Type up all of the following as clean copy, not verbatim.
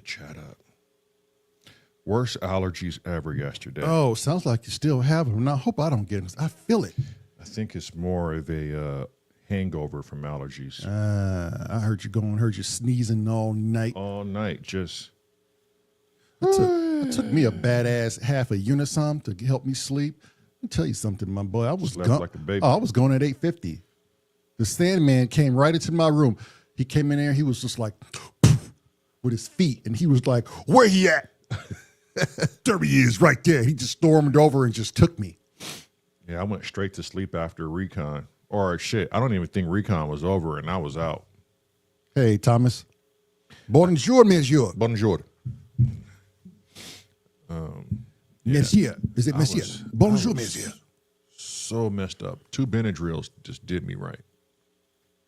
chat up. Worst allergies ever yesterday. Oh, sounds like you still have them. Now, I hope I don't get them. I feel it. I think it's more of a hangover from allergies. I heard you sneezing all night. All night, just. It took me a badass half a Unisom to help me sleep. Let me tell you something, my boy. I was Slept like a baby. I was going at 8:50. The Sandman came right into my room. He came in there. He was just like with his feet, and he was like, "Where he at?" There he is, right there. He just stormed over and just took me. Yeah, I went straight to sleep after recon. Or shit, I don't even think recon was over, and I was out. Hey, Thomas. Bonjour, monsieur. Bonjour. Monsieur. Is it monsieur? Bonjour, monsieur. So messed up. 2 Benadryls just did me right.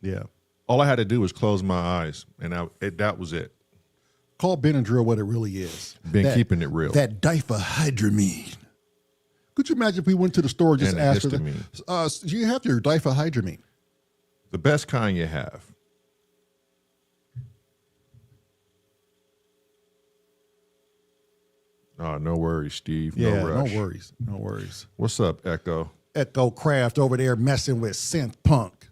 Yeah. All I had to do was close my eyes, and that was it. Call Benadryl what it really is. Been keeping it real. That diphenhydramine. Could you imagine if we went to the store and just asked for that? Do you have your diphenhydramine? The best kind you have. Oh, no worries, Steve. Yeah, no rush. no worries. No worries. What's up, Echo? Echo Craft over there messing with synth punk.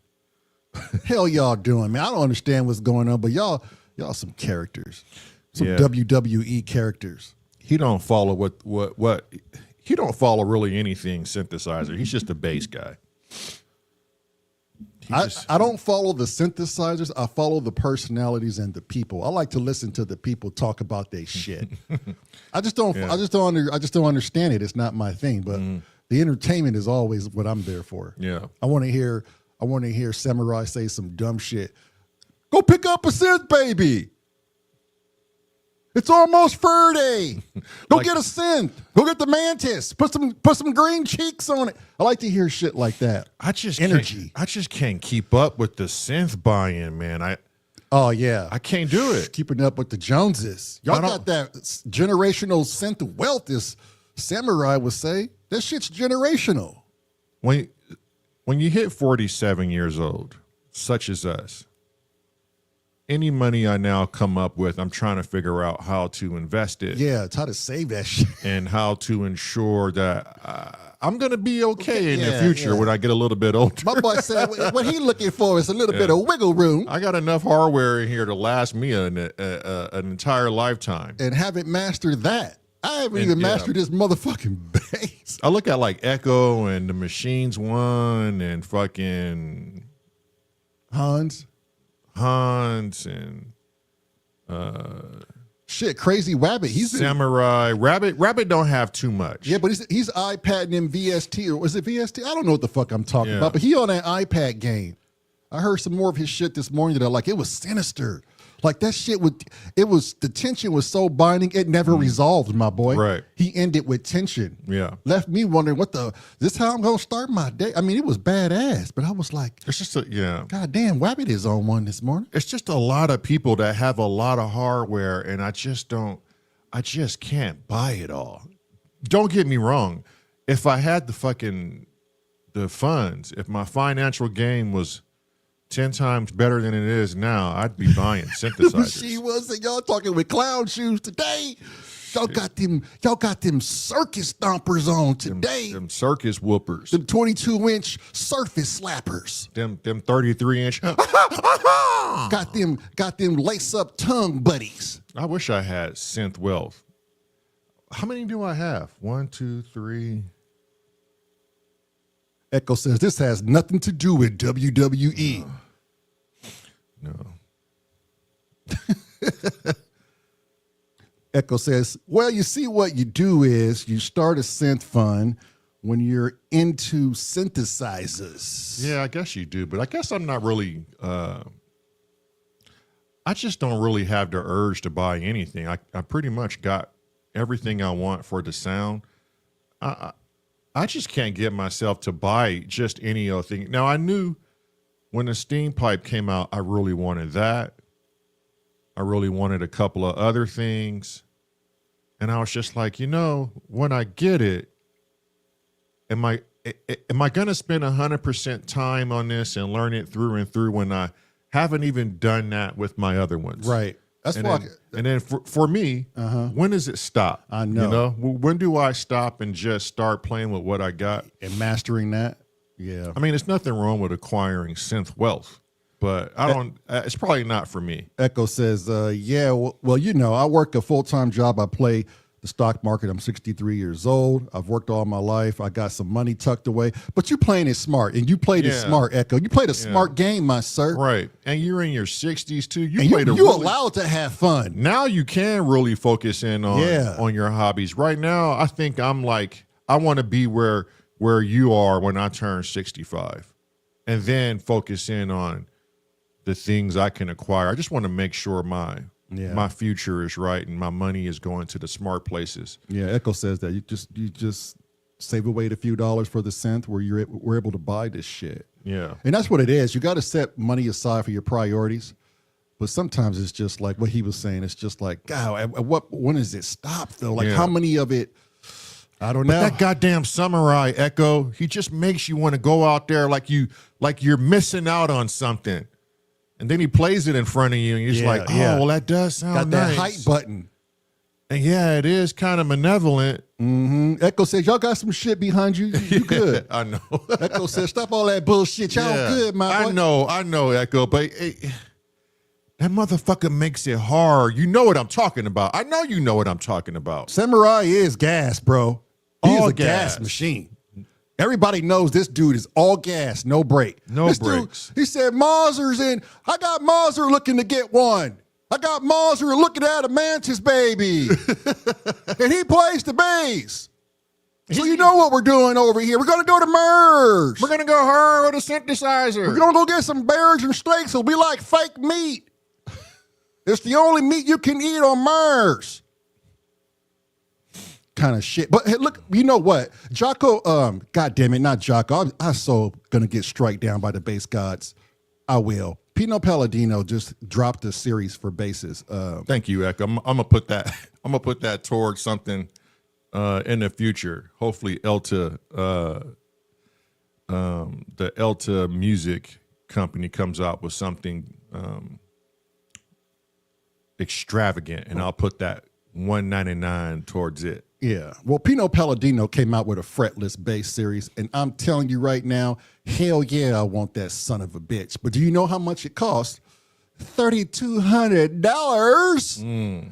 Hell y'all doing, man? I don't understand what's going on, but y'all some characters. Some WWE characters. He don't follow what he don't follow really anything synthesizer. He's just a bass guy. I don't follow the synthesizers. I follow the personalities and the people. I like to listen to the people talk about their shit. I just don't understand it. It's not my thing, but the entertainment is always what I'm there for. Yeah. I want to hear Samurai say some dumb shit. Go pick up a synth, baby. It's almost Friday. Go get a synth. Go get the Mantis. Put some green cheeks on it. I like to hear shit like that. I just can't keep up with the synth buy-in, man. Oh yeah, I can't do it. Keeping up with the Joneses. Y'all got that generational synth wealth, as Samurai would say. That shit's generational. When you hit 47 years old, such as us, any money I now come up with, I'm trying to figure out how to invest it. Yeah, it's how to save that shit. And how to ensure that I'm going to be okay in the future when I get a little bit older. My boy said what he looking for is a little bit of wiggle room. I got enough hardware in here to last me an entire lifetime. And haven't mastered that. I haven't even mastered this motherfucking bass. I look at like Echo and the Machines one and fucking Hans and shit, Crazy Rabbit. He's Samurai. Rabbit don't have too much. Yeah, but he's iPading him VST, or was it VST? I don't know what the fuck I'm talking about, but he on that iPad game. I heard some more of his shit this morning that I like. It was sinister. Like that shit the tension was so binding, it never resolved, my boy. Right. He ended with tension. Yeah. Left me wondering this how I'm gonna start my day. I mean, it was badass, but I was like, it's just God damn, Wabbit is on one this morning. It's just a lot of people that have a lot of hardware, and I just can't buy it all. Don't get me wrong. If I had the funds, if my financial game was 10 times better than it is now, I'd be buying synthesizers. She was, y'all talking with clown shoes today. Y'all got them circus stompers on today. Them circus whoopers. Them 22-inch surface slappers. Them 33-inch. got them lace-up tongue buddies. I wish I had synth wealth. How many do I have? 1, 2, 3. Echo says this has nothing to do with WWE. No. Echo says, well, you see what you do is you start a synth fund when you're into synthesizers. Yeah, I guess you do, but I guess I'm not really, I just don't really have the urge to buy anything. I pretty much got everything I want for the sound. I just can't get myself to buy just any other thing. Now, I knew when the steam pipe came out, I really wanted that. I really wanted a couple of other things. And I was just like, when I get it, am I going to spend 100% time on this and learn it through and through when I haven't even done that with my other ones? Right. That's and why. then for me, when does it stop? I know. You know, when do I stop and just start playing with what I got And mastering that. Yeah. I mean, there's nothing wrong with acquiring synth wealth, but I don't. It's probably not for me. Echo says, yeah, well, you know, I work a full-time job. I play the stock market. I'm 63 years old. I've worked all my life. I got some money tucked away. But you playing it smart, and you played it smart, Echo. You played a smart game, my sir. Right, and you're in your 60s too. And you allowed to have fun. Now you can really focus in on your hobbies. Right now, I think I'm like, I want to be where you are when I turn 65, and then focus in on the things I can acquire. I just want to make sure my future is right and my money is going to the smart places. Yeah, Echo says that you just save away a few dollars for the synth where we're able to buy this shit. Yeah, and that's what it is. You got to set money aside for your priorities, but sometimes it's just like what he was saying. It's just like, God, when does it stop though? Like how many of it? I don't know. That goddamn samurai, Echo, he just makes you want to go out there like you're missing out on something. And then he plays it in front of you, and you're just like, well, that does sound nice. Got that hype button. And yeah, it is kind of malevolent. Echo says, y'all got some shit behind you. You good. I know. Echo says, stop all that bullshit. Y'all good, my boy. I know, Echo, but that motherfucker makes it hard. You know what I'm talking about. I know you know what I'm talking about. Samurai is gas, bro. He's a gas machine. Everybody knows this dude is all gas, no brake. No brakes. Dude, he said, Mazer's in. I got Mazer looking to get one. I got Mazer looking at a Mantis baby. And he plays the bass. So you know what we're doing over here. We're going to go to Mers. We're going to go hard with a synthesizer. We're going to go get some bears and steaks. It'll be like fake meat. It's the only meat you can eat on Mars. Kind of shit. But hey, look, you know what? Jocko, God damn it, not Jocko. I'm so gonna get strike down by the bass gods. I will. Pino Palladino just dropped a series for basses. Thank you, Echo. I'm gonna put that. I'm gonna put that towards something in the future. Hopefully, Elta, the Elta Music Company comes out with something extravagant, and I'll put that $199 towards it. Yeah. Well, Pino Palladino came out with a fretless bass series, and I'm telling you right now, hell yeah, I want that son of a bitch. But do you know how much it costs? $3,200.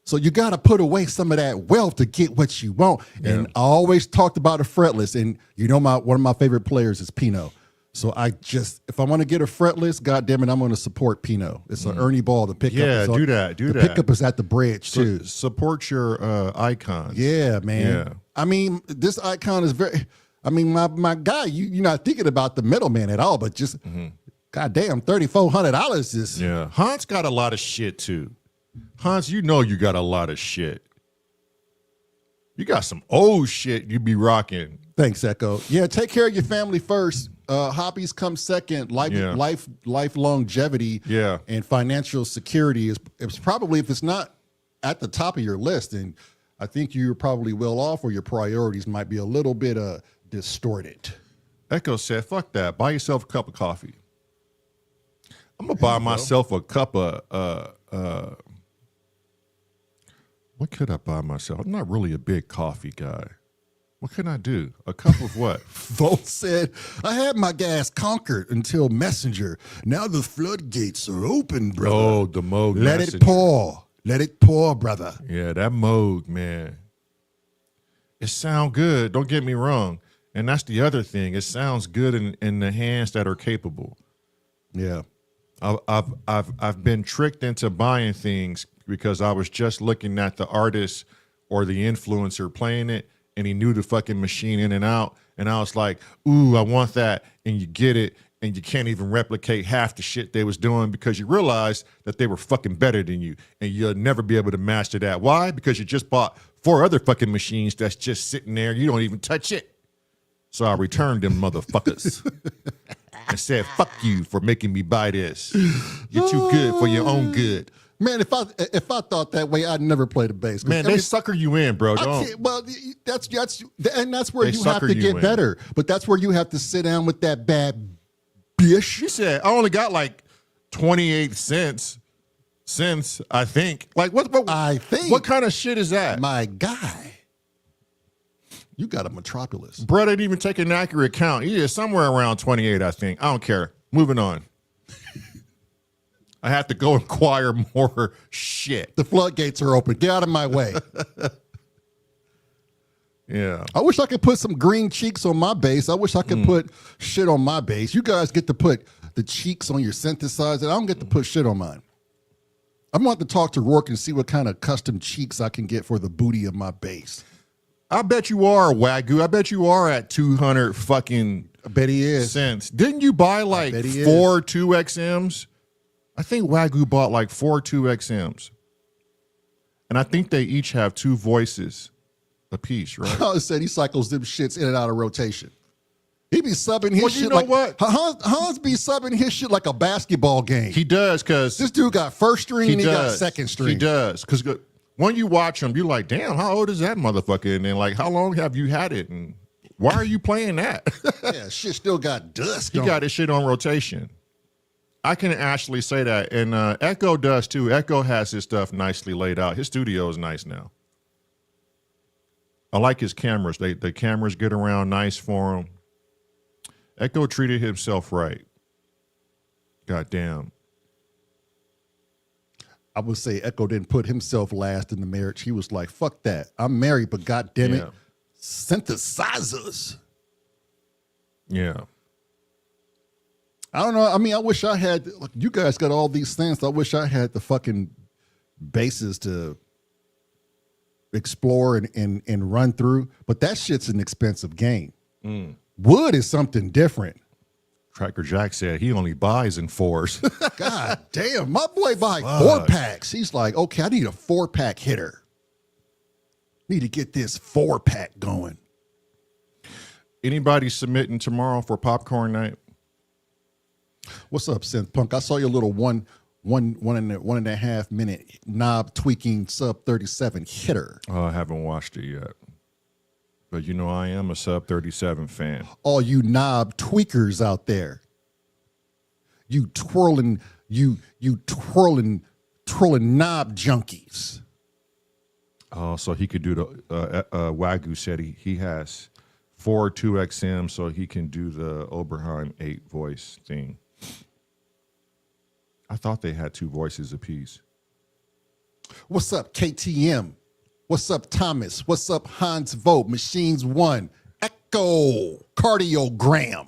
So you got to put away some of that wealth to get what you want. Yeah. And I always talked about a fretless, and you know one of my favorite players is Pino. So if I want to get a fretless, goddamn it, I'm going to support Pino. It's an Ernie Ball. The pickup. Yeah, do that. The pickup is at the bridge too. Support your icons. Yeah, man. Yeah. I mean, this icon is very. I mean, my guy, you're not thinking about the middleman at all, but just goddamn, $3,400 is. Yeah, Hans got a lot of shit too. Hans, you know you got a lot of shit. You got some old shit you be rocking. Thanks, Echo. Yeah, take care of your family first. Hobbies come second. Life longevity. Yeah. And financial security is probably, if it's not at the top of your list, and I think you're probably well off, or your priorities might be a little bit distorted. Echo said, "Fuck that. Buy yourself a cup of coffee." I'm gonna buy myself a cup of. What could I buy myself? I'm not really a big coffee guy. What can I do? A cup of what? Volt said, I had my gas conquered until Messenger. Now the floodgates are open, brother. Oh, the mode. Let it pour. Let it pour, brother. Yeah, that mode, man. It sounds good. Don't get me wrong. And that's the other thing. It sounds good in the hands that are capable. Yeah. I've been tricked into buying things because I was just looking at the artist or the influencer playing it, and he knew the fucking machine in and out. And I was like, ooh, I want that. And you get it, and you can't even replicate half the shit they was doing because you realize that they were fucking better than you. And you'll never be able to master that. Why? Because you just bought 4 other fucking machines that's just sitting there. You don't even touch it. So I returned them motherfuckers and said, fuck you for making me buy this. You're too good for your own good. Man, if I thought that way, I'd never play the bass. Man, they sucker you in, bro. Well, that's where you have to get better. But that's where you have to sit down with that bad bitch. She said, I only got like 28 cents. Since I think, like, what kind of shit is that? My guy, you got a metropolis. Bro didn't even take an accurate count. He is somewhere around 28, I think. I don't care. Moving on. I have to go inquire more shit. The floodgates are open. Get out of my way. Yeah. I wish I could put some green cheeks on my bass. I wish I could put shit on my bass. You guys get to put the cheeks on your synthesizer. I don't get to put shit on mine. I'm going to have to talk to Rourke and see what kind of custom cheeks I can get for the booty of my bass. I bet you are, Wagyu. I bet you are at 200 fucking I bet he is. cents. Didn't you buy like 4 2XMs? I think Wagyu bought like 4 2XMs. And I think they each have 2 voices a piece, right? I said he cycles them shits in and out of rotation. He be subbing his shit you know like what? Hans be subbing his shit like a basketball game. He does, because This dude got first string and he got second string. He does, because when you watch him, you're like, damn, how old is that motherfucker? And then like, how long have you had it? And why are you playing that? Yeah, shit still got dust. He got his shit on rotation. I can actually say that. And Echo does too. Echo has his stuff nicely laid out. His studio is nice now. I like his cameras. The cameras get around nice for him. Echo treated himself right. Goddamn. I would say Echo didn't put himself last in the marriage. He was like, fuck that. I'm married, but goddamn it, synthesizers. Yeah. I don't know. I mean, I wish I had, like, you guys got all these things. I wish I had the fucking bases to explore and run through. But that shit's an expensive game. Wood is something different. Tracker Jack said he only buys in 4s. God damn, my boy buy 4-packs. He's like, okay, I need a 4-pack hitter. Need to get this 4-pack going. Anybody submitting tomorrow for popcorn night? What's up, Synth Punk? I saw your little one and a half minute knob tweaking sub 37 hitter. Oh, I haven't watched it yet. But you know, I am a sub 37 fan. All you knob tweakers out there, you twirling knob junkies. Oh, so he could do the Wagyu said he has 4 2XM, so he can do the Oberheim 8 voice thing. I thought they had 2 voices apiece. What's up, KTM? What's up, Thomas? What's up, Hans Vogt? Machines 1. Echo. Cardiogram.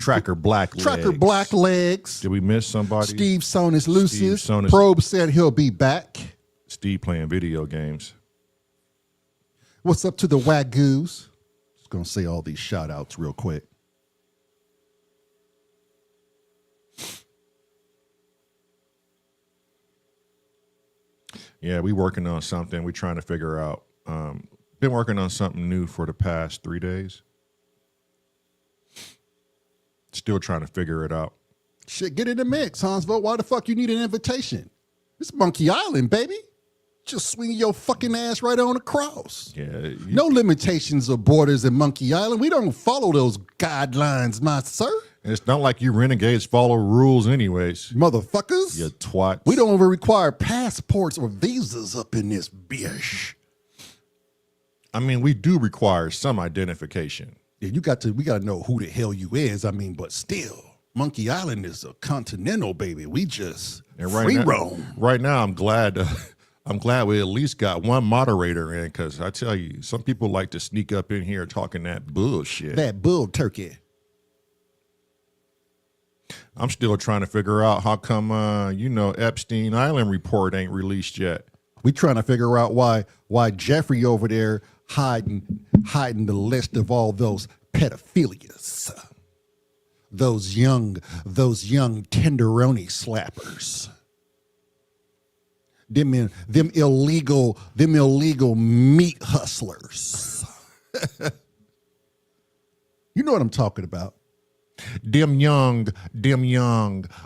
Tracker Black Legs. Tracker Black Legs. Did we miss somebody? Steve Sonis Lucis. Sonis. Probe said he'll be back. Steve playing video games. What's up to the Wagyus? Just going to say all these shout outs real quick. Yeah, we working on something. We trying to figure out. Been working on something new for the past 3 days. Still trying to figure it out. Shit, get in the mix, Hans Vogt. Why the fuck you need an invitation? It's Monkey Island, baby. Just swing your fucking ass right on across. Yeah. No limitations or borders in Monkey Island. We don't follow those guidelines, my sir. And it's not like you renegades follow rules anyways. Motherfuckers. You twats. We don't even require passports or visas up in this bitch. I mean, we do require some identification. Yeah, we got to know who the hell you is. I mean, but still, Monkey Island is a continental, baby. We just free roam. Right now, I'm glad we at least got one moderator in, because I tell you, some people like to sneak up in here talking that bullshit. That bull turkey. I'm still trying to figure out how come, Epstein Island report ain't released yet. We trying to figure out why Jeffrey over there hiding the list of all those pedophilias, those young tenderoni slappers, them illegal meat hustlers. You know what I'm talking about. Them young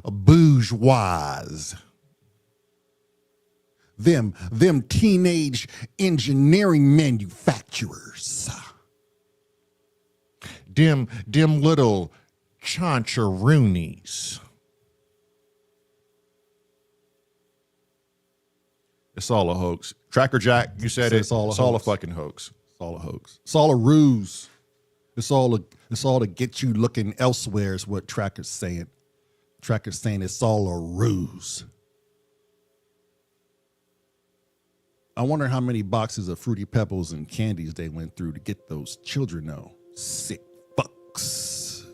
bourgeois. Them teenage engineering manufacturers. Them little chancharoonies. It's all a hoax. Tracker Jack, you said it. It's all a It's all a hoax. fucking hoax. It's all a hoax. It's all a ruse. It's all to get you looking elsewhere is what Tracker's saying. Tracker's saying it's all a ruse. I wonder how many boxes of Fruity Pebbles and candies they went through to get those children though. Sick fucks.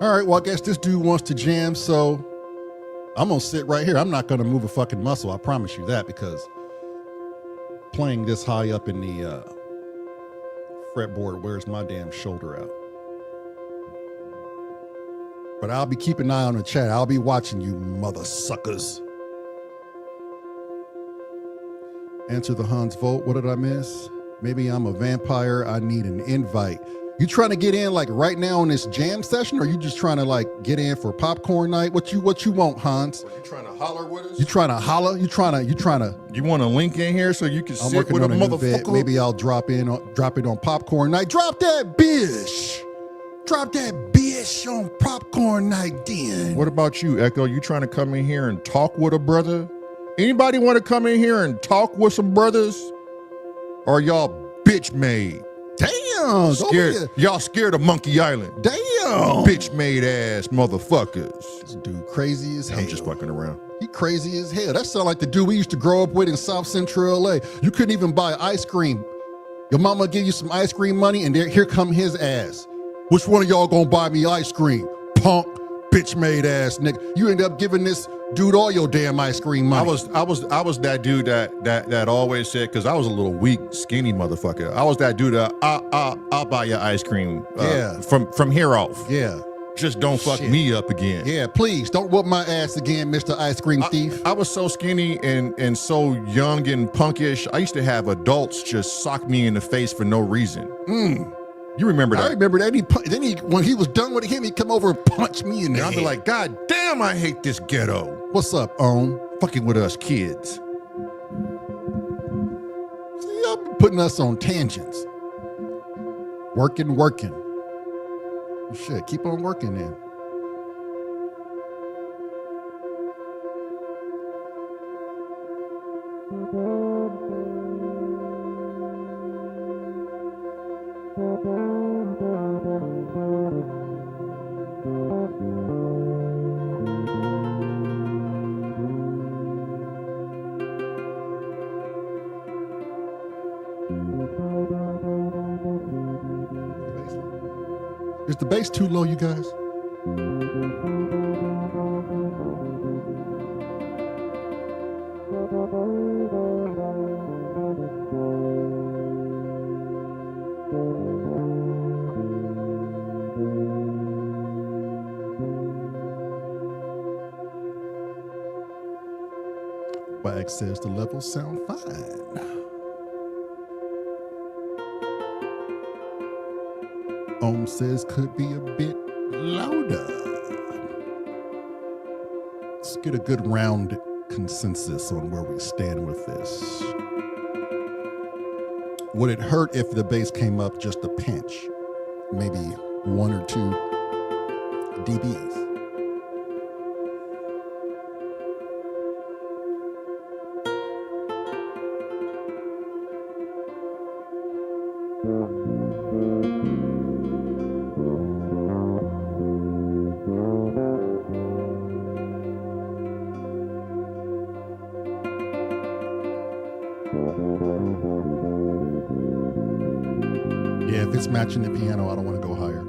All right, well, I guess this dude wants to jam, so I'm going to sit right here. I'm not going to move a fucking muscle. I promise you that, because playing this high up in the fretboard wears my damn shoulder out. But I'll be keeping an eye on the chat. I'll be watching you, mother suckers. Answer the Hans vote. What did I miss? Maybe I'm a vampire. I need an invite. You trying to get in like right now on this jam session, or you just trying to like get in for popcorn night? What you want, Hans? You trying to holler with us? You trying to holler? You trying to? You want a link in here so you can I'm sit working with a on a new vid. motherfucker? Maybe I'll drop it on popcorn night. Drop that bitch. Drop that bitch on popcorn night then. What about you, Echo? You trying to come in here and talk with a brother? Anybody want to come in here and talk with some brothers? Or y'all bitch made? Damn. Scared? Y'all scared of Monkey Island? Damn. Bitch made ass motherfuckers. This dude crazy as hell. I'm just fucking around. He crazy as hell. That sound like the dude we used to grow up with in South Central LA. You couldn't even buy ice cream. Your mama give you some ice cream money, and here come his ass. Which one of y'all gonna buy me ice cream? Punk, bitch made ass nigga. You end up giving this dude all your damn ice cream money. I was that dude that always said, because I was a little weak, skinny motherfucker. I was that dude that I'll buy your ice cream. Yeah. From here off. Yeah. Just don't fuck Shit. me up again. Yeah, please don't whoop my ass again, Mr. Ice Cream Thief. I was so skinny and so young and punkish. I used to have adults just sock me in the face for no reason. You remember that? I remember that. Then when he was done with him, he'd come over and punch me in the And I'd head. be like, God damn, I hate this ghetto. What's up, Ohm? Fucking with us kids. See, y'all be putting us on tangents. Working. Shit, keep on working then. Is the bass too low, you guys? Wag says the levels sound fine. Ohm says could be a bit louder. Let's get a good round consensus on where we stand with this. Would it hurt if the bass came up just a pinch? Maybe 1 or 2 dBs. Yeah, if it's matching the piano, I don't want to go higher.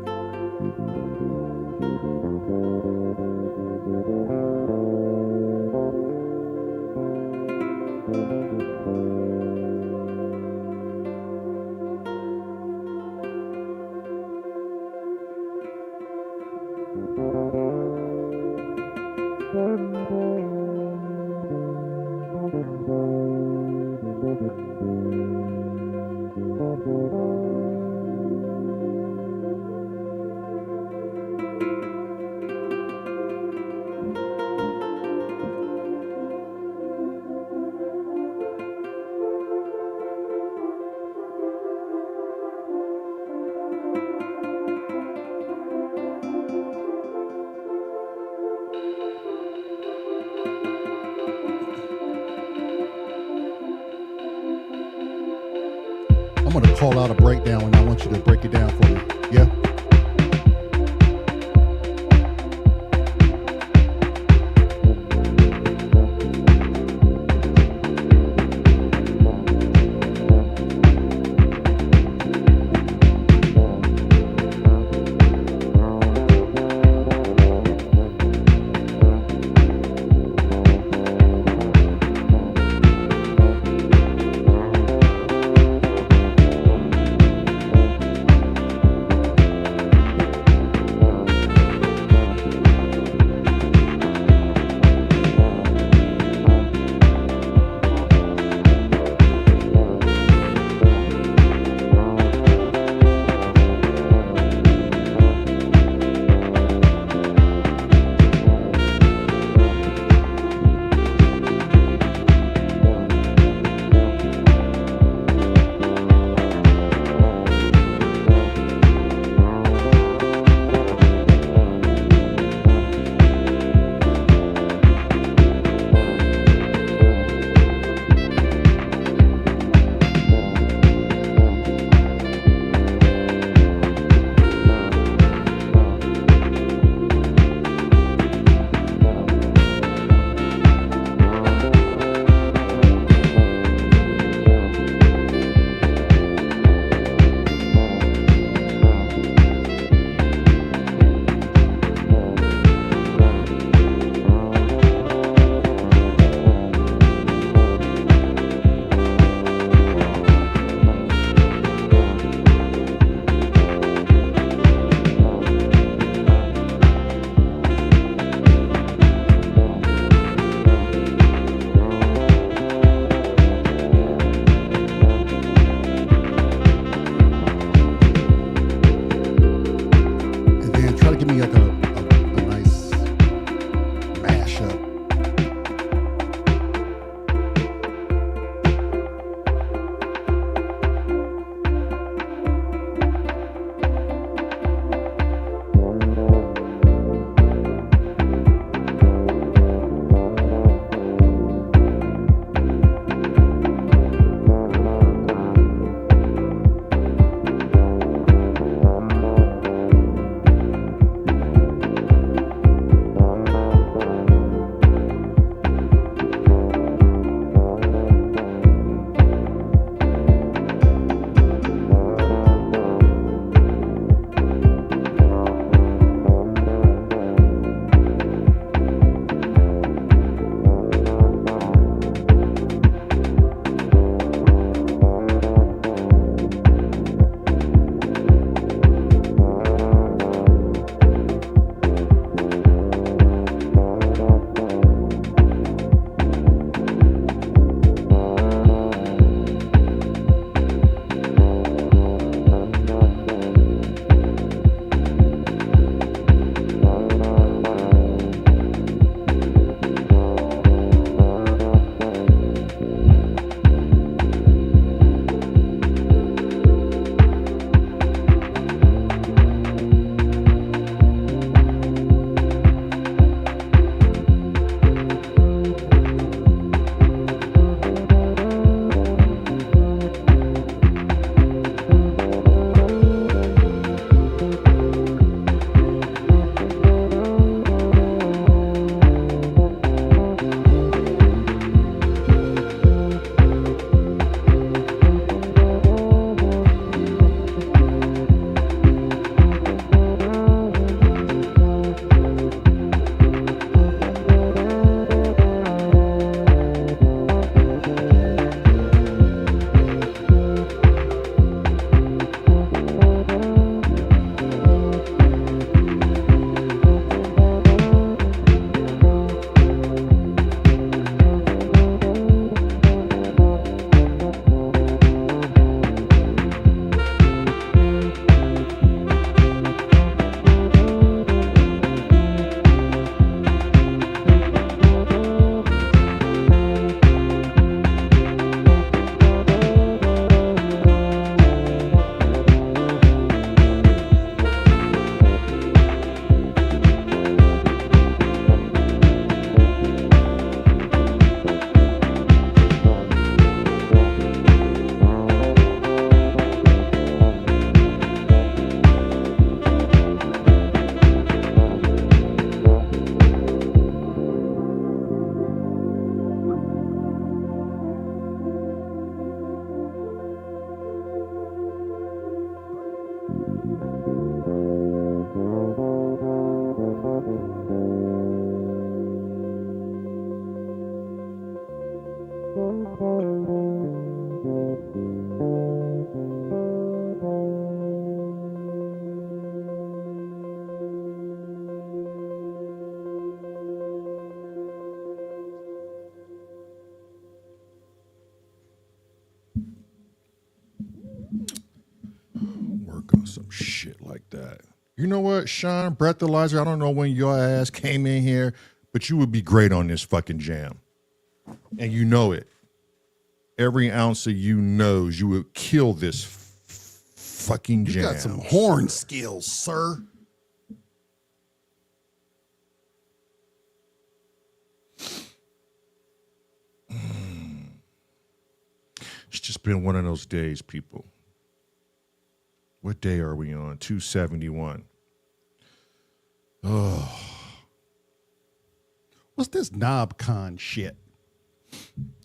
I'm going to call out a breakdown and I want you to break it down for me. Yeah? Some shit like that. You know what, Sean, breathalyzer, I don't know when your ass came in here, but you would be great on this fucking jam. And you know it. Every ounce of you knows you would kill this fucking jam. You got some horn skills, sir. It's just been one of those days, people. What day are we on? 271. Oh. What's this NobCon shit?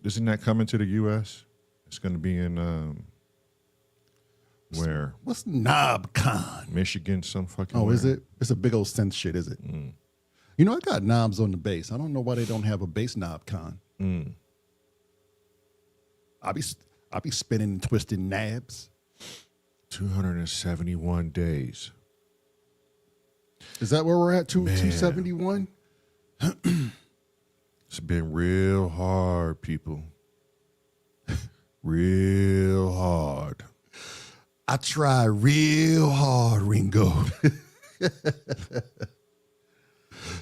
Isn't that coming to the U.S.? It's going to be in, where? What's NobCon? Michigan, some fucking. Oh, is it? It's a big old sense shit, is it? You know, I got knobs on the bass. I don't know why they don't have a bass NobCon. I'll be spinning and twisting nabs. 271 days. Is that where we're at? 271? It's been real hard, people. Real hard. I try real hard, Ringo.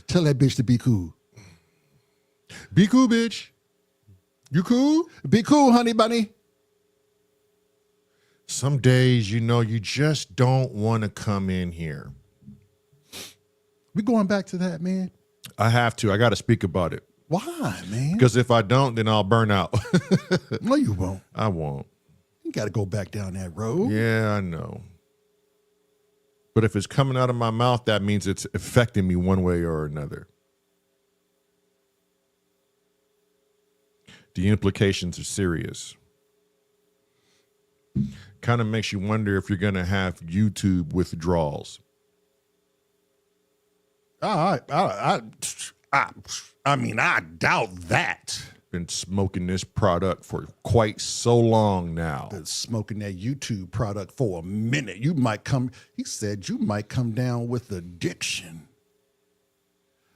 Tell that bitch to be cool. Be cool, bitch. You cool? Be cool, honey bunny. Some days, you know, you just don't want to come in here. We going back to that, man? I have to. I got to speak about it. Why, man? Because if I don't, then I'll burn out. No, you won't. I won't. You got to go back down that road. Yeah, I know. But if it's coming out of my mouth, that means it's affecting me one way or another. The implications are serious. Kind of makes you wonder if you're going to have YouTube withdrawals. I mean, I doubt that. Been smoking this product for quite so long now. Been smoking that YouTube product for a minute. You might come, he said, you might come down with addiction.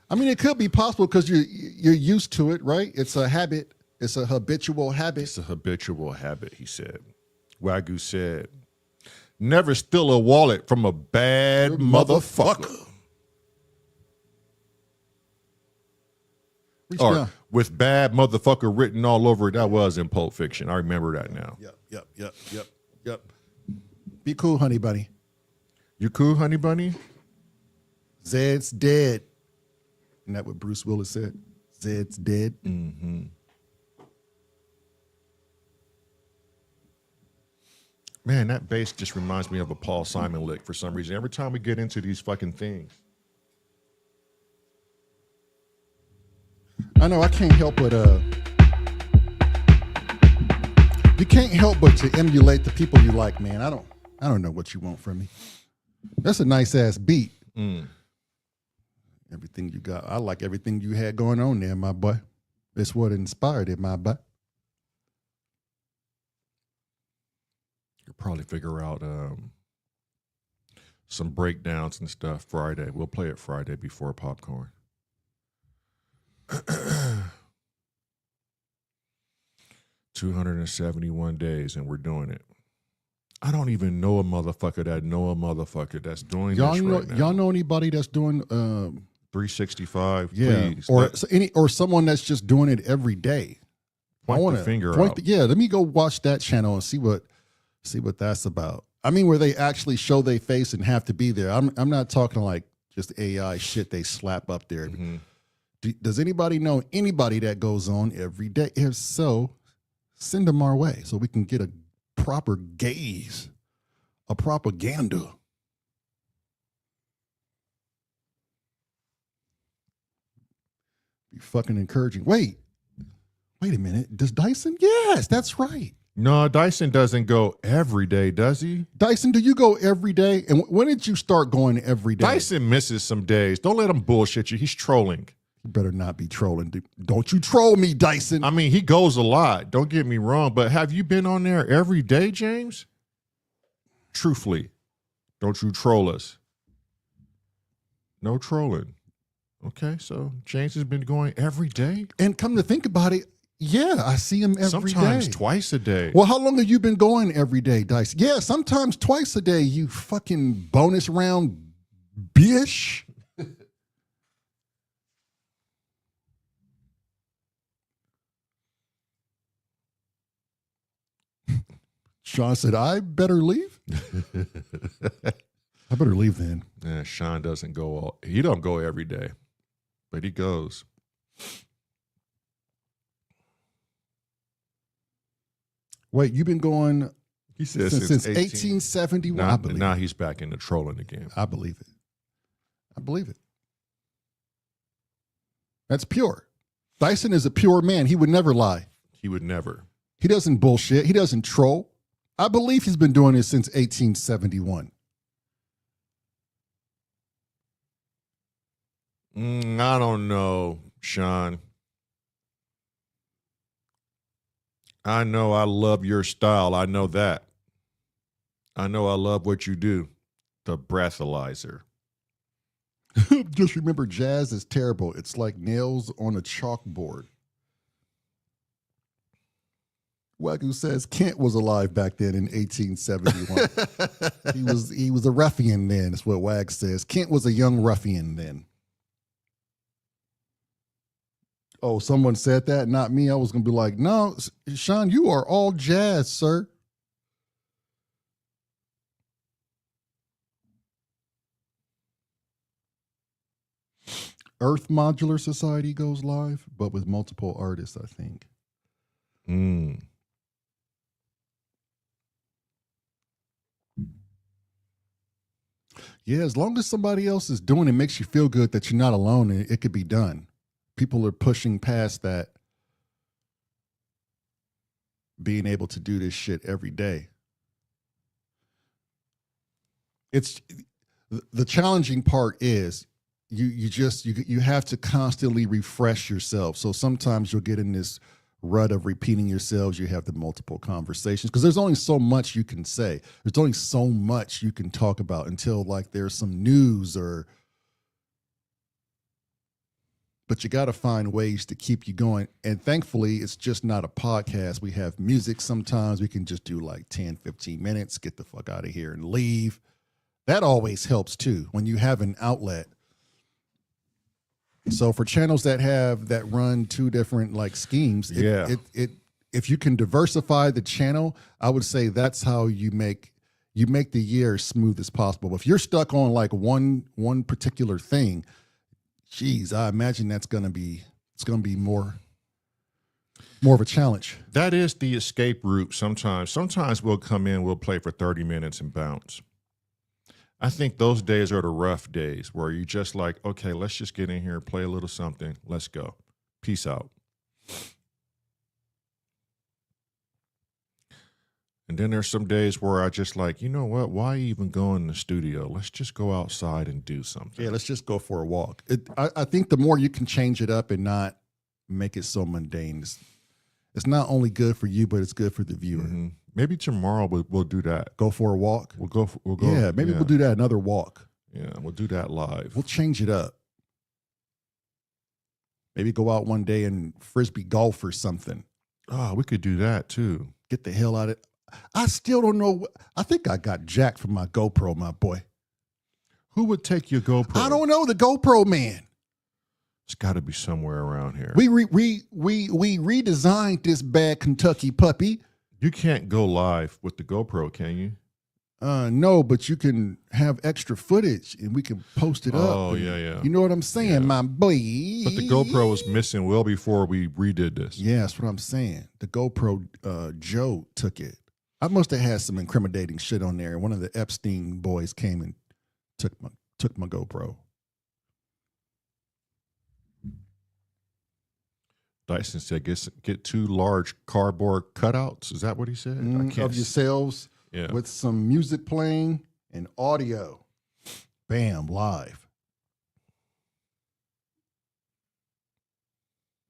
I mean, it could be possible because you're used to it, right? It's a habit. It's a habitual habit. It's a habitual habit, he said. Wagyu said, never steal a wallet from a bad motherfucker. Or with bad motherfucker written all over it. That was in Pulp Fiction. I remember that now. Yep. Be cool, honey bunny. You cool, honey bunny? Zed's dead. Isn't that what Bruce Willis said? Zed's dead. Mm-hmm. Man, that bass just reminds me of a Paul Simon lick for some reason. Every time we get into these fucking things. I know I can't help but you can't help but to emulate the people you like, man. I don't know what you want from me. That's a nice ass beat. Everything you got. I like everything you had going on there, my boy. It's what inspired it, my boy. You'll probably figure out some breakdowns and stuff Friday. We'll play it Friday before popcorn. 271 days and we're doing it. I don't even know a motherfucker that's doing this right now. Y'all know anybody that's doing 365? Yeah, please. or someone that's just doing it every day. Point the finger out. Yeah, let me go watch that channel and see what that's about. I mean, where they actually show their face and have to be there. I'm not talking like just AI shit they slap up there. Mm-hmm. Does anybody know anybody that goes on every day? If so, send them our way so we can get a proper gaze, a propaganda. Be fucking encouraging. Wait a minute. Does Dyson? Yes, that's right. No, Dyson doesn't go every day, does he? Dyson, do you go every day? And when did you start going every day? Dyson misses some days. Don't let him bullshit you. He's trolling. You better not be trolling. Don't you troll me, Dyson. I mean, he goes a lot. Don't get me wrong. But have you been on there every day, James? Truthfully, don't you troll us. No trolling. Okay, so James has been going every day? And come to think about it, Yeah, I see him every day. Sometimes twice a day. Well, how long have you been going every day, Dice? Yeah, sometimes twice a day, you fucking bonus round bitch. Sean said, I better leave. I better leave then. Yeah, Sean doesn't go he don't go every day, but he goes. Wait, you've been going He says since 1871? Now he's back into trolling again. I believe it. I believe it. That's pure. Dyson is a pure man. He would never lie. He would never. He doesn't bullshit. He doesn't troll. I believe he's been doing this since 1871. I don't know, Sean. I know I love your style. I know that. I know I love what you do. The breathalyzer. Just remember, jazz is terrible. It's like nails on a chalkboard. Wagyu says Kent was alive back then in 1871. he was a ruffian then, is what Wag says. Kent was a young ruffian then. Oh, someone said that, not me. I was going to be like, no, Sean, you are all jazz, sir. Earth Modular Society goes live, but with multiple artists, I think. Yeah, as long as somebody else is doing it, makes you feel good that you're not alone and it could be done. People are pushing past that, being able to do this shit every day. It's the challenging part is you have to constantly refresh yourself. So sometimes you'll get in this rut of repeating yourselves. You have the multiple conversations because there's only so much you can say. There's only so much you can talk about until like there's some news but you got to find ways to keep you going. And thankfully, it's just not a podcast. We have music sometimes. We can just do like 10, 15 minutes, get the fuck out of here and leave. That always helps too when you have an outlet. So for channels that run two different like schemes, if you can diversify the channel, I would say that's how you make the year as smooth as possible. If you're stuck on like one particular thing, geez, I imagine it's gonna be more of a challenge. That is the escape route sometimes. Sometimes we'll come in, we'll play for 30 minutes and bounce. I think those days are the rough days where you just like, okay, let's just get in here, play a little something, let's go. Peace out. And then there's some days where I just like, you know what? Why even go in the studio? Let's just go outside and do something. Yeah, let's just go for a walk. I think the more you can change it up and not make it so mundane, it's not only good for you, but it's good for the viewer. Mm-hmm. Maybe tomorrow we'll do that. Go for a walk? We'll go. Yeah, maybe we'll do that, another walk. Yeah, we'll do that live. We'll change it up. Maybe go out one day and frisbee golf or something. Oh, we could do that too. Get the hell out of it. I still don't know. I think I got jacked from my GoPro, my boy. Who would take your GoPro? I don't know. The GoPro man. It's got to be somewhere around here. We redesigned this bad Kentucky puppy. You can't go live with the GoPro, can you? No, but you can have extra footage and we can post it up. Oh, yeah. You know what I'm saying, my boy? But the GoPro was missing well before we redid this. Yeah, that's what I'm saying. The GoPro, Joe took it. I must have had some incriminating shit on there. One of the Epstein boys came and took my GoPro. Dyson said, get 2 large cardboard cutouts. Is that what he said? Of yourselves with some music playing and audio. Bam, live.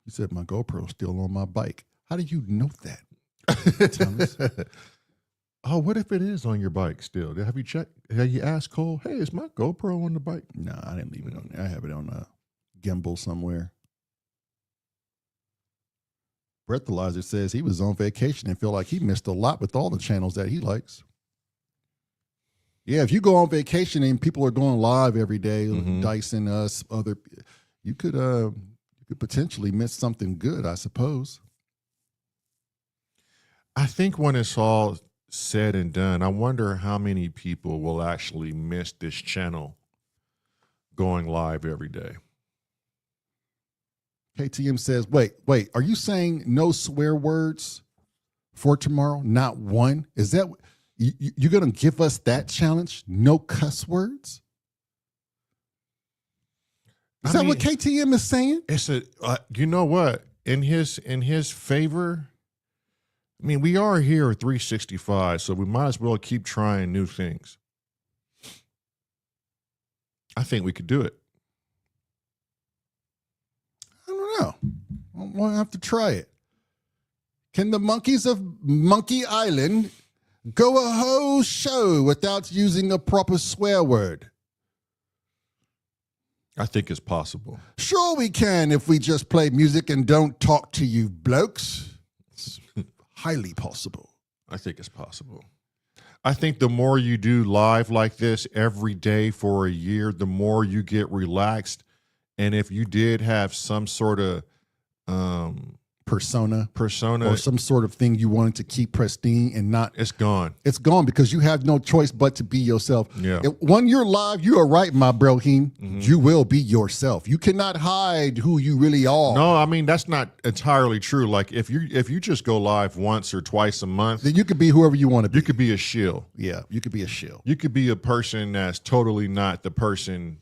He said, my GoPro's still on my bike. How do you know that, Thomas? Oh, what if it is on your bike still? Have you checked? Have you asked Cole, hey, is my GoPro on the bike? No, I didn't leave it on there. I have it on a gimbal somewhere. Breathalyzer says he was on vacation and feel like he missed a lot with all the channels that he likes. Yeah, if you go on vacation and people are going live every day, Dyson, us, other, you could potentially miss something good, I suppose. I think when it's all said and done, I wonder how many people will actually miss this channel going live every day. KTM says, wait, are you saying no swear words for tomorrow? Not one? Is that, you're going to give us that challenge? No cuss words? Is that what KTM is saying? It's you know what? In his favor, I mean, we are here at 365, so we might as well keep trying new things. I think we could do it. I don't know. We'll have to try it. Can the monkeys of Monkey Island go a whole show without using a proper swear word? I think it's possible. Sure we can if we just play music and don't talk to you blokes. It's highly possible. I think it's possible. I think the more you do live like this every day for a year, the more you get relaxed. And if you did have some sort of persona or some sort of thing you wanted to keep pristine and not, it's gone. It's gone because you have no choice but to be yourself. Yeah. When you're live, you are right, my brohim. You will be yourself. You cannot hide who you really are. No, I mean that's not entirely true. Like if you just go live once or twice a month, then you could be whoever you want to be. You could be a shill. Yeah, you could be a shill. You could be a person that's totally not the person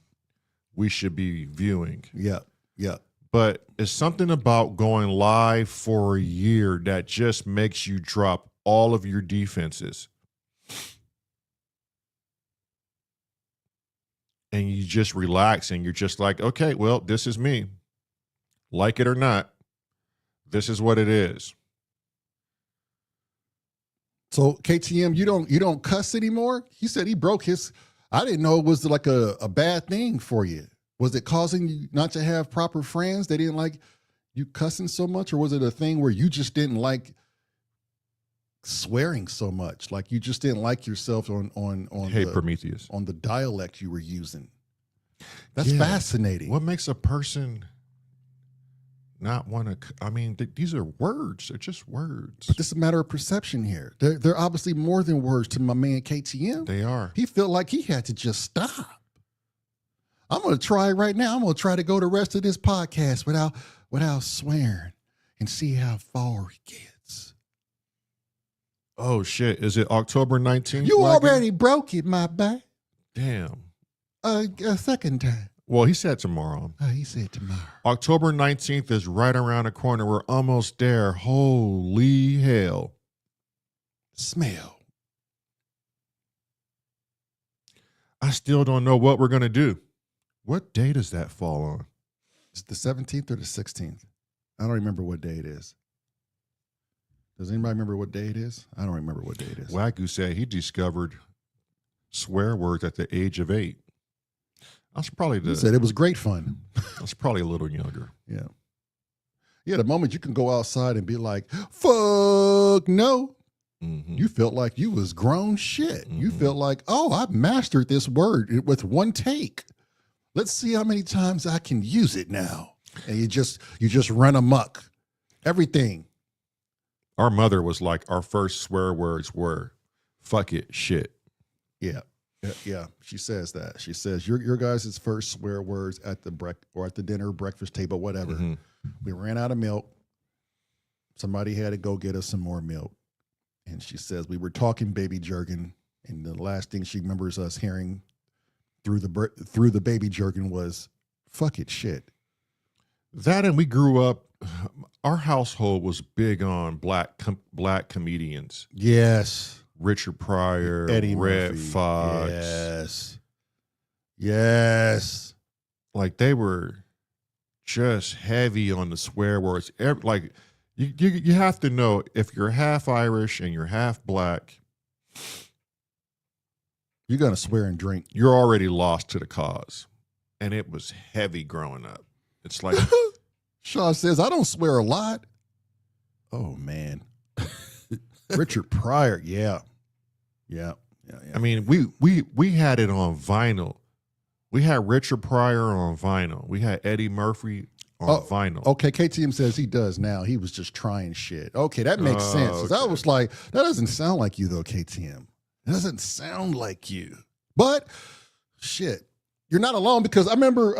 we should be viewing. Yeah, yeah. But it's something about going live for a year that just makes you drop all of your defenses. And you just relax and you're just like, okay, well, this is me. Like it or not, this is what it is. So KTM, you don't cuss anymore? He said he broke his, I didn't know it was like a bad thing for you. Was it causing you not to have proper friends? They didn't like you cussing so much? Or was it a thing where you just didn't like swearing so much? Like you just didn't like yourself on Prometheus. On the dialect you were using. That's fascinating. What makes a person not want to, I mean, these are words. They're just words. But this is a matter of perception here. They're obviously more than words to my man KTM. They are. He felt like he had to just stop. I'm going to try right now. I'm going to try to go the rest of this podcast without swearing and see how far it gets. Oh, shit. Is it October 19th? You already broke it, my boy. Damn. A second time. Well, he said tomorrow. Oh, he said tomorrow. October 19th is right around the corner. We're almost there. Holy hell. Smell. I still don't know what we're going to do. What day does that fall on? It's the 17th or the 16th. I don't remember what day it is. Does anybody remember what day it is? I don't remember what day it is. Wagyu said he discovered swear words at the age of 8. That's probably He said it was great fun. That's probably a little younger. Yeah. Yeah, the moment you can go outside and be like, fuck no. You felt like you was grown shit. You felt like, oh, I mastered this word with one take. Let's see how many times I can use it now. And you just run amok. Everything. Our mother was like, our first swear words were, fuck it, shit. Yeah. Yeah. She says that. She says, your guys' first swear words at the dinner, breakfast table, whatever. We ran out of milk. Somebody had to go get us some more milk. And she says, we were talking baby jerkin. And the last thing she remembers us hearing through the baby jerkin was, fuck it, shit. That, and we grew up, our household was big on black comedians. Yes. Richard Pryor, Eddie Red Murphy. Fox. Yes. Yes. Like they were just heavy on the swear words. Like you have to know, if you're half Irish and you're half black, you're going to swear and drink. You're already lost to the cause. And it was heavy growing up. It's like Shaw says, I don't swear a lot. Oh man. Richard Pryor. Yeah. I mean, we had it on vinyl. We had Richard Pryor on vinyl. We had Eddie Murphy on vinyl. Okay, KTM says he does now. He was just trying shit. Okay, that makes sense. Okay. I was like, that doesn't sound like you though, KTM. It doesn't sound like you. But shit, you're not alone, because I remember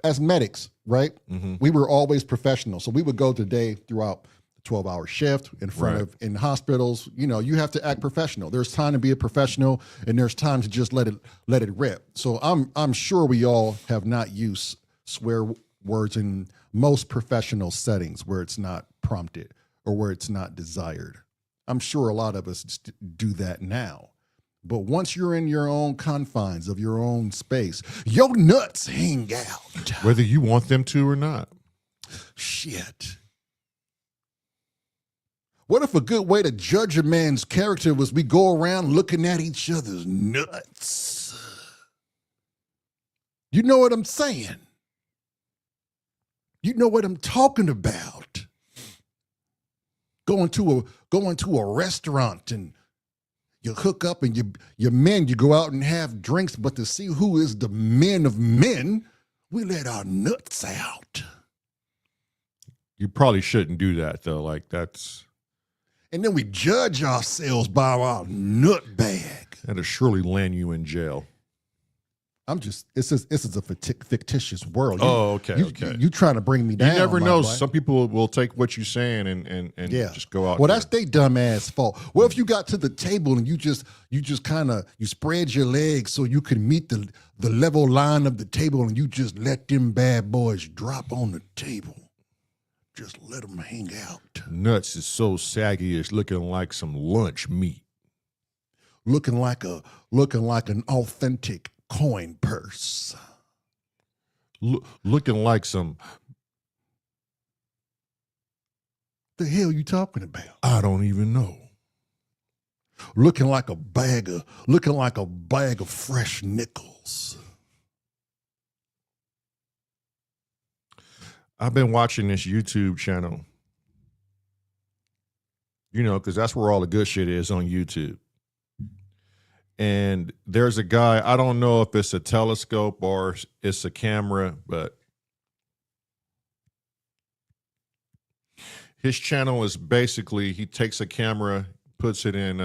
as medics, right? Mm-hmm. We were always professional. So we would go the day throughout the 12-hour shift in front of in hospitals. You know, you have to act professional. There's time to be a professional, and there's time to just let it rip. So I'm sure we all have not used swear words in most professional settings where it's not prompted or where it's not desired. I'm sure a lot of us do that now. But once you're in your own confines of your own space, your nuts hang out. Whether you want them to or not. Shit. What if a good way to judge a man's character was we go around looking at each other's nuts? You know what I'm saying? You know what I'm talking about. Going to a restaurant and you hook up and you go out and have drinks, but to see who is the men of men, we let our nuts out. You probably shouldn't do that though. Like that's. And then we judge ourselves by our nut bag. That'll surely land you in jail. This is a fictitious world. Okay. You trying to bring me down. You never know. Boy. Some people will take what you're saying and just go out. Well, that's their dumb ass fault. Well, if you got to the table and you just kind of spread your legs so you can meet the level line of the table, and you just let them bad boys drop on the table. Just let them hang out. Nuts is so saggy, it's looking like some lunch meat. Looking like an authentic coin purse. Looking like some. The hell you talking about? I don't even know. Looking like a bag of fresh nickels. I've been watching this YouTube channel. You know, because that's where all the good shit is, on YouTube. And there's a guy, I don't know if it's a telescope or it's a camera, but his channel is basically, he takes a camera, puts it in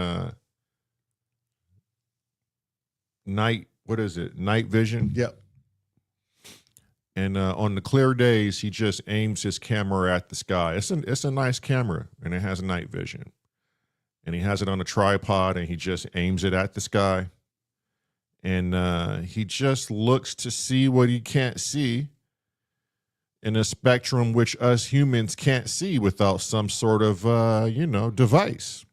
night vision. Yep. And on the clear days, he just aims his camera at the sky. It's a nice camera, and it has night vision. And he has it on a tripod, and he just aims it at the sky. And he just looks to see what he can't see in a spectrum which us humans can't see without some sort of, device.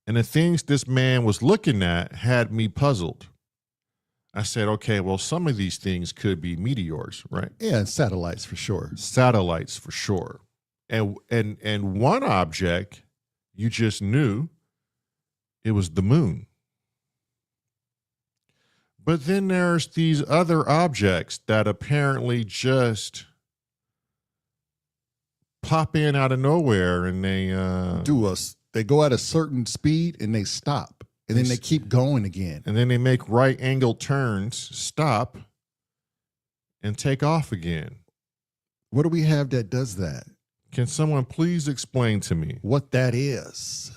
And the things this man was looking at had me puzzled. I said, okay, well, some of these things could be meteors, right? Yeah, and satellites for sure. Satellites for sure. And one object, you just knew it was the moon. But then there's these other objects that apparently just pop in out of nowhere, and they they go at a certain speed and they stop. And then they keep going again. And then they make right angle turns, stop, and take off again. What do we have that does that? Can someone please explain to me what that is?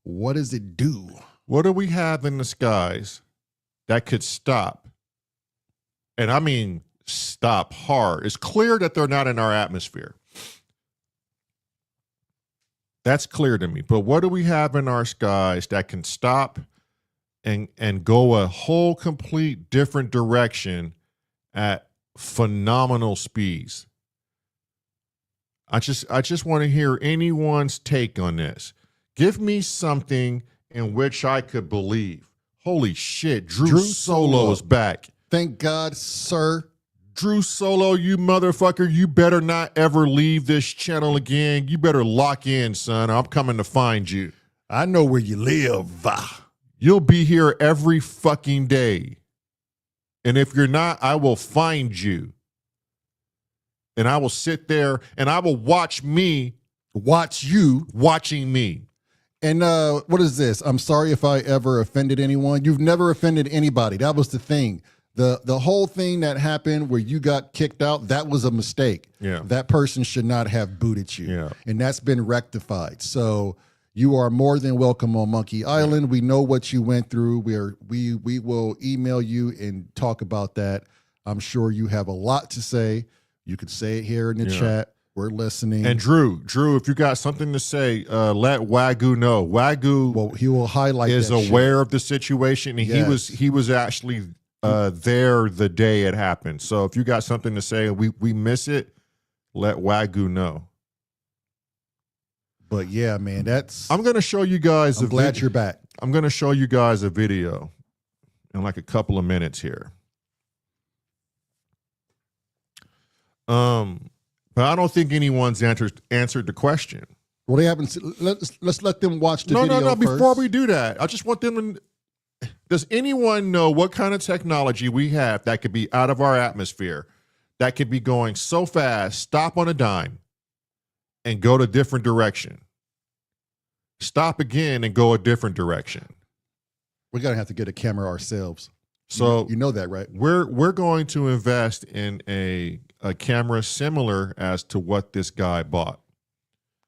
What does it do? What do we have in the skies that could stop? And I mean stop hard. It's clear that they're not in our atmosphere. That's clear to me. But what do we have in our skies that can stop and go a whole complete different direction at phenomenal speeds? I just want to hear anyone's take on this. Give me something in which I could believe. Holy shit, Drew Solo is back. Thank God, sir. Drew Solo, you motherfucker, you better not ever leave this channel again. You better lock in, son. I'm coming to find you. I know where you live. You'll be here every fucking day. And if you're not, I will find you. And I will sit there and I will watch me Watch you. watching me. And what is this? I'm sorry if I ever offended anyone. You've never offended anybody. That was the thing. The whole thing that happened where you got kicked out, that was a mistake. Yeah. That person should not have booted you. Yeah. And that's been rectified. So you are more than welcome on Monkey Island. We know what you went through. We will email you and talk about that. I'm sure you have a lot to say. You could say it here in the chat. We're listening. And Drew, if you got something to say, let Wagyu know. Wagyu, well, he will highlight is that aware of the situation, and he was actually there the day it happened. So if you got something to say, and we miss it, let Wagyu know. But yeah, man, that's. I'm gonna show you guys. I'm glad you're back. I'm gonna show you guys a video in like a couple of minutes here. But I don't think anyone's answered the question. Well, they haven't. Let's let them watch the video. No. First. Before we do that, I just want them to. Does anyone know what kind of technology we have that could be out of our atmosphere, that could be going so fast, stop on a dime, and go a different direction? Stop again and go a different direction. We're gonna have to get a camera ourselves. So you know that, right? We're going to invest in a camera similar as to what this guy bought.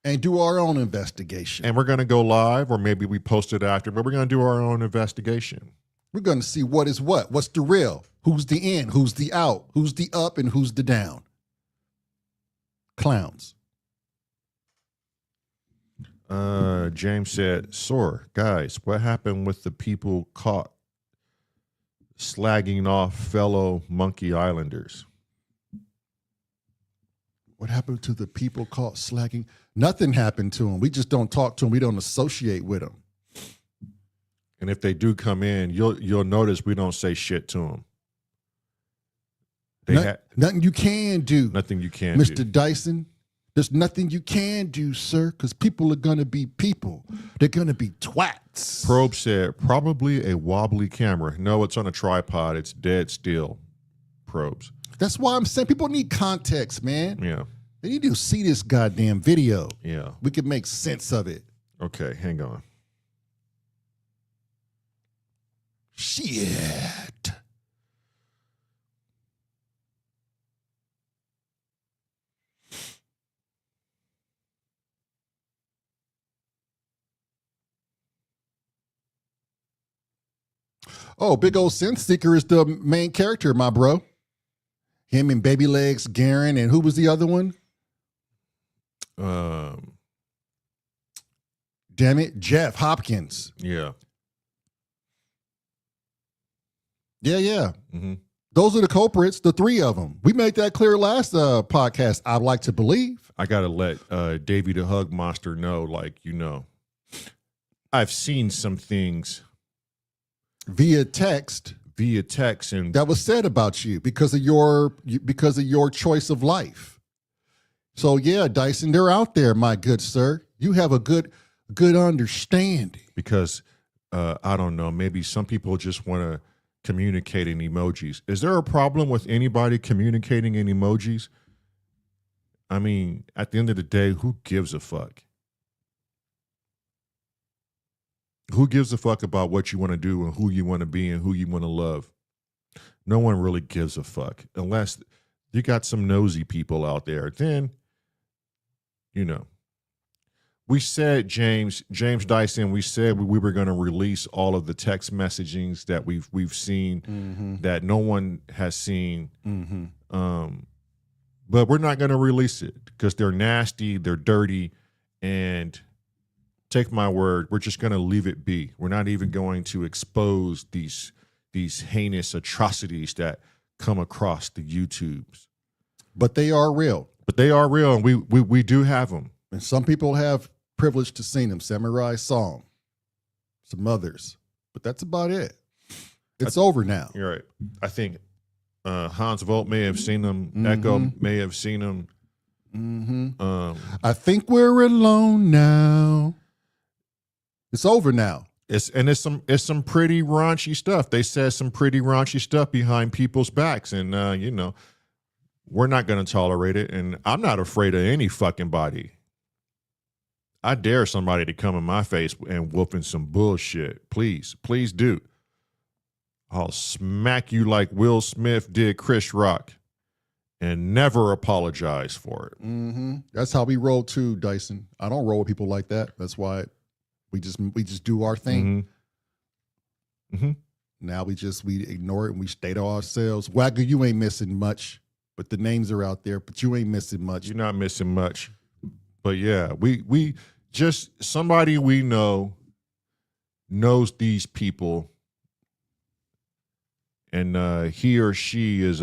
And do our own investigation. And we're going to go live, or maybe we post it after, but we're going to do our own investigation. We're going to see what is what. What's the real? Who's the in? Who's the out? Who's the up and who's the down? Clowns. James said, "S.O.R, guys, what happened with the people caught slagging off fellow Monkey Islanders?" What happened to the people caught slacking? Nothing happened to them. We just don't talk to them. We don't associate with them. And if they do come in, you'll notice we don't say shit to them. Nothing you can do. Nothing you can Mr. do. Dyson, there's nothing you can do, sir, because people are going to be people. They're going to be twats. Probe said, probably a wobbly camera. No, it's on a tripod. It's dead still. Probes. That's why I'm saying people need context, man. Yeah. They need to see this goddamn video. Yeah. We can make sense of it. Okay, hang on. Shit. Oh, Big Old Synth Seeker is the main character, my bro. Him and Baby Legs, Garen, and who was the other one? Damn it, Jeff Hopkins. Yeah. Yeah. Mm-hmm. Those are the culprits, the three of them. We made that clear last podcast, I'd like to believe. I got to let Davey the Hug Monster know, like, I've seen some things via text, and that was said about you because of your choice of life. So yeah, Dyson, they're out there, my good sir. You have a good understanding. Because I don't know, maybe some people just want to communicate in emojis. Is there a problem with anybody communicating in emojis? I mean, at the end of the day, who gives a fuck? Who gives a fuck about what you want to do and who you want to be and who you want to love? No one really gives a fuck unless you got some nosy people out there. Then, we said, James Dyson, we said we were going to release all of the text messagings that we've seen that no one has seen. But we're not going to release it because they're nasty, they're dirty, and take my word, we're just going to leave it be. We're not even going to expose these heinous atrocities that come across the YouTubes. But they are real. And we do have them. And some people have privilege to see them. Samurai saw them. Some others. But that's about it. It's over now. You're right. I think Hans Volt may have seen them. Echo may have seen them. I think we're alone now. It's over now. It's some pretty raunchy stuff. They said some pretty raunchy stuff behind people's backs, and we're not going to tolerate it. And I'm not afraid of any fucking body. I dare somebody to come in my face and whooping some bullshit. Please, please do. I'll smack you like Will Smith did Chris Rock and never apologize for it. Mm-hmm. That's how we roll too, Dyson. I don't roll with people like that. That's why we just do our thing. Mm-hmm. Mm-hmm. Now we ignore it and we stay to ourselves. Wagyu, you ain't missing much, but the names are out there, but you ain't missing much. You're not missing much. But yeah, we just somebody we know knows these people, and he or she is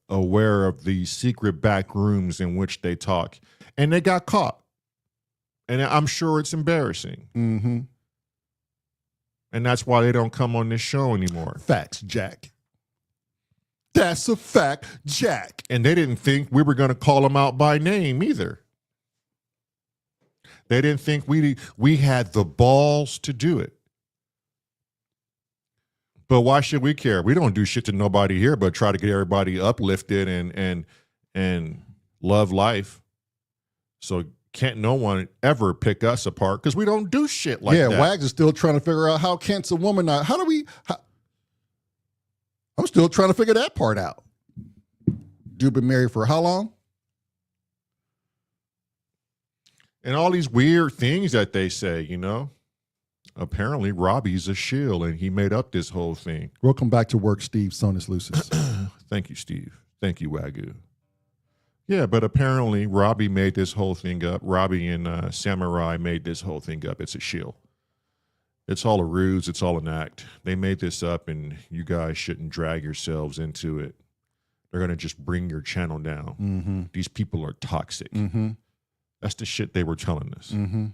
aware of the secret back rooms in which they talk, and they got caught. And I'm sure it's embarrassing. Mm-hmm. And that's why they don't come on this show anymore. Facts, Jack. That's a fact, Jack. And they didn't think we were going to call them out by name either. They didn't think we had the balls to do it. But why should we care? We don't do shit to nobody here, but try to get everybody uplifted and love life. So can't no one ever pick us apart because we don't do shit like that. Yeah, Wags is still trying to figure out how can't a woman not. I'm still trying to figure that part out. Dude been married for how long? And all these weird things that they say, you know. Apparently, Robbie's a shill, and he made up this whole thing. Welcome back to work, Steve Sonus Lucis. Thank you, Steve. Thank you, Wagyu. Yeah, but apparently Robbie made this whole thing up. Robbie and Samurai made this whole thing up. It's a shill. It's all a ruse. It's all an act. They made this up, and you guys shouldn't drag yourselves into it. They're going to just bring your channel down. Mm-hmm. These people are toxic. Mm-hmm. That's the shit they were telling us. Mm-hmm.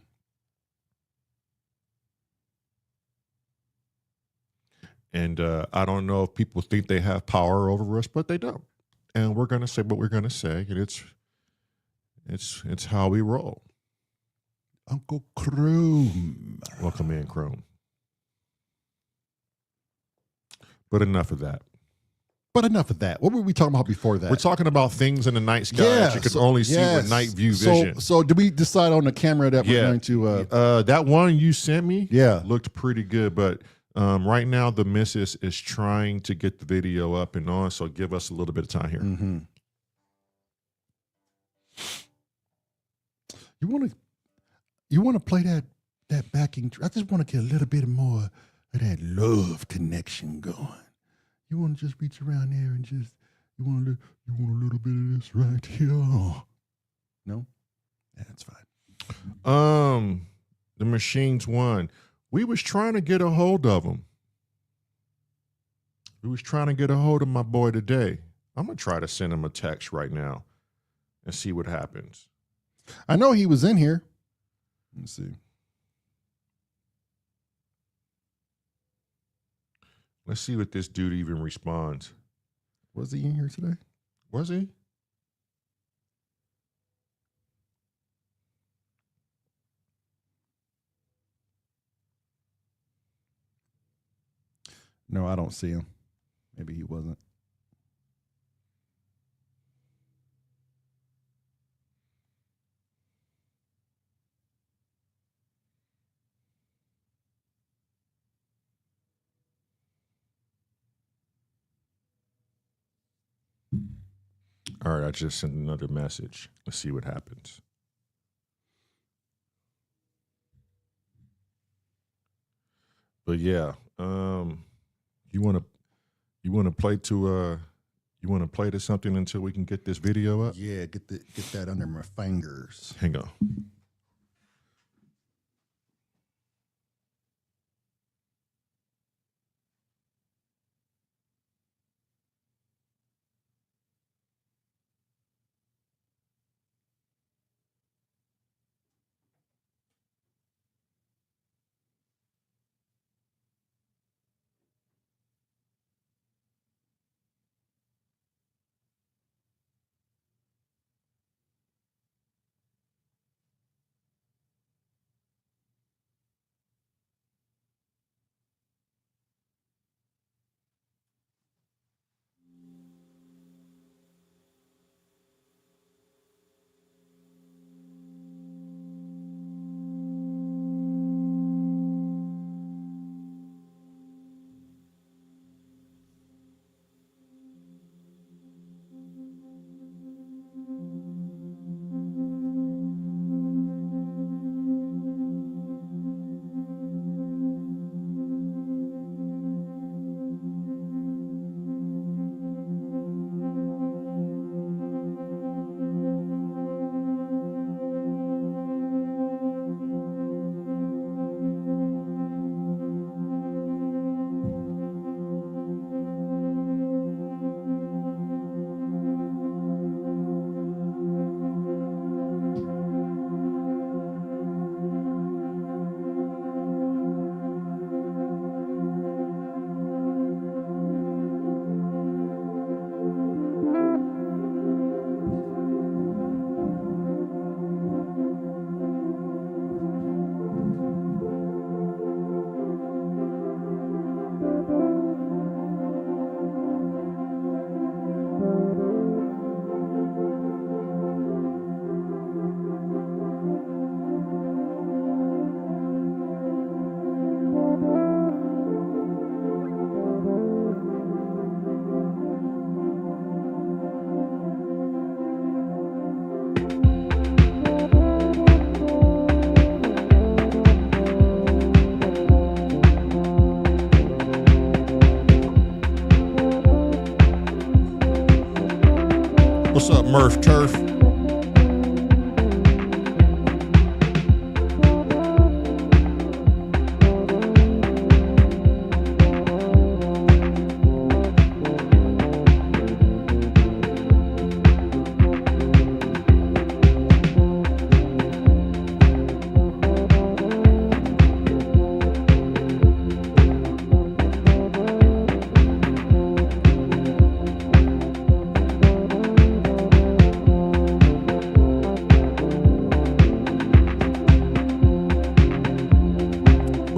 And I don't know if people think they have power over us, but they don't. And we're going to say what we're going to say, and it's how we roll. Uncle Chrome. Welcome in, Chrome. But enough of that. But enough of that. What were we talking about before that? We're talking about things in the night sky that you can only see with night view vision. So did we decide on the camera that we're going to... that one you sent me looked pretty good, but right now the missus is trying to get the video up and on, so give us a little bit of time here. Mm-hmm. You want to play that backing? I just want to get a little bit more of that love connection going. You want to just reach around there and just you want a little bit of this right here. No, that's fine. The machines won. We was trying to get a hold of him. We was trying to get a hold of my boy today. I'm gonna try to send him a text right now and see what happens. I know he was in here. Let me see. Let's see what this dude even responds. Was he in here today? Was he? No, I don't see him. Maybe he wasn't. All right, I just sent another message. Let's see what happens. But yeah, you want to play to something until we can get this video up? Yeah, get that under my fingers. Hang on. Murph Turf.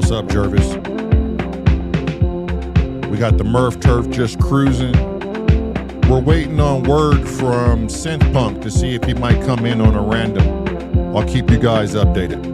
What's up, Jervis? We got the Murph Turf just cruising. We're waiting on word from Synth Punk to see if he might come in on a random. I'll keep you guys updated.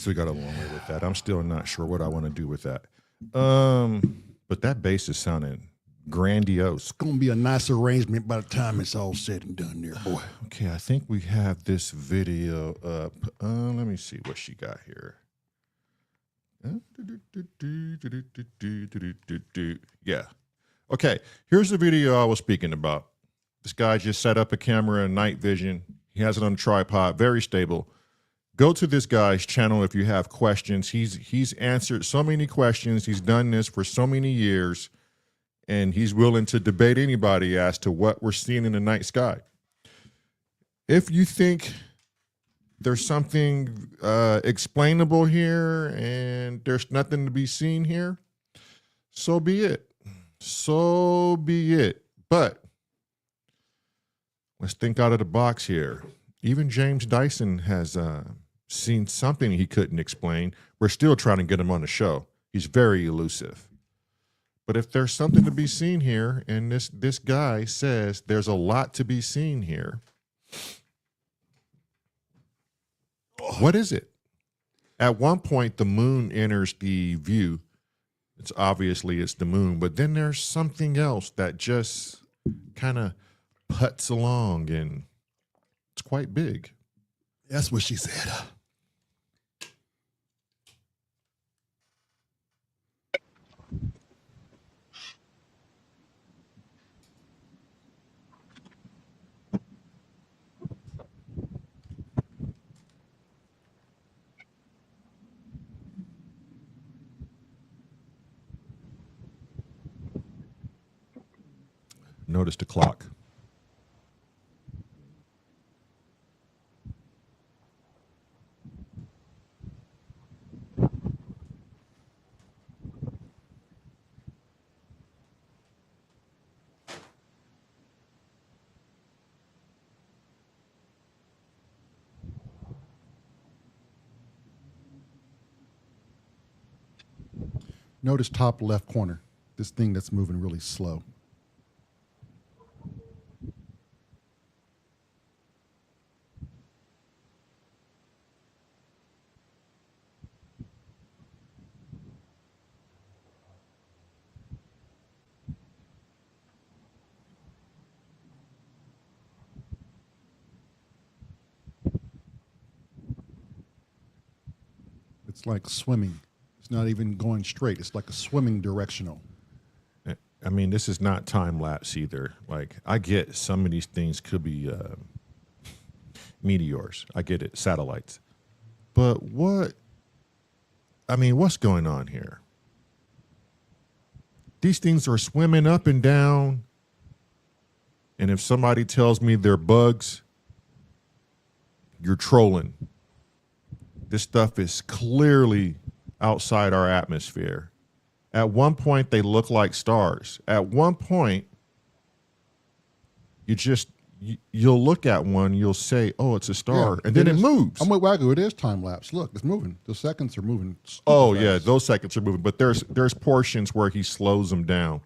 still got a long way with that. I'm still not sure what I want to do with that. But that bass is sounding grandiose. It's gonna be a nice arrangement by the time it's all said and done there, boy. Okay, I think we have this video up. Let me see what she got here. Yeah. Okay, here's the video I was speaking about. This guy just set up a camera in night vision. He has it on a tripod, very stable. Go to this guy's channel if you have questions. He's answered so many questions. He's done this for so many years, and he's willing to debate anybody as to what we're seeing in the night sky. If you think there's something explainable here and there's nothing to be seen here, so be it. So be it. But let's think out of the box here. Even James Dyson has seen something he couldn't explain. We're still trying to get him on the show. He's very elusive. But if there's something to be seen here, and this guy says there's a lot to be seen here, what is it? At one point, the moon enters the view. It's the moon, but then there's something else that just kind of putts along, and it's quite big. That's what she said. Notice the clock. Notice top left corner, this thing that's moving really slow. It's like swimming. It's not even going straight. It's like a swimming directional. I mean, this is not time lapse either. Like, I get some of these things could be meteors. I get it, satellites. But what's going on here? These things are swimming up and down. And if somebody tells me they're bugs, you're trolling. This stuff is clearly outside our atmosphere. At one point, they look like stars. At one point, you'll look at one, you'll say, "Oh, it's a star," and then it moves. I'm with Wagyu. It is time lapse. Look, it's moving. The seconds are moving. Oh yeah, those seconds are moving. But there's portions where he slows them down.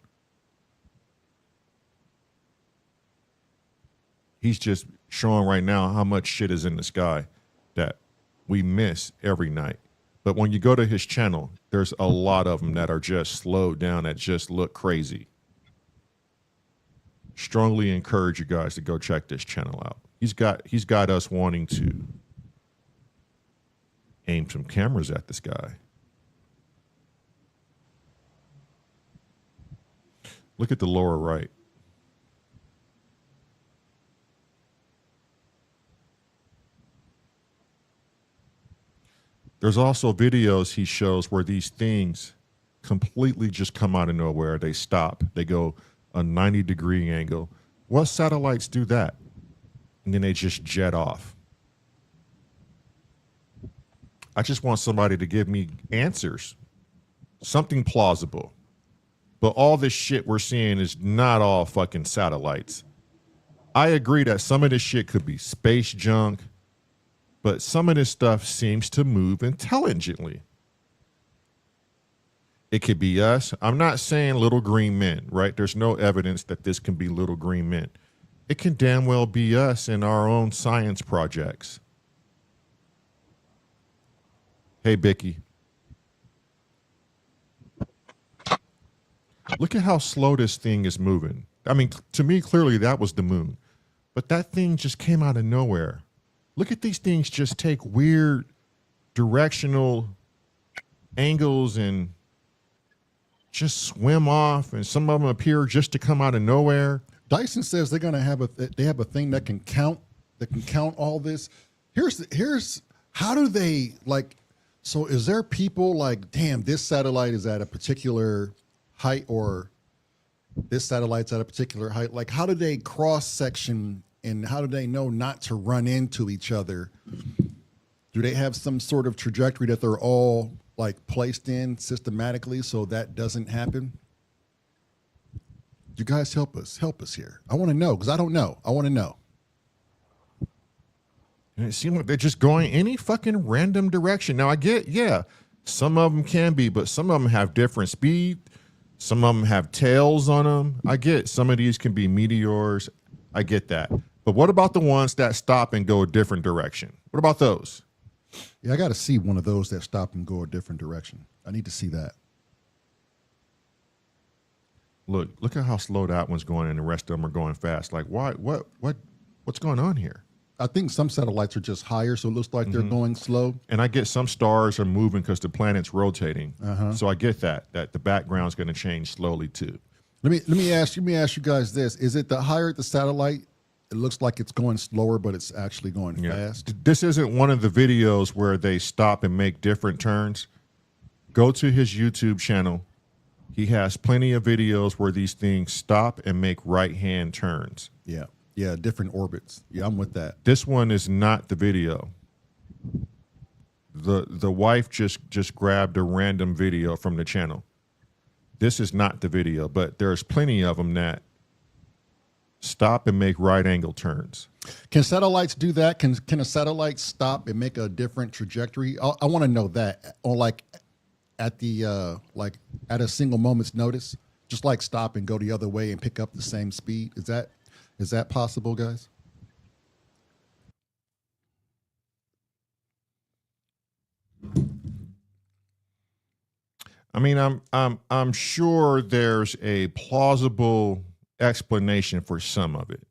He's just showing right now how much shit is in the sky that we miss every night. But when you go to his channel, there's a lot of them that are just slowed down, that just look crazy. Strongly encourage you guys to go check this channel out. He's got us wanting to aim some cameras at this guy. Look at the lower right. There's also videos he shows where these things completely just come out of nowhere. They stop. They go a 90-degree angle. What satellites do that? And then they just jet off. I just want somebody to give me answers, something plausible. But all this shit we're seeing is not all fucking satellites. I agree that some of this shit could be space junk, but some of this stuff seems to move intelligently. It could be us. I'm not saying little green men, right? There's no evidence that this can be little green men. It can damn well be us in our own science projects. Hey, Bicky. Look at how slow this thing is moving. I mean, to me, clearly that was the moon. But that thing just came out of nowhere. Look at these things just take weird directional angles and just swim off, and some of them appear just to come out of nowhere. Dyson says they're gonna have they have a thing that can count all this. Here's how do they like? So is there people like, damn, this satellite is at a particular height, or this satellite's at a particular height? Like, how do they cross section, and how do they know not to run into each other? Do they have some sort of trajectory that they're all like placed in systematically so that doesn't happen? You guys help us here. I want to know, because I don't know. I want to know. And it seems like they're just going any fucking random direction. Now I get, yeah, some of them can be, but some of them have different speed. Some of them have tails on them. I get some of these can be meteors. I get that. But what about the ones that stop and go a different direction? What about those? Yeah, I got to see one of those that stop and go a different direction. I need to see that. Look at how slow that one's going, and the rest of them are going fast. Like, why? What's going on here? I think some satellites are just higher, so it looks like they're going slow. And I get some stars are moving because the planet's rotating. So I get that the background's going to change slowly too. Let me ask you guys this: is it the higher the satellite, it looks like it's going slower, but it's actually going fast? This isn't one of the videos where they stop and make different turns. Go to his YouTube channel. He has plenty of videos where these things stop and make right-hand turns. Yeah, different orbits. Yeah, I'm with that. This one is not the video. The wife just grabbed a random video from the channel. This is not the video, but there's plenty of them that stop and make right-angle turns. Can satellites do that? Can a satellite stop and make a different trajectory? I want to know that. Or like at the at a single moment's notice, just like stop and go the other way and pick up the same speed. Is that possible, guys? I mean, I'm sure there's a plausible explanation for some of it.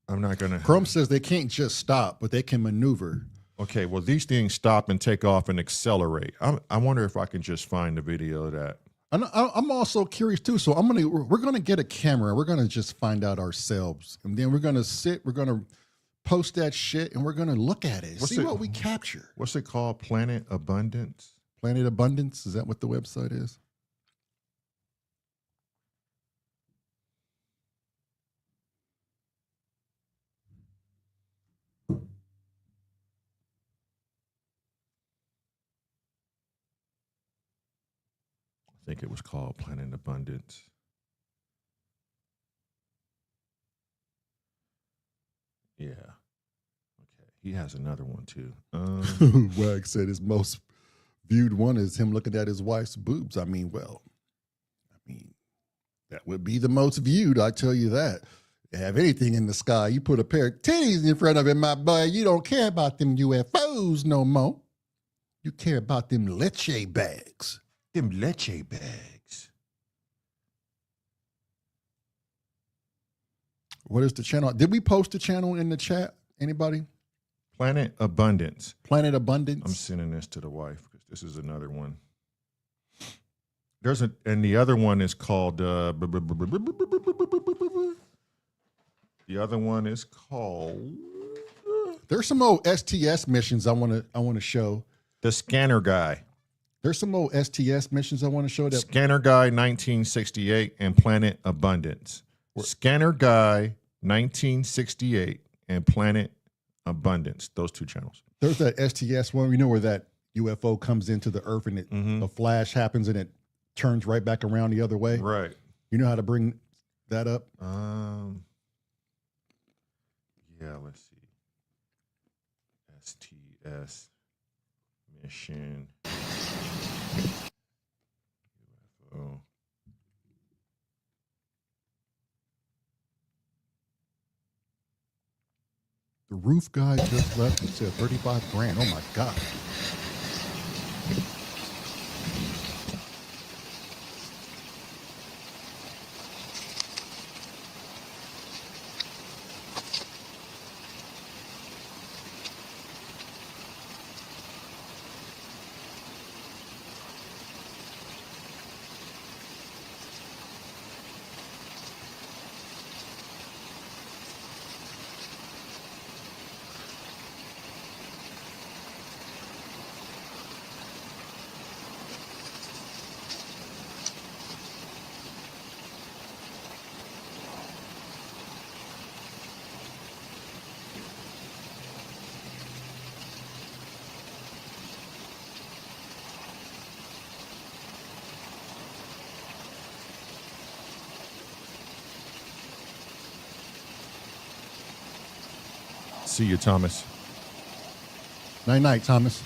I'm not gonna. Chrome says they can't just stop, but they can maneuver. Okay, well, these things stop and take off and accelerate. I wonder if I can just find the video of that. I'm also curious too. So we're gonna get a camera. We're gonna just find out ourselves, and then we're gonna post that shit, and we're gonna look at it, see what we capture. What's it called? Planet Abundance? Planet Abundance? Is that what the website is? I think it was called Planet Abundance. Yeah. Okay. He has another one too. Wag said his most viewed one is him looking at his wife's boobs. I mean, that would be the most viewed. I tell you that. You have anything in the sky, you put a pair of titties in front of it, my boy. You don't care about them UFOs no more. You care about them leche bags. Them leche bags. What is the channel? Did we post the channel in the chat? Anybody? Planet Abundance. Planet Abundance. I'm sending this to the wife because this is another one. And the other one is called. The other one is called. There's some old STS missions I want to show. The Scanner Guy. There's some old STS missions I want to show. That Scanner Guy 1968 and Planet Abundance. Scanner Guy 1968 and Planet Abundance. Those two channels. There's that STS one. You know where that UFO comes into the Earth and a flash happens and it turns right back around the other way. Right. You know how to bring that up? Yeah. Let's see. STS mission. UFO. The roof guy just left and said 35 grand. Oh my God. See you, Thomas. Night night, Thomas.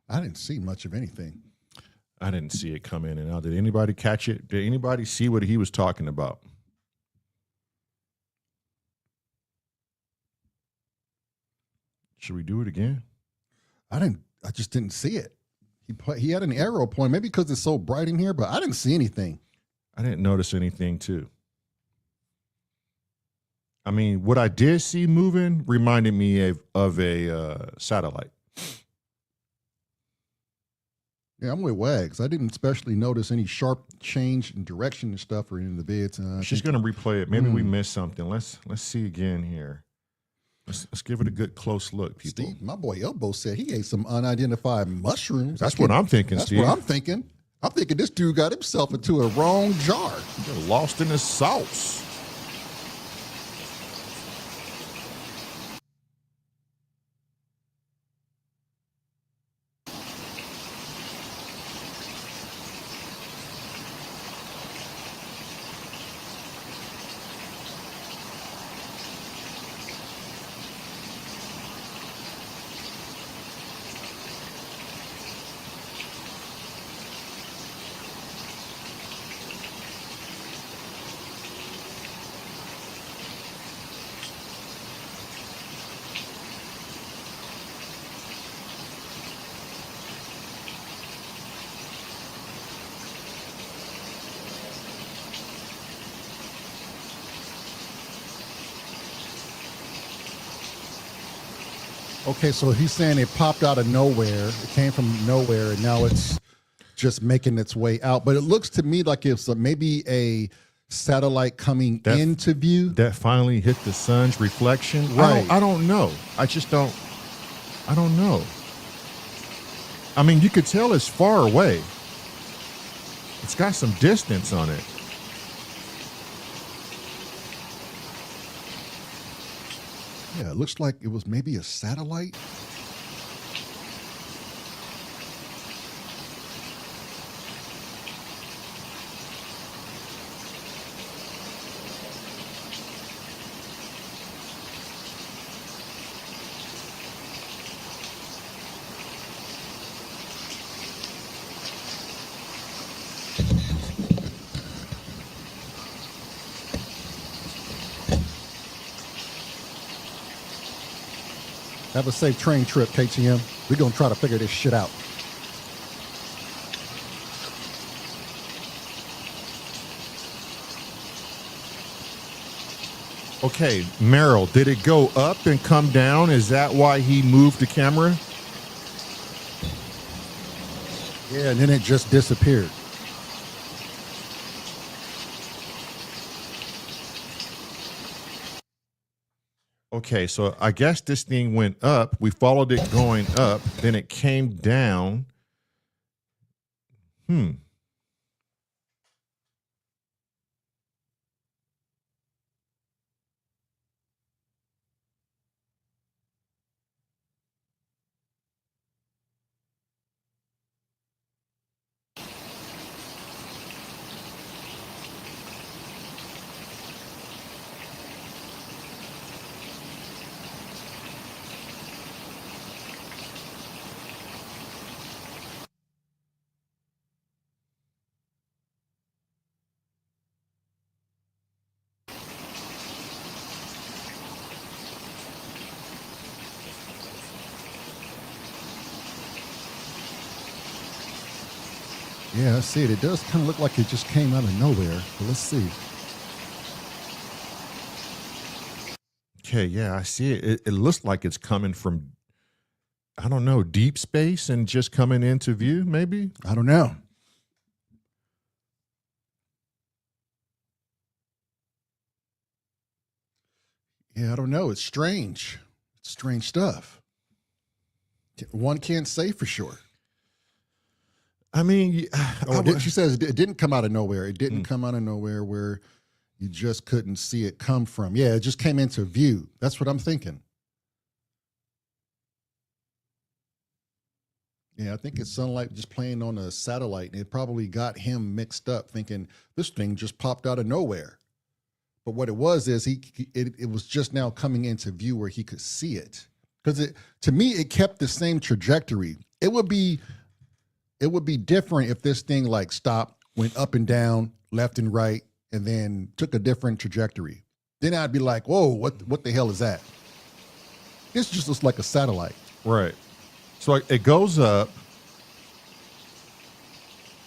I didn't see much of anything. I didn't see it come in and out. Did anybody catch it? Did anybody see what he was talking about? Should we do it again? I just didn't see it. He had an arrow point, maybe because it's so bright in here, but I didn't see anything. I didn't notice anything too. I mean, what I did see moving reminded me of a satellite. Yeah, I'm with Wags. I didn't especially notice any sharp change in direction and stuff or any of the vids. She's going to replay it. Maybe we missed something. Let's see again here. Let's give it a good close look, people. Steve, my boy Elbow said he ate some unidentified mushrooms. That's what I'm thinking, That's Steve. what I'm thinking. I'm thinking this dude got himself into a wrong jar. You're lost in the sauce. Okay, so he's saying it popped out of nowhere. It came from nowhere, and now it's just making its way out. But it looks to me like it's maybe a satellite coming into view. That finally hit the sun's reflection. Right. I don't know. I don't know. I mean, you could tell it's far away. It's got some distance on it. Yeah, it looks like it was maybe a satellite. Have a safe train trip, KTM. We're going to try to figure this shit out. Okay, Merrill, did it go up and come down? Is that why he moved the camera? Yeah, and then it just disappeared. Okay, so I guess this thing went up. We followed it going up. Then it came down. Yeah, I see it. It does kind of look like it just came out of nowhere. But let's see. Okay, yeah, I see it. It looks like it's coming from, I don't know, deep space and just coming into view, maybe? I don't know. Yeah, I don't know. It's strange. It's strange stuff. One can't say for sure. I mean, She says it didn't come out of nowhere. It didn't come out of nowhere where you just couldn't see it come from. Yeah, it just came into view. That's what I'm thinking. Yeah, I think it's sunlight just playing on a satellite, and it probably got him mixed up, thinking this thing just popped out of nowhere. But what it was is it was just now coming into view where he could see it. Because to me, it kept the same trajectory. It would be different if this thing like stopped, went up and down, left and right, and then took a different trajectory. Then I'd be like, whoa, what the hell is that? This just looks like a satellite. right. So it goes up.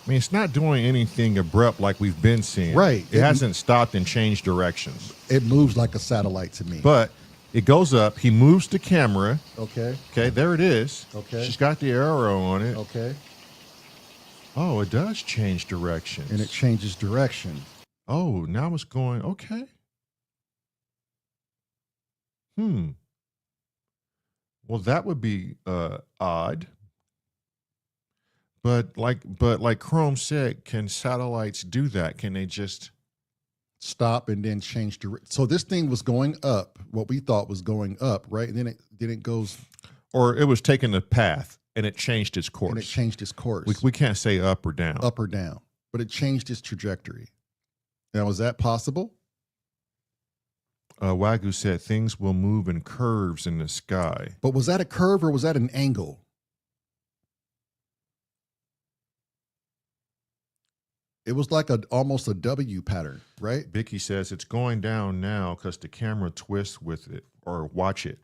I mean, it's not doing anything abrupt like we've been seeing. Right. It hasn't stopped and changed directions. It moves like a satellite to me. But it goes up. He moves the camera. Okay. Okay, there it is. Okay. She's got the arrow on it. Okay. Oh, it does change directions. And it changes direction. Oh, now it's going, okay. Well, that would be odd. But like Chrome said, can satellites do that? Can they just Stop and then change direction? So this thing was going up, what we thought was going up, right? And then it goes, or it was taking a path and it changed its course? and it changed its course, We can't say up or down. up or down, but it changed its trajectory. Now, is that possible? Wagyu said things will move in curves in the sky. But was that a curve or was that an angle? It was like almost a W pattern, right? Vicky says it's going down now because the camera twists with it, or watch it.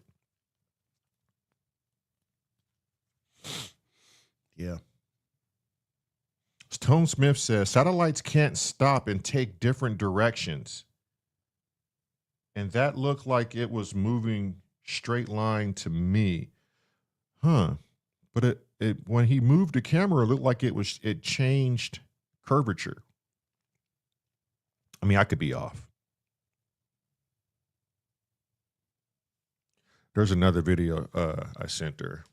Yeah. Stone Smith says satellites can't stop and take different directions. And that looked like it was moving straight line to me. But it when he moved the camera, it looked like it changed curvature. I mean, I could be off. There's another video I sent her.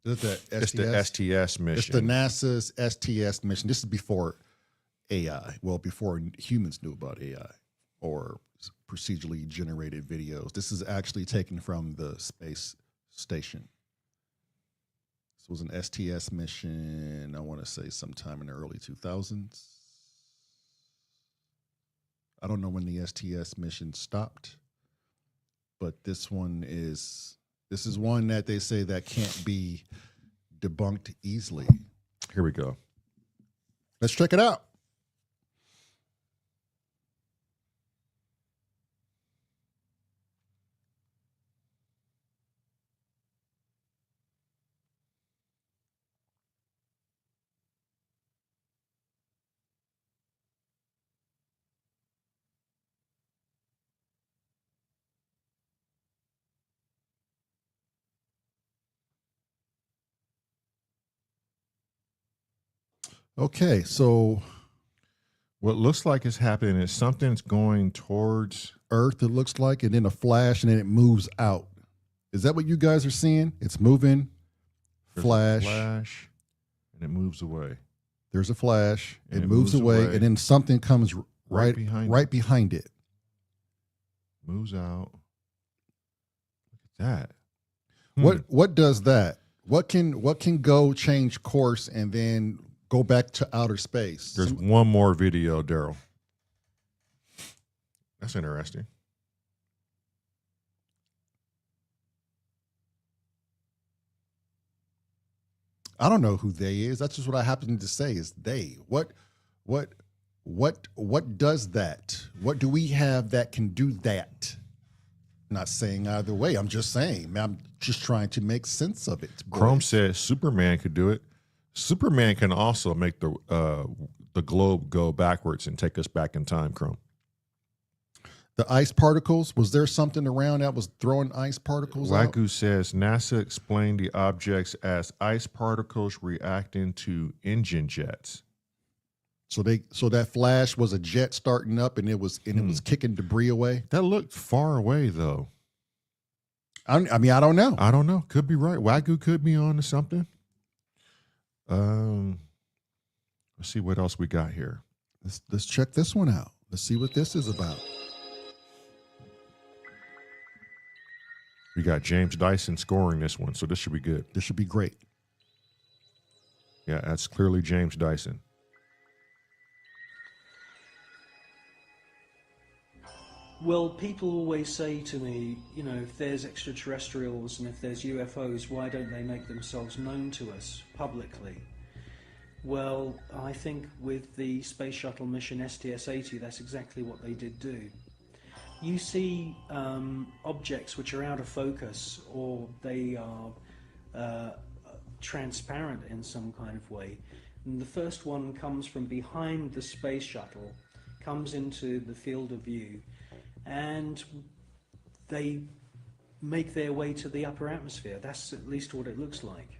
Is it the It's the STS mission. It's the NASA's STS mission. This is before AI. Well, before humans knew about AI or procedurally generated videos. This is actually taken from the space station. This was an STS mission, I want to say sometime in the early 2000s. I don't know when the STS mission stopped, but this is one that they say that can't be debunked easily. Here we go. Let's check it out. Okay, so what looks like is happening is something's going towards Earth, it looks like, and then a flash, and then it moves out. Is that what you guys are seeing? It's moving, flash, and it moves away. There's a flash, it moves away, and then something comes right behind it. Moves out. Look at that. What does that? What can go change course and then go back to outer space? There's one more video, Daryl. That's interesting. I don't know who they is. That's just what I happen to say is they. What does that? What do we have that can do that? Not saying either way. I'm just saying. I'm just trying to make sense of it. Boys. Chrome says Superman could do it. Superman can also make the globe go backwards and take us back in time, Chrome. The ice particles, was there something around that was throwing ice particles out? Wagyu says NASA explained the objects as ice particles reacting to engine jets. So that flash was a jet starting up and it was kicking debris away? That looked far away though. I mean, I don't know. I don't know. Could be right. Wagyu could be on to something. Let's see what else we got here. Let's check this one out. Let's see what this is about. We got James Dyson scoring this one, so this should be good. This should be great. Yeah, that's clearly James Dyson. Well, people always say to me, you know, if there's extraterrestrials and if there's UFOs, why don't they make themselves known to us publicly? Well, I think with the space shuttle mission STS-80, that's exactly what they did do. You see objects which are out of focus or they are transparent in some kind of way. And the first one comes from behind the space shuttle, comes into the field of view, and they make their way to the upper atmosphere. That's at least what it looks like.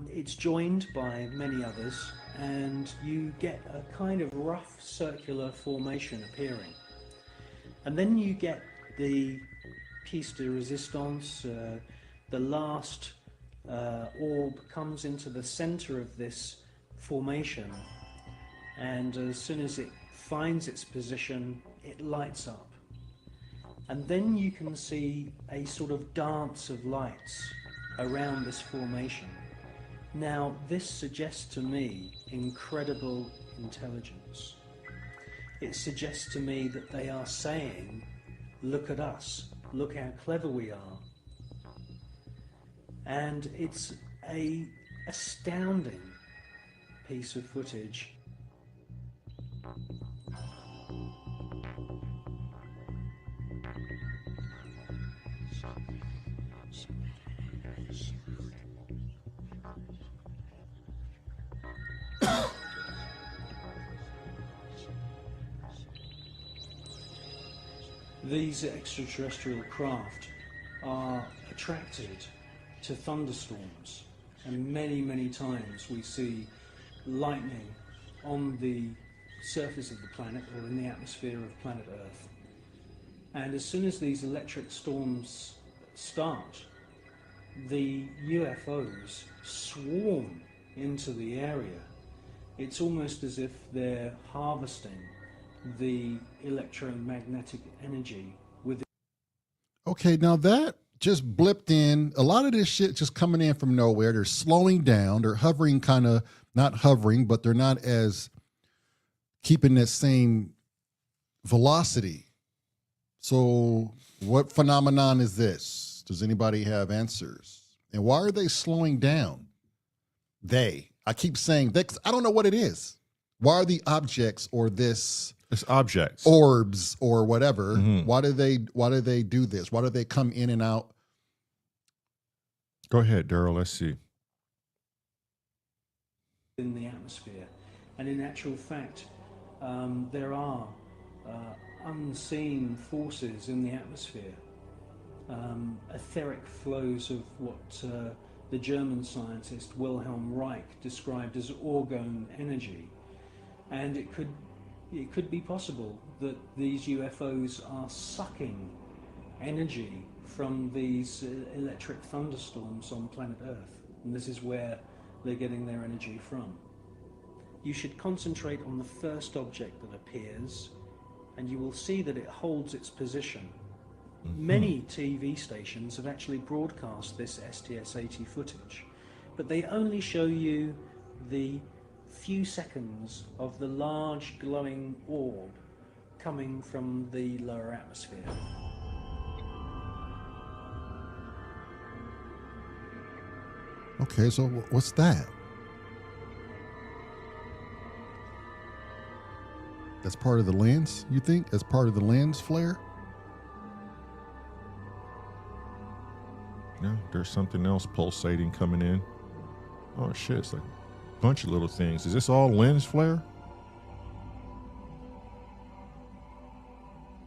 It's joined by many others, and you get a kind of rough circular formation appearing. And then you get the piece de resistance, the last orb comes into the center of this formation, and as soon as it finds its position, it lights up. And then you can see a sort of dance of lights around this formation. Now, this suggests to me incredible intelligence. It suggests to me that they are saying, look at us, look how clever we are. And it's an astounding piece of footage. These extraterrestrial craft are attracted to thunderstorms, and many, many times we see lightning on the surface of the planet or in the atmosphere of planet Earth. And as soon as these electric storms start, the UFOs swarm into the area. It's almost as if they're harvesting the electromagnetic energy within. Okay, now that just blipped in. A lot of this shit just coming in from nowhere. They're slowing down. They're hovering, kind of not hovering, but they're not as keeping that same velocity. So what phenomenon is this? Does anybody have answers? And why are they slowing down? I keep saying they, 'cause I don't know what it is. Why are the objects or this It's objects. orbs or whatever? Mhm. Why do they do this? Why do they come in and out? Go ahead, Daryl. Let's see. In the atmosphere. And in actual fact, there are unseen forces in the atmosphere, etheric flows of what the German scientist Wilhelm Reich described as orgone energy. And it could be possible that these UFOs are sucking energy from these electric thunderstorms on planet Earth, and this is where they're getting their energy from. You should concentrate on the first object that appears, and you will see that it holds its position. Many TV stations have actually broadcast this STS-80 footage, but they only show you the few seconds of the large glowing orb coming from the lower atmosphere. Okay, so what's that? That's part of the lens, you think? That's part of the lens flare? No, there's something else pulsating coming in. Oh shit, it's like a bunch of little things. Is this all lens flare?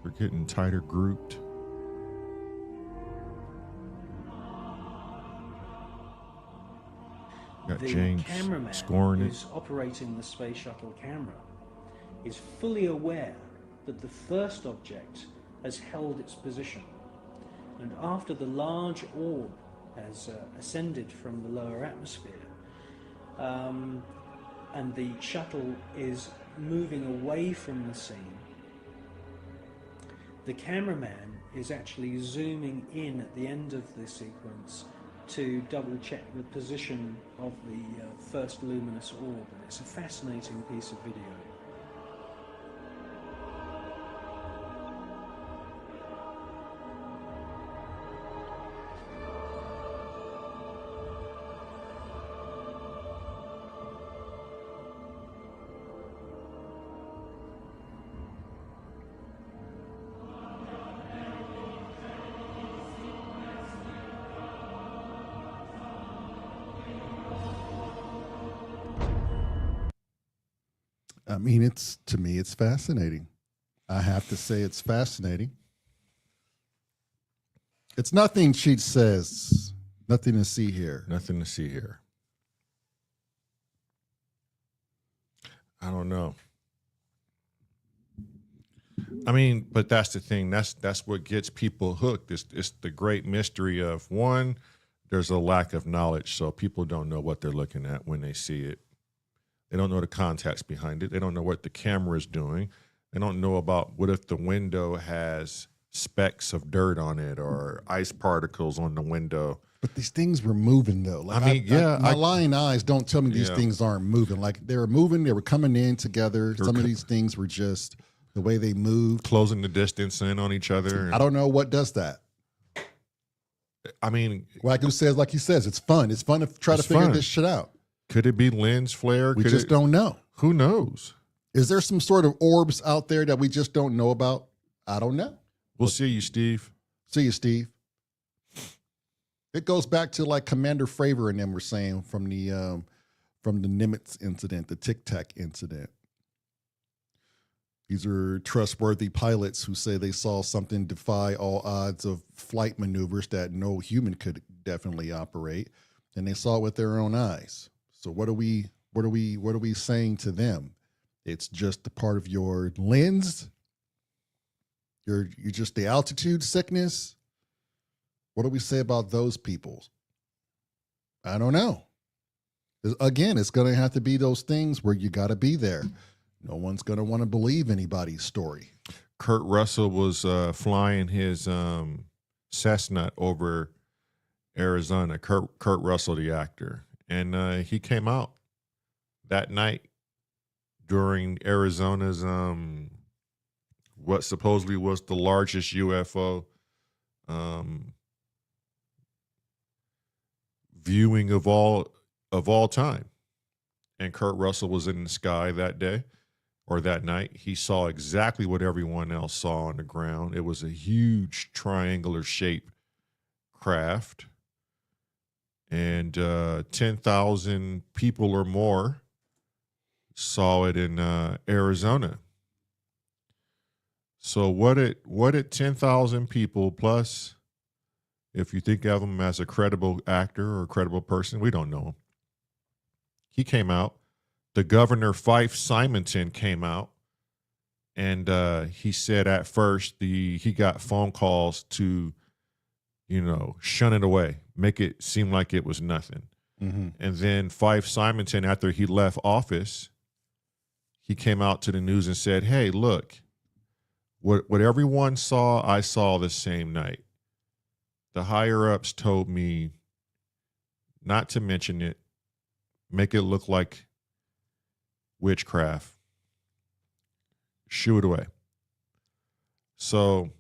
We're getting tighter grouped. Got The James cameraman scoring it. who's operating the space shuttle camera is fully aware that the first object has held its position, and after the large orb has ascended from the lower atmosphere, and the shuttle is moving away from the scene, the cameraman is actually zooming in at the end of the sequence to double check the position of the first luminous orb, and it's a fascinating piece of video. I mean, to me, it's fascinating. I have to say it's fascinating. It's nothing, Cheat says. Nothing to see here. Nothing to see here. I don't know. I mean, but that's the thing. That's what gets people hooked. It's the great mystery of, one, there's a lack of knowledge, so people don't know what they're looking at when they see it. They don't know the context behind it. They don't know what the camera is doing. They don't know about what if the window has specks of dirt on it or ice particles on the window. But these things were moving, though. Like, I mean, my lying eyes don't tell me these Yeah. things aren't moving. Like, they were moving. They were coming in together. were Some of co- these things were just the way they moved. Closing the distance in on each other. I don't know what does that. I mean, Like he says, it's fun. It's fun to try to It's figure fun. this shit out. could it be lens flare? We Could just it- don't know. Who knows? Is there some sort of orbs out there that we just don't know about? I don't know. We'll see you, Steve. See you, Steve. It goes back to like Commander Fravor and them were saying from the Nimitz incident, the Tic Tac incident. These are trustworthy pilots who say they saw something defy all odds of flight maneuvers that no human could definitely operate, and they saw it with their own eyes. So what are we saying to them? It's just a part of your lens. You're just the altitude sickness. What do we say about those people? I don't know. Again, it's going to have to be those things where you got to be there. No one's going to want to believe anybody's story. Kurt Russell was flying his Cessna over Arizona. Kurt Russell, the actor, and he came out that night during Arizona's what supposedly was the largest UFO viewing of all time. And Kurt Russell was in the sky that day or that night. He saw exactly what everyone else saw on the ground. It was a huge triangular shaped craft, and 10,000 people or more saw it in Arizona. So what did 10,000 people plus, if you think of him as a credible actor or a credible person, we don't know him. He came out. The governor, Fife Simonton, came out, and he said at first he got phone calls to, shun it away, make it seem like it was nothing. Mm-hmm. And then Fife Simonton, after he left office, he came out to the news and said, hey, look, what everyone saw, I saw the same night. The higher-ups told me not to mention it, make it look like witchcraft, shoo it away. So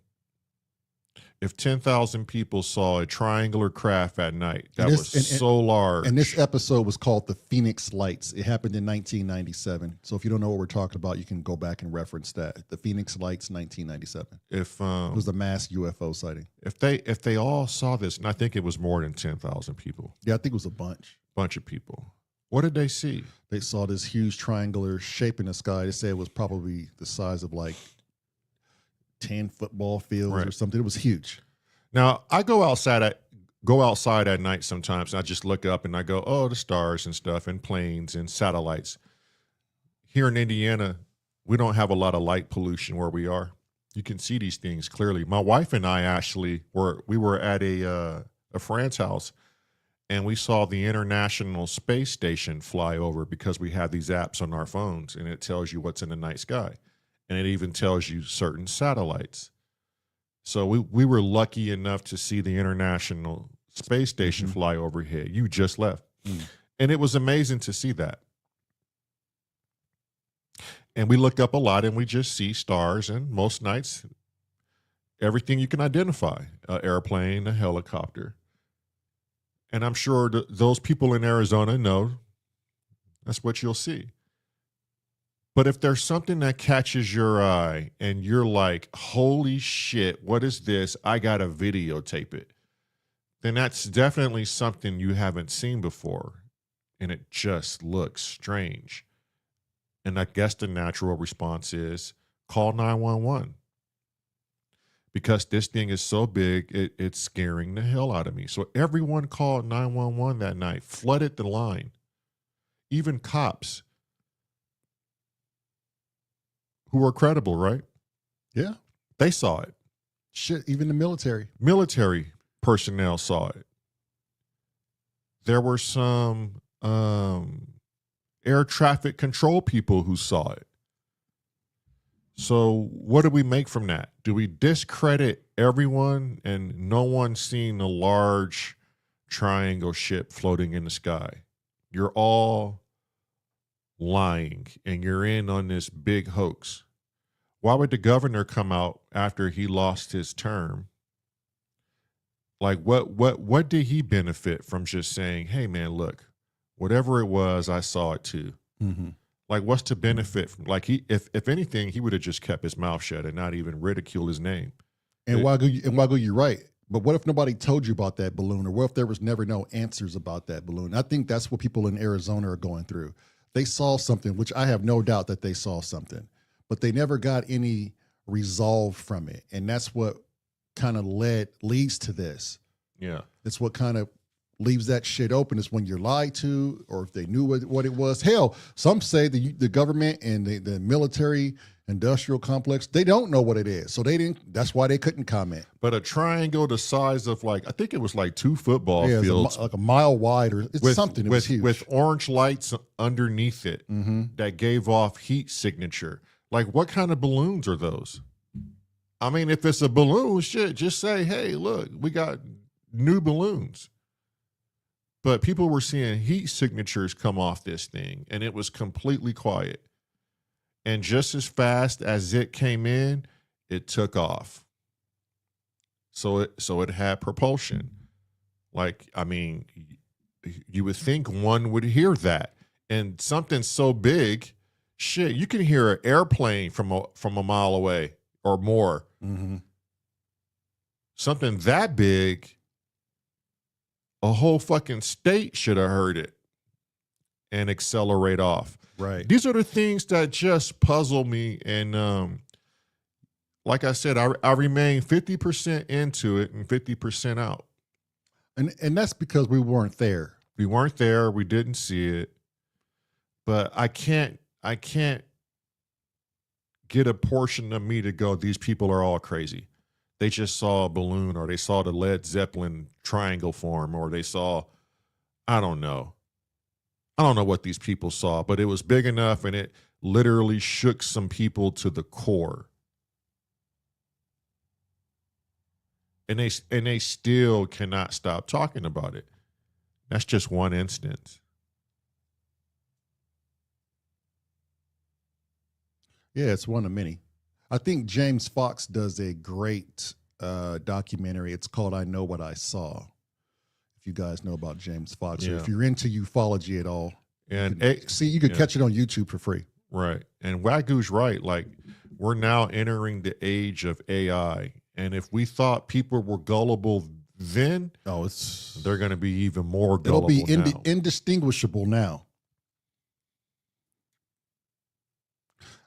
if 10,000 people saw a triangular craft at night that was so large. And this episode was called The Phoenix Lights. It happened in 1997. So if you don't know what we're talking about, you can go back and reference that. The Phoenix Lights, 1997. It was a mass UFO sighting. If they all saw this, and I think it was more than 10,000 people. Yeah, I think it was a bunch of people. What did they see? They saw this huge triangular shape in the sky. They said it was probably the size of like 10 football fields or something. It was huge. Now, I go outside at night sometimes, and I just look up and I go, oh, the stars and stuff and planes and satellites. Here in Indiana, we don't have a lot of light pollution where we are. You can see these things clearly. My wife and I actually were at a friend's house, and we saw the International Space Station fly over because we have these apps on our phones, and it tells you what's in the night sky. And it even tells you certain satellites. So we were lucky enough to see the International Space Station fly overhead. You just left. And it was amazing to see that. And we look up a lot and we just see stars, and most nights, everything you can identify, an airplane, a helicopter. And I'm sure those people in Arizona know that's what you'll see. But if there's something that catches your eye and you're like, holy shit, what is this? I got to videotape it. Then that's definitely something you haven't seen before. And it just looks strange. And I guess the natural response is call 911. Because this thing is so big, it's scaring the hell out of me. So everyone called 911 that night, flooded the line. Even cops who were credible, right? Yeah. They saw it. Shit, even the military. Military personnel saw it. There were some air traffic control people who saw it. So what do we make from that? Do we discredit everyone and no one seeing a large triangle ship floating in the sky? You're all lying and you're in on this big hoax. Why would the governor come out after he lost his term? Like what did he benefit from just saying, hey man, look, whatever it was, I saw it too. Mm-hmm. Like, what's to benefit from? Like, if anything, he would have just kept his mouth shut and not even ridicule his name. And Wagyu, you're right. But what if nobody told you about that balloon, or what if there was never no answers about that balloon? I think that's what people in Arizona are going through. They saw something, which I have no doubt that they saw something, but they never got any resolve from it, and that's what kind of leads to this. Yeah, it's what kind of leaves that shit open is when you're lied to, or if they knew what it was. Hell, some say the government and the military industrial complex, they don't know what it is. So that's why they couldn't comment. But a triangle the size of I think it was like 2 football Yeah, fields. like a mile wide, or it's something. It was huge. With orange lights underneath it that gave off heat signature. Like, what kind of balloons are those? I mean, if it's a balloon, shit, just say, hey, look, we got new balloons. But people were seeing heat signatures come off this thing, and it was completely quiet. And just as fast as it came in, it took off. So it had propulsion. Like, I mean, you would think one would hear that. And something so big, shit, you can hear an airplane from a mile away or more. Mm-hmm. Something that big, a whole fucking state should have heard it and accelerate off. Right. These are the things that just puzzle me. And like I said, I remain 50% into it and 50% out. And that's because we weren't there. We weren't there. We didn't see it. But I can't get a portion of me to go, these people are all crazy. They just saw a balloon, or they saw the Led Zeppelin triangle form, or they saw, I don't know. I don't know what these people saw, but it was big enough and it literally shook some people to the core. And they still cannot stop talking about it. That's just one instance. Yeah, it's one of many. I think James Fox does a great documentary. It's called I Know What I Saw. If you guys know about James Fox, or if you're into ufology at all, and you could catch it on YouTube for free. Right. And Wagyu's right. Like, we're now entering the age of AI. And if we thought people were gullible then, they're going to be even more gullible. It'll be now. indistinguishable now.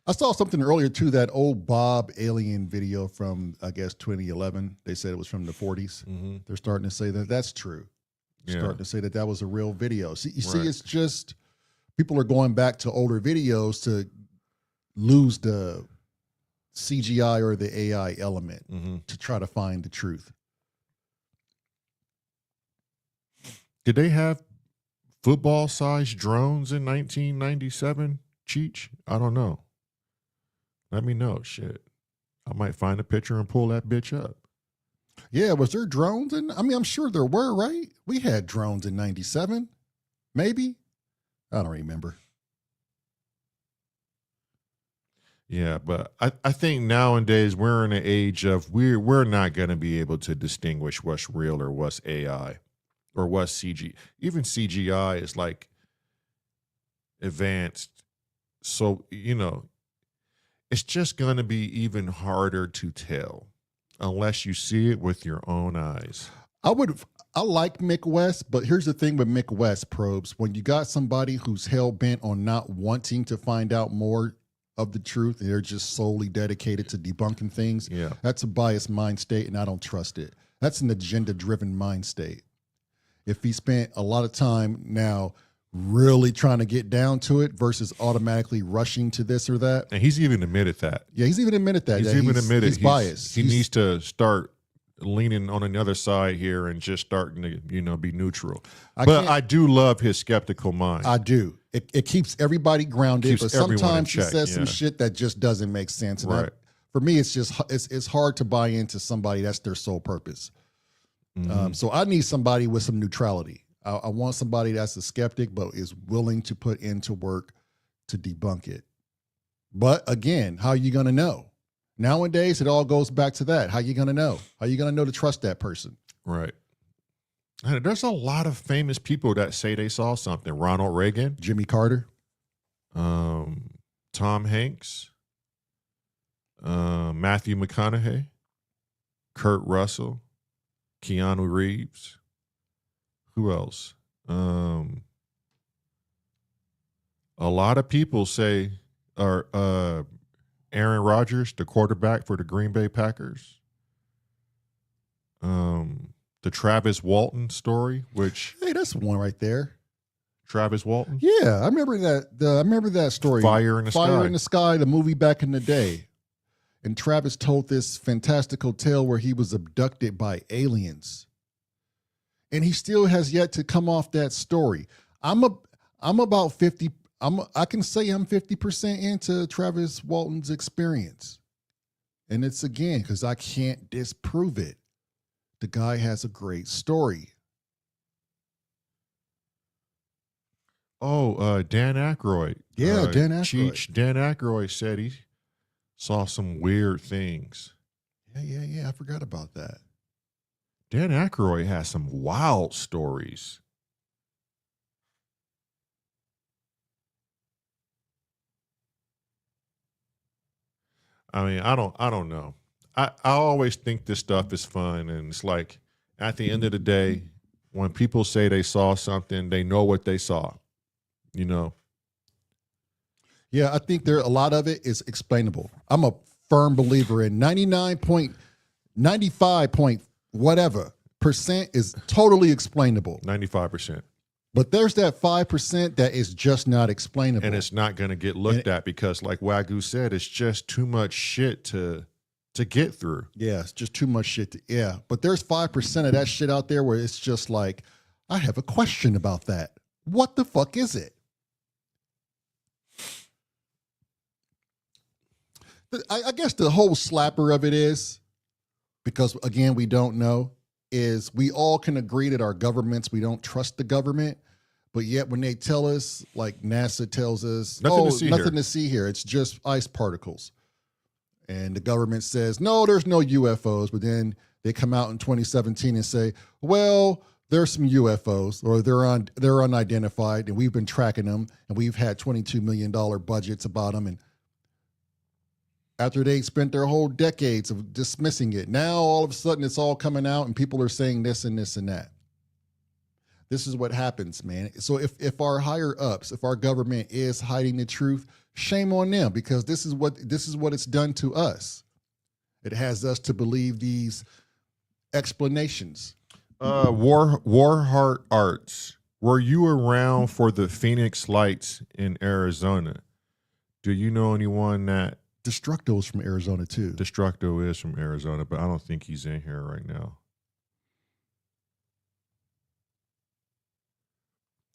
I saw something earlier too, that old Bob alien video from, I guess, 2011. They said it was from the 40s. Mm-hmm. They're starting to say that that's true. Starting to say that was a real video. See, it's just people are going back to older videos to lose the CGI or the AI element to try to find the truth. Did they have football-sized drones in 1997, Cheech? I don't know. Let me know. Shit. I might find a picture and pull that bitch up. Yeah, was there drones? I'm sure there were, right? We had drones in 97, maybe. I don't remember. Yeah, but I think nowadays we're in an age of we're not going to be able to distinguish what's real or what's AI or what's CG. Even CGI is like advanced. So, it's just going to be even harder to tell unless you see it with your own eyes. I like Mick West, but here's the thing with Mick West probes. When you got somebody who's hell-bent on not wanting to find out more of the truth, and they're just solely dedicated to debunking things, that's a biased mind state, and I don't trust it. That's an agenda-driven mind state. If he spent a lot of time now really trying to get down to it versus automatically rushing to this or that. And he's even admitted that. Yeah, he's even admitted that. He's biased. He needs to start leaning on another side here and just starting to, be neutral. I do love his skeptical mind. I do. It keeps everybody grounded, but sometimes he says some shit that just doesn't make sense. And for me, it's just it's hard to buy into somebody that's their sole purpose. So I need somebody with some neutrality. I want somebody that's a skeptic, but is willing to put into work to debunk it. But again, how are you going to know? Nowadays, it all goes back to that. How are you going to know? How are you going to know to trust that person? Right. And there's a lot of famous people that say they saw something. Ronald Reagan. Jimmy Carter. Tom Hanks. Matthew McConaughey. Kurt Russell. Keanu Reeves. Who else? A lot of people say, Aaron Rodgers, the quarterback for the Green Bay Packers. the Travis Walton story, which Hey, that's one right there. Travis Walton, Yeah, I remember that. I remember that story. Fire in the Fire Sky. in the Sky, the movie back in the day. And Travis told this fantastical tale where he was abducted by aliens. And he still has yet to come off that story. I'm about 50. I can say I'm 50% into Travis Walton's experience. And it's again, because I can't disprove it. The guy has a great story. Oh, Dan Aykroyd. Yeah, Dan Aykroyd. Cheech, Dan Aykroyd said he saw some weird things. Yeah. I forgot about that. Dan Aykroyd has some wild stories. I mean, I don't know. I always think this stuff is fun, and it's like at the end of the day, when people say they saw something, they know what they saw. You know. Yeah, I think a lot of it is explainable. I'm a firm believer in 99.95 point whatever percent is totally explainable. 95%. But there's that 5% that is just not explainable. And it's not going to get looked at because, like Wagyu said, it's just too much shit to get through. Yeah, it's just too much shit. But there's 5% of that shit out there where it's just like, I have a question about that. What the fuck is it? I guess the whole slapper of it is, because again, we don't know, is we all can agree that our governments, we don't trust the government, but yet when they tell us, like NASA tells us, nothing to see here, it's just ice particles. And the government says, no, there's no UFOs, but then they come out in 2017 and say, well, there's some UFOs, or they're unidentified, and we've been tracking them, and we've had $22 million budgets about them, and after they spent their whole decades of dismissing it, now all of a sudden it's all coming out and people are saying this and this and that. This is what happens, man. So if our higher ups, if our government is hiding the truth, shame on them, because this is what it's done to us. It has us to believe these explanations. Warheart Arts, were you around for the Phoenix Lights in Arizona? Do you know anyone that? Destructo's from Arizona too. Destructo is from Arizona, but I don't think he's in here right now.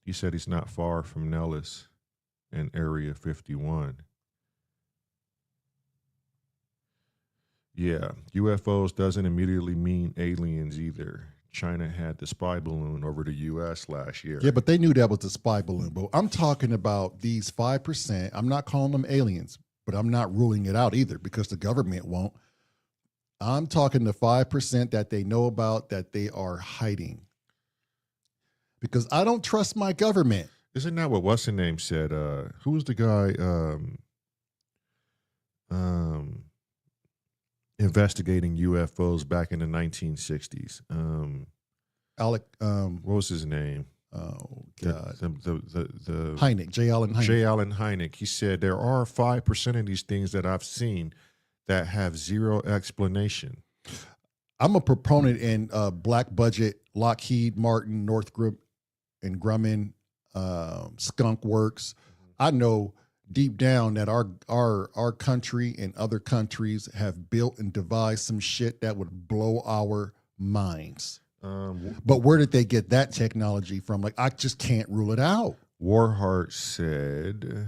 He said he's not far from Nellis in Area 51. Yeah, UFOs doesn't immediately mean aliens either. China had the spy balloon over the U.S. last year. Yeah, but they knew that was the spy balloon. But I'm talking about these 5%. I'm not calling them aliens, but I'm not ruling it out either because the government won't. I'm talking the 5% that they know about that they are hiding. Because I don't trust my government. Isn't that what what's his name said? Who was the guy investigating UFOs back in the 1960s? Alec. What was his name? Oh God. The Hynek, J. Allen Hynek. J. Allen Hynek. He said there are 5% of these things that I've seen that have zero explanation. I'm a proponent in black budget, Lockheed Martin, Northrop and Grumman, Skunk Works. I know deep down that our country and other countries have built and devised some shit that would blow our minds. But where did they get that technology from? Like, I just can't rule it out. Warhart said,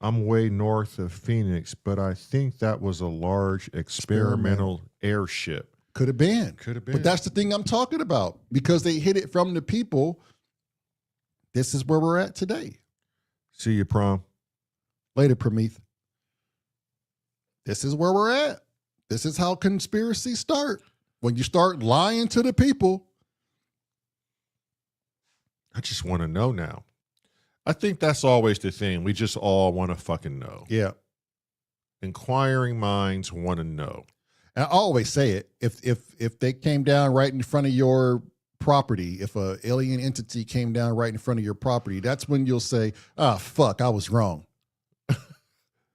I'm way north of Phoenix, but I think that was a large experimental airship. Could have been. Could have been. But that's the thing I'm talking about. Because they hid it from the people. This is where we're at today. See you, Prom. Later, Prometheus. This is where we're at. This is how conspiracies start. When you start lying to the people. I just want to know now. I think that's always the thing. We just all want to fucking know. Yeah. Inquiring minds want to know. And I always say it. If they came down right in front of your property, if an alien entity came down right in front of your property, that's when you'll say, fuck, I was wrong.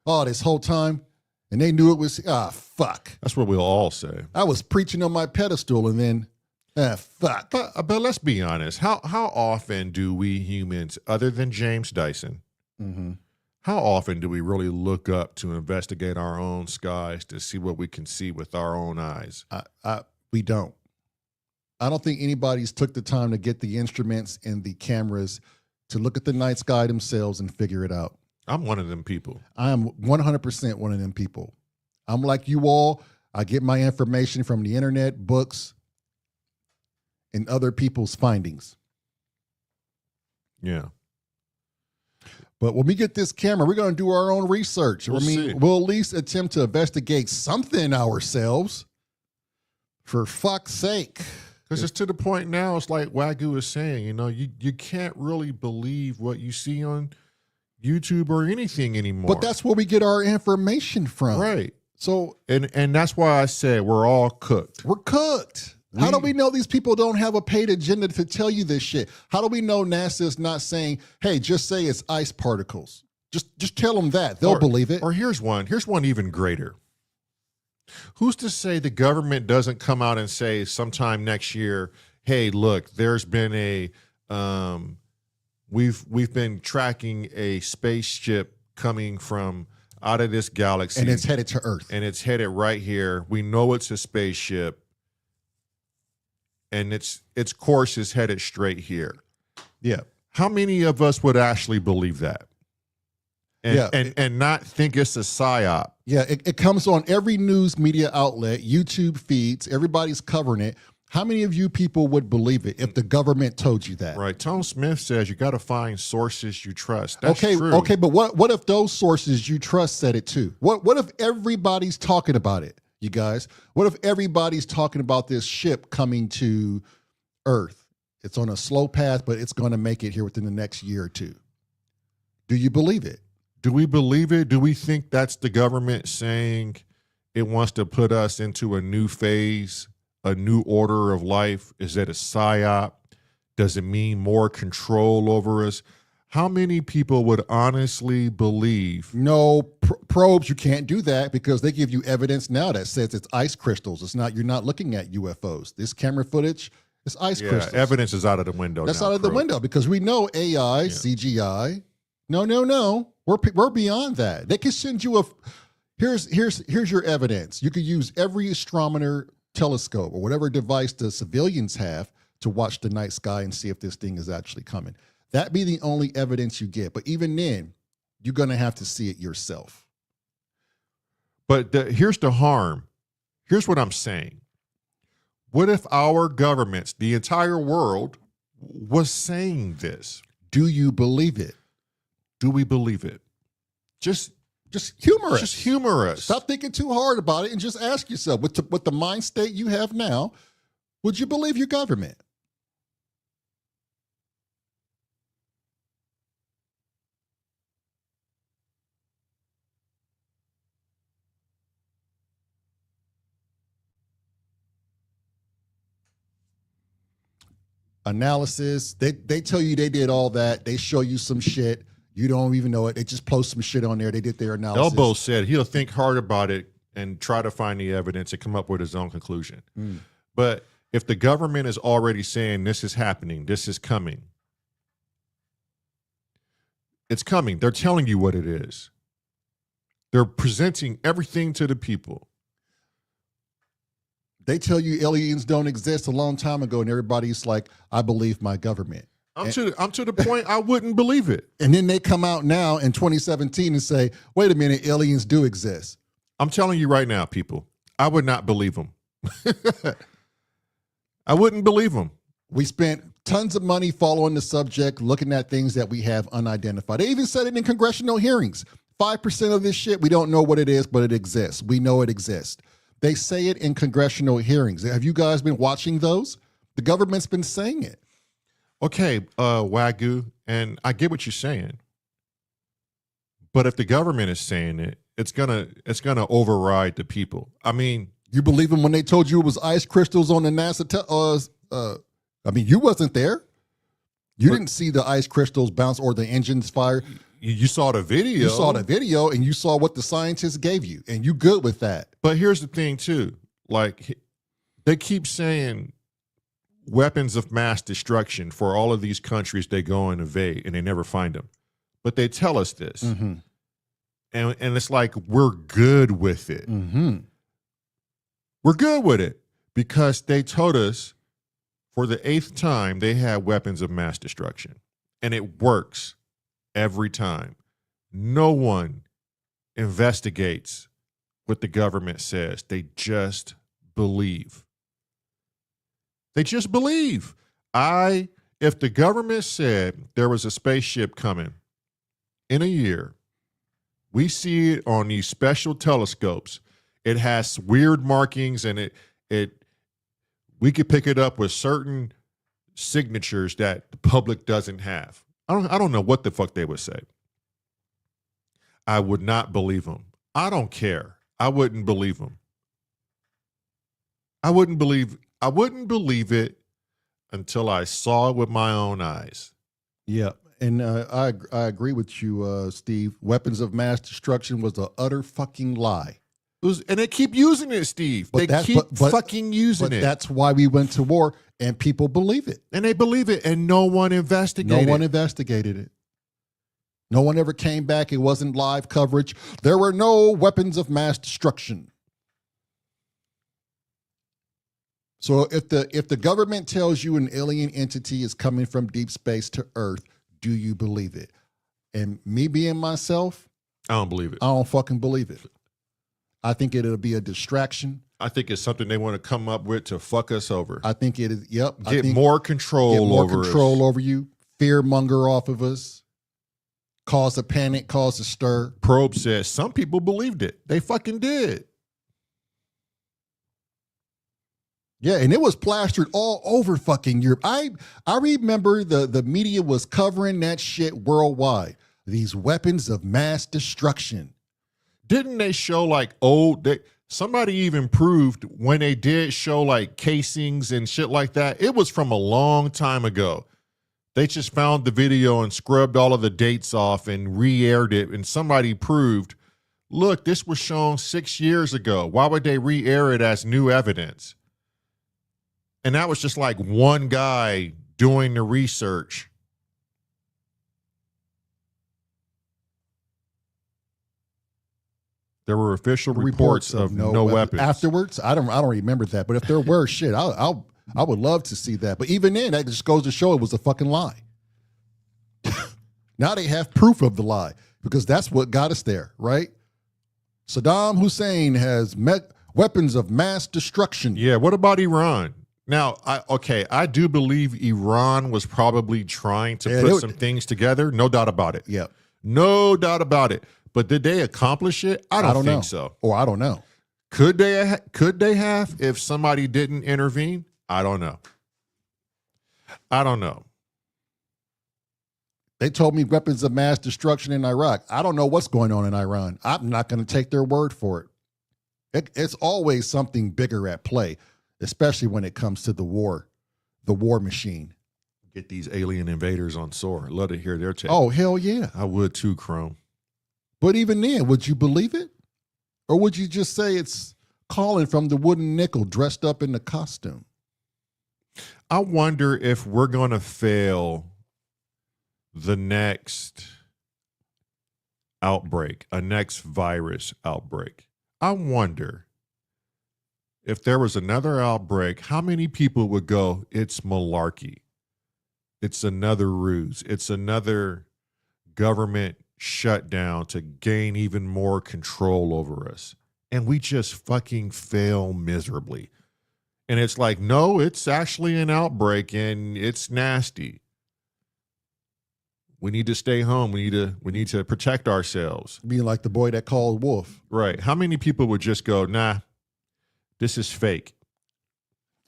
This whole time. And they knew it was, fuck. That's what we'll all say. I was preaching on my pedestal and then. Fuck. But let's be honest. How often do we humans, other than James Dyson, how often do we really look up to investigate our own skies to see what we can see with our own eyes? We don't. I don't think anybody's took the time to get the instruments and the cameras to look at the night sky themselves and figure it out. I'm one of them people. I am 100% one of them people. I'm like you all. I get my information from the internet, books, and other people's findings. Yeah. But when we get this camera, we're going to do our own research. We'll see. We'll at least attempt to investigate something ourselves. For fuck's sake. Because it's to the point now, it's like Wagyu is saying, you can't really believe what you see on YouTube or anything anymore. But that's where we get our information from. Right. So, and that's why I said we're all cooked. We're cooked. How do we know these people don't have a paid agenda to tell you this shit? How do we know NASA is not saying, hey, just say it's ice particles? Just tell them that. They'll believe it. Or here's one even greater. Who's to say the government doesn't come out and say sometime next year, hey, look, there's been we've been tracking a spaceship coming from out of this galaxy. And it's headed to Earth. And it's headed right here. We know it's a spaceship. And its course is headed straight here. Yeah. How many of us would actually believe that? And not think it's a psyop? Yeah, it comes on every news media outlet, YouTube feeds, everybody's covering it. How many of you people would believe it if the government told you that? Right. Tone Smith says you got to find sources you trust. That's true. Okay, but what if those sources you trust said it too? What if everybody's talking about it? You guys, what if everybody's talking about this ship coming to Earth? It's on a slow path, but it's going to make it here within the next year or two. Do you believe it? Do we believe it? Do we think that's the government saying it wants to put us into a new phase, a new order of life? Is that a psyop? Does it mean more control over us? How many people would honestly believe? No, probes, you can't do that because they give you evidence now that says it's ice crystals. It's not, you're not looking at UFOs. This camera footage is ice crystals. Evidence is out of the window. That's now, out of the window because we know AI, CGI. No. We're beyond that. They can send you here's your evidence. You could use every astronomer telescope or whatever device the civilians have to watch the night sky and see if this thing is actually coming. That'd be the only evidence you get. But even then, you're going to have to see it yourself. But here's the harm. Here's what I'm saying. What if our governments, the entire world, was saying this? Do you believe it? Do we believe it? Just humor us. Just humor us. Stop thinking too hard about it and just ask yourself, with the mind state you have now, would you believe your government? Analysis, they tell you they did all that. They show you some shit. You don't even know it. They just post some shit on there. They did their analysis. Elbow said he'll think hard about it and try to find the evidence and come up with his own conclusion. But if the government is already saying this is happening, this is coming, it's coming. They're telling you what it is. They're presenting everything to the people. They tell you aliens don't exist a long time ago, and everybody's like, I believe my government. I'm to the point I wouldn't believe it. And then they come out now in 2017 and say, wait a minute, aliens do exist. I'm telling you right now, people, I would not believe them. I wouldn't believe them. We spent tons of money following the subject, looking at things that we have unidentified. They even said it in congressional hearings. 5% of this shit, we don't know what it is, but it exists. We know it exists. They say it in congressional hearings. Have you guys been watching those? The government's been saying it. Okay, Wagyu, and I get what you're saying. But if the government is saying it, it's gonna override the people. I mean, you believe them when they told you it was ice crystals on the NASA? I mean, you wasn't there. You didn't see the ice crystals bounce or the engines fire. You saw the video. You saw the video, and you saw what the scientists gave you, and you good with that. But here's the thing, too. Like, they keep saying weapons of mass destruction for all of these countries they go and invade, and they never find them. But they tell us this. Mm-hmm. And it's like we're good with it. Mm-hmm. We're good with it because they told us for the 8th time they had weapons of mass destruction. And it works every time. No one investigates what the government says. They just believe. They just believe. If the government said there was a spaceship coming in a year, we see it on these special telescopes. It has weird markings, and we could pick it up with certain signatures that the public doesn't have. I don't know what the fuck they would say. I would not believe them. I don't care. I wouldn't believe them. I wouldn't believe it until I saw it with my own eyes. Yeah. And I agree with you, Steve. Weapons of mass destruction was an utter fucking lie. And they keep using it, Steve. They keep fucking using it. But that's why we went to war, and people believe it. And they believe it, and no one investigated it. No one investigated it. No one ever came back. It wasn't live coverage. There were no weapons of mass destruction. So if the government tells you an alien entity is coming from deep space to Earth, do you believe it? And me being myself, I don't believe it. I don't fucking believe it. I think it'll be a distraction. I think it's something they want to come up with to fuck us over. I think it is. Yep. Get more control over you. Fear monger off of us. Cause a panic. Cause a stir. Probe says some people believed it. They fucking did. Yeah, and it was plastered all over fucking Europe. I remember the media was covering that shit worldwide. These weapons of mass destruction. Didn't they show like somebody even proved when they did show like casings and shit like that, it was from a long time ago. They just found the video and scrubbed all of the dates off and re-aired it, and somebody proved, look, this was shown 6 years ago. Why would they re-air it as new evidence? And that was just like one guy doing the research. There were official reports of no weapons. Afterwards, I don't remember that. But if there were, shit, I would love to see that. But even then, that just goes to show it was a fucking lie. Now they have proof of the lie because that's what got us there, right? Saddam Hussein has weapons of mass destruction. Yeah, what about Iran? Now, I do believe Iran was probably trying to put some things together. No doubt about it. Yeah. No doubt about it. But did they accomplish it? I don't think so. Or I don't know. Could they have if somebody didn't intervene? I don't know. They told me weapons of mass destruction in Iraq. I don't know what's going on in Iran. I'm not going to take their word for it. It's always something bigger at play, especially when it comes to the war machine. Get these alien invaders on S.O.R. Love to hear their take. Oh, hell yeah. I would too, Chrome. But even then, would you believe it? Or would you just say it's Colin from the Wooden Nickel dressed up in the costume? I wonder if we're going to fail the next outbreak, a next virus outbreak. I wonder if there was another outbreak, how many people would go, it's malarkey. It's another ruse. It's another government shutdown to gain even more control over us. And we just fucking fail miserably. And it's like, no, it's actually an outbreak and it's nasty. We need to stay home. We need to protect ourselves. Being like the boy that called wolf. Right. How many people would just go, nah, this is fake?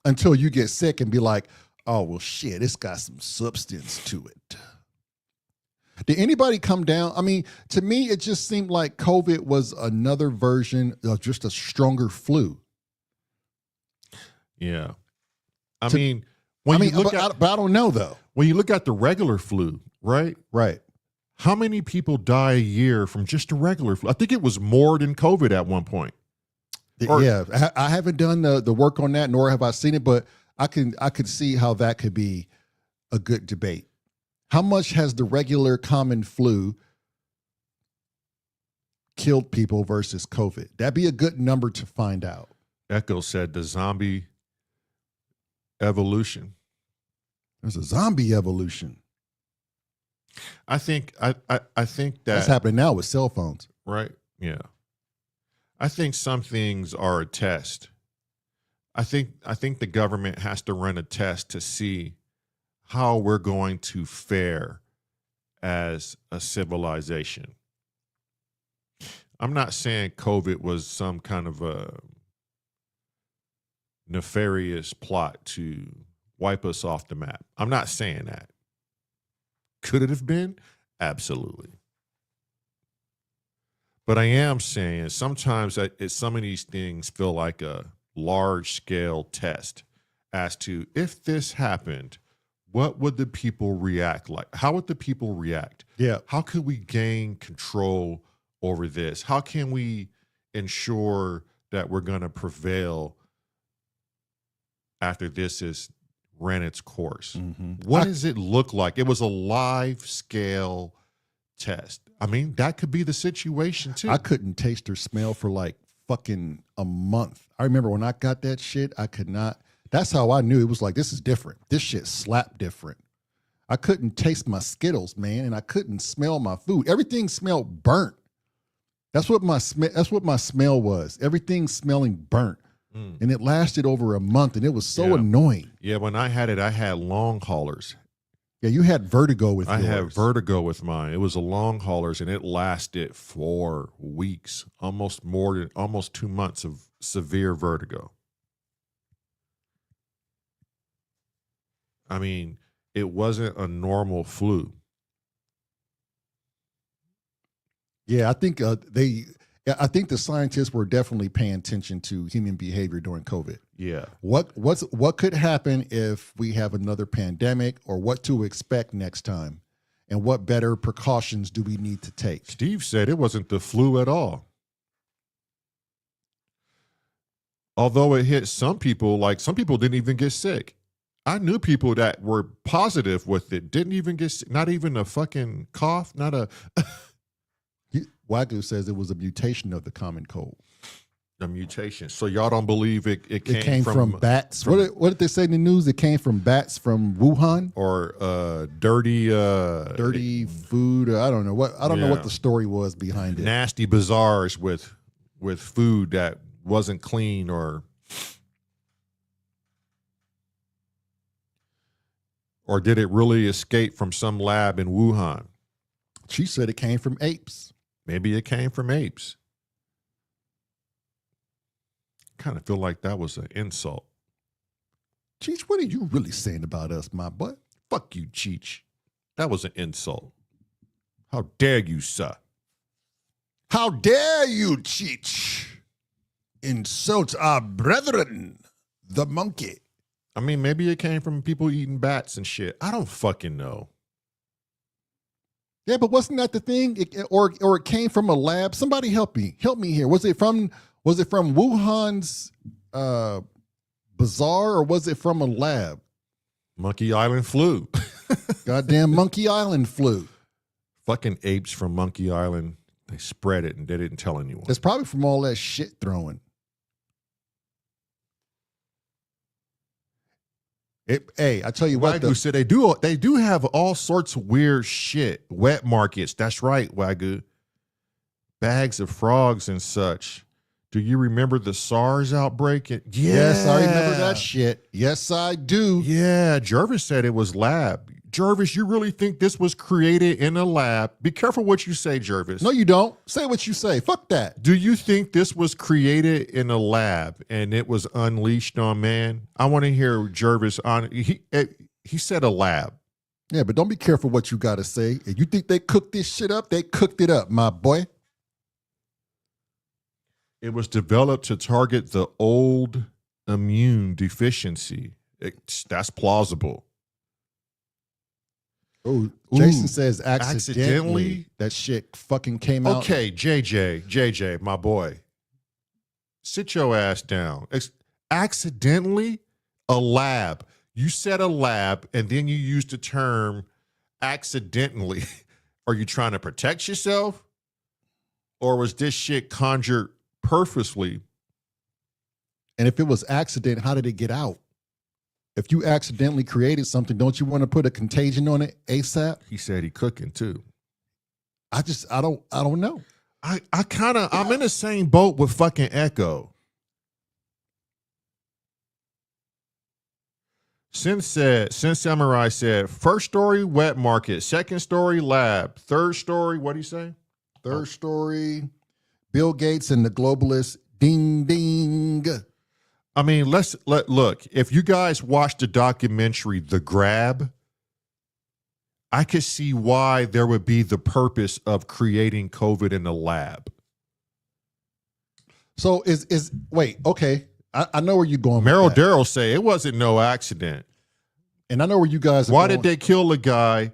Until you get sick and be like, oh, well, shit, it's got some substance to it. Did anybody come down? I mean, to me, it just seemed like COVID was another version of just a stronger flu. Yeah. But I don't know, though. When you look at the regular flu, right? Right. How many people die a year from just a regular flu? I think it was more than COVID at one point. Yeah, I haven't done the work on that, nor have I seen it, but I could see how that could be a good debate. How much has the regular common flu killed people versus COVID? That'd be a good number to find out. Echo said the zombie evolution. There's a zombie evolution. I think that That's happening now with cell phones. right. Yeah. I think some things are a test. I think the government has to run a test to see how we're going to fare as a civilization. I'm not saying COVID was some kind of a nefarious plot to wipe us off the map. I'm not saying that. Could it have been? Absolutely. But I am saying sometimes some of these things feel like a large scale test as to if this happened, what would the people react like? How would the people react? Yeah. How could we gain control over this? How can we ensure that we're going to prevail after this has ran its course? Mm-hmm. What does it look like? It was a live scale test. I mean, that could be the situation too. I couldn't taste or smell for like fucking a month. I remember when I got that shit, I could not. That's how I knew it was like, this is different. This shit slapped different. I couldn't taste my Skittles, man, and I couldn't smell my food. Everything smelled burnt. That's what my smell was. Everything smelling burnt. And it lasted over a month, and it was so annoying. Yeah, when I had it, I had long haulers. Yeah, you had vertigo with yours. I had vertigo with mine. It was a long haulers, and it lasted for weeks, almost 2 months of severe vertigo. I mean, it wasn't a normal flu. Yeah, I think I think the scientists were definitely paying attention to human behavior during COVID. Yeah. What could happen if we have another pandemic, or what to expect next time, and what better precautions do we need to take? Steve said it wasn't the flu at all. Although it hit some people, like some people didn't even get sick. I knew people that were positive with it, didn't even get sick, not even a fucking cough, not a Wagyu says it was a mutation of the common cold. a mutation. So y'all don't believe it Came from bats. What did they say in the news? It came from bats from Wuhan, or dirty food. Or I don't know what. I don't know what the story was behind it. nasty bazaars with food that wasn't clean, or did it really escape from some lab in Wuhan? She said it came from apes. Maybe it came from apes. Kind of feel like that was an insult. Cheech, what are you really saying about us, my boy? Fuck you, Cheech. That was an insult. How dare you, sir? How dare you, Cheech, insult our brethren, the monkey? I mean, maybe it came from people eating bats and shit. I don't fucking know. Yeah, but wasn't that the thing? Or it came from a lab? Somebody help me here. Was it from Wuhan's bazaar, or was it from a lab? Monkey Island flu. Goddamn Monkey Island flu. Fucking apes from Monkey Island. They spread it and they didn't tell anyone. It's probably from all that shit throwing. Hey, I tell you what, Wagyu said they do have all sorts of weird shit. Wet markets. That's right, Wagyu. Bags of frogs and such. Do you remember the SARS outbreak? Yes, I remember that shit. Yes, I do. Yeah, Jervis said it was lab. Jervis, you really think this was created in a lab? Be careful what you say, Jervis. No, you don't. Say what you say. Fuck that. Do you think this was created in a lab and it was unleashed on man? I want to hear Jervis on. He said a lab. Yeah, but don't be careful what you got to say. If you think they cooked this shit up, they cooked it up, my boy. It was developed to target the old immune deficiency. That's plausible. Oh, Jason says accidentally that shit fucking came out. Okay, JJ, my boy. Sit your ass down. Accidentally? A lab. You said a lab, and then you used the term accidentally. Are you trying to protect yourself? Or was this shit conjured purposely? And if it was accident, how did it get out? If you accidentally created something, don't you want to put a contagion on it ASAP? He said he cooking too. I don't know. I'm in the same boat with fucking Echo. Sin Samurai said, first story, wet market. Second story, lab. Third story, what do you say? Third story, Bill Gates and the globalists. Ding, ding. I mean, look. If you guys watched the documentary The Grab, I could see why there would be the purpose of creating COVID in the lab. So wait, okay. I know where you're going. Meryl with that. Darrell say it wasn't no accident. And I know where you guys are Why going. did they kill a guy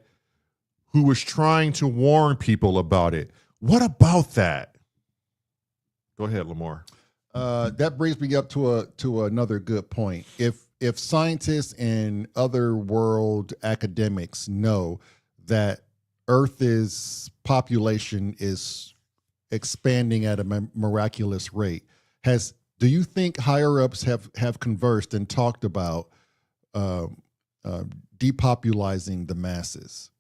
who was trying to warn people about it? What about that? Go ahead, Lamar. That brings me up to another good point. If scientists and other world academics know that Earth's population is expanding at a miraculous rate, do you think higher ups have conversed and talked about depopulizing the masses?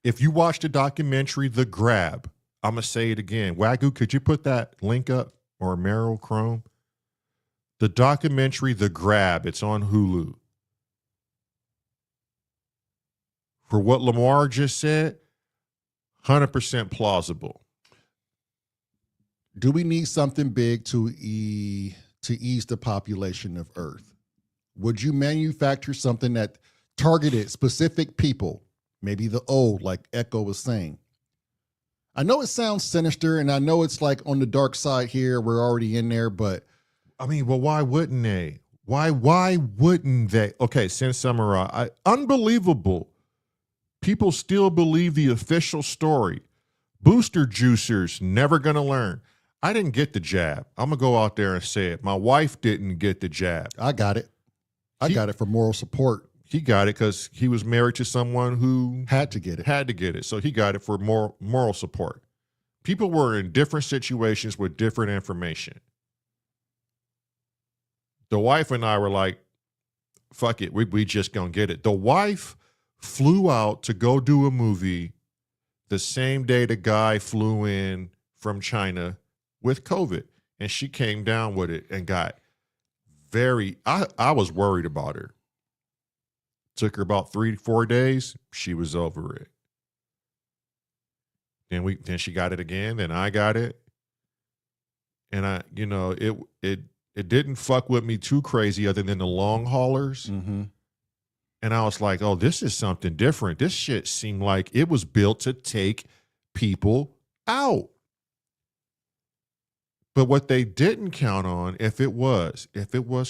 If you watch the documentary The Grab, I'm gonna say it again. Wagyu, could you put that link up, or Meryl Chrome? The documentary The Grab, it's on Hulu. For what Lamar just said, 100% plausible. Do we need something big to ease the population of Earth? Would you manufacture something that targeted specific people, maybe the old, like Echo was saying? I know it sounds sinister, and I know it's like on the dark side here. We're already in there, but I mean, well, why wouldn't they? Why wouldn't they? Okay, Sin Samurai, unbelievable. People still believe the official story. Booster juicers never gonna learn. I didn't get the jab. I'm gonna go out there and say it. My wife didn't get the jab. I got it. I got it for moral support. He got it because he was married to someone who Had to get it. So he got it for moral support. People were in different situations with different information. The wife and I were like, fuck it, we just gonna get it. The wife flew out to go do a movie the same day the guy flew in from China with COVID. And she came down with it and got I was worried about her. Took her about 3-4 days. She was over it. Then she got it again. Then I got it. And it didn't fuck with me too crazy other than the long haulers. Mm-hmm. And I was like, oh, this is something different. This shit seemed like it was built to take people out. But what they didn't count on, if it was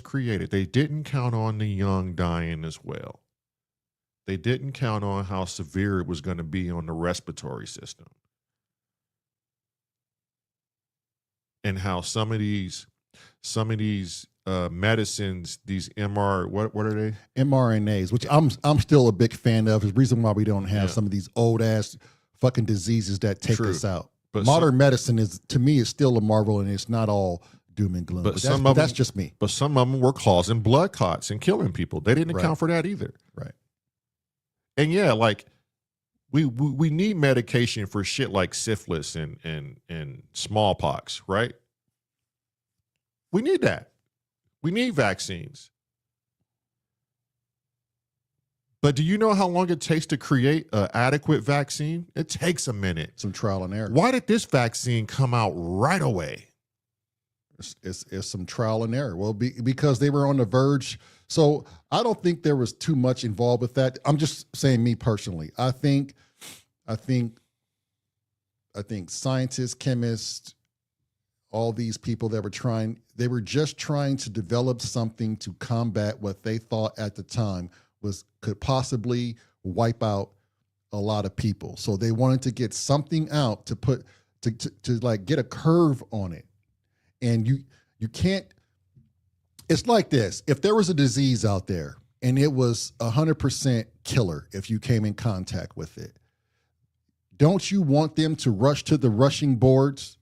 created, they didn't count on the young dying as well. They didn't count on how severe it was going to be on the respiratory system. And how some of these medicines, these what are they? mRNAs, which I'm still a big fan of. Is the reason why we don't have some of these old ass fucking diseases that take us out. But modern medicine is, to me, is still a marvel, and it's not all doom and gloom. But that's just me. But some of them were causing blood clots and killing people. They didn't account for that either. Right. And yeah, like we need medication for shit like syphilis and smallpox, right? We need that. We need vaccines. But do you know how long it takes to create an adequate vaccine? It takes a minute. Some trial and error. Why did this vaccine come out right away? It's some trial and error. Well, because they were on the verge. So I don't think there was too much involved with that. I'm just saying, me personally. I think scientists, chemists, all these people that they were just trying to develop something to combat what they thought at the time could possibly wipe out a lot of people. So they wanted to get something out to like get a curve on it. And you can't, It's like this. If there was a disease out there and it was 100% killer if you came in contact with it, don't you want them to rush to the rushing boards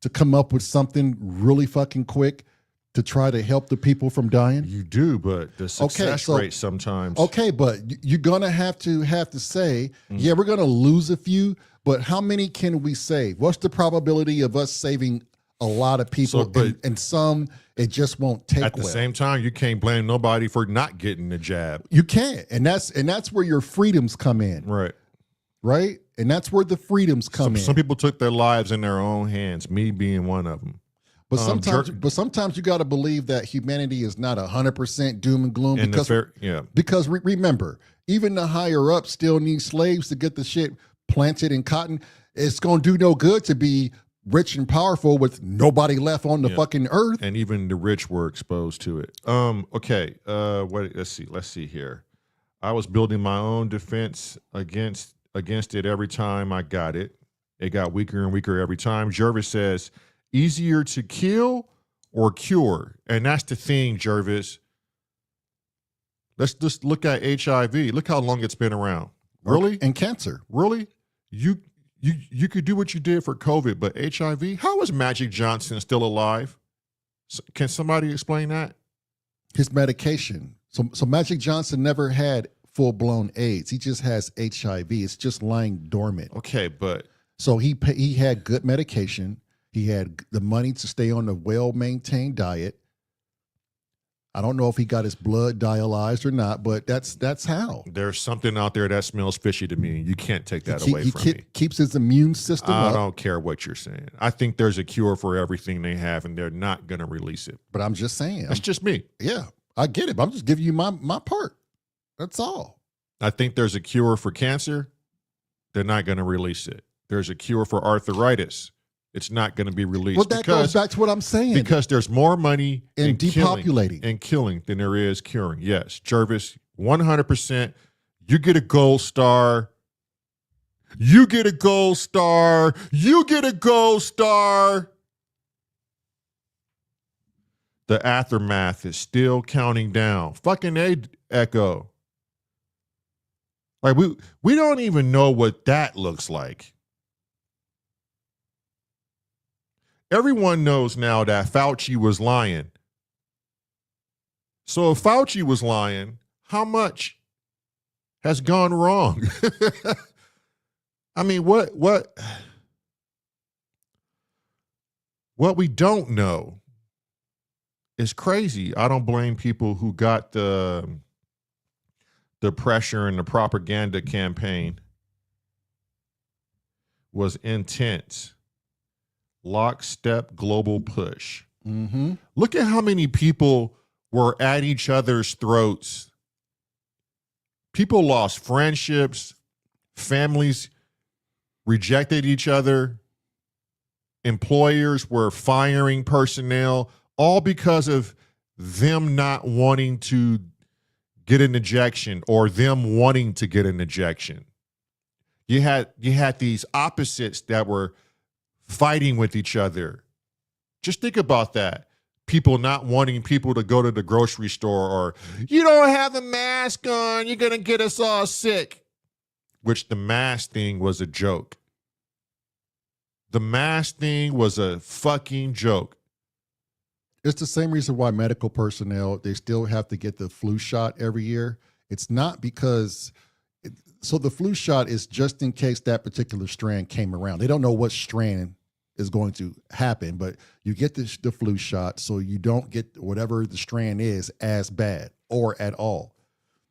to come up with something really fucking quick to try to help the people from dying? You do, but the success rate sometimes. Okay, but you're gonna have to say, yeah, we're gonna lose a few, but how many can we save? What's the probability of us saving a lot of people, and some it just won't take? At the same time, you can't blame nobody for not getting the jab. You can't, and that's where your freedoms come in, right, and that's where the freedoms come in. Some people took their lives in their own hands, me being one of them. But sometimes you got to believe that humanity is not 100% doom and gloom, because remember, even the higher up still need slaves to get the shit planted in cotton. It's going to do no good to be rich and powerful with nobody left on the fucking earth. And even the rich were exposed to it. Okay. Let's see here. I was building my own defense against it every time I got it. It got weaker and weaker every time. Jervis says, easier to kill or cure? And that's the thing, Jervis. Let's just look at HIV. Look how long it's been around. Really? And cancer. Really? You could do what you did for COVID, but HIV? How is Magic Johnson still alive? Can somebody explain that? His medication. So Magic Johnson never had full-blown AIDS. He just has HIV. It's just lying dormant. Okay, but... So he had good medication. He had the money to stay on a well-maintained diet. I don't know if he got his blood dialyzed or not, but that's how. There's something out there that smells fishy to me. You can't take that away from me. Keeps his immune system up. I don't care what you're saying. I think there's a cure for everything they have, and they're not going to release it. But I'm just saying. That's just me. Yeah, I get it. But I'm just giving you my part. That's all. I think there's a cure for cancer. They're not going to release it. There's a cure for arthritis. It's not going to be released. Well, that goes back to what I'm saying. Because there's more money in depopulating and killing than there is curing. Yes, Jervis, 100%. You get a gold star. You get a gold star. You get a gold star. The aftermath is still counting down. Fucking Echo. Like we don't even know what that looks like. Everyone knows now that Fauci was lying. So if Fauci was lying, how much has gone wrong? I mean, what we don't know is crazy. I don't blame people who got the pressure and the propaganda campaign was intense. Lockstep global push. Mm-hmm. Look at how many people were at each other's throats. People lost friendships, families rejected each other, employers were firing personnel, all because of them not wanting to get an ejection or them wanting to get an ejection. You had these opposites that were fighting with each other. Just think about that. People not wanting people to go to the grocery store, or you don't have a mask on, you're going to get us all sick. Which the mask thing was a joke. The mask thing was a fucking joke. It's the same reason why medical personnel, they still have to get the flu shot every year. It's not because... So the flu shot is just in case that particular strand came around. They don't know what strand is going to happen, but you get the flu shot so you don't get whatever the strand is as bad or at all.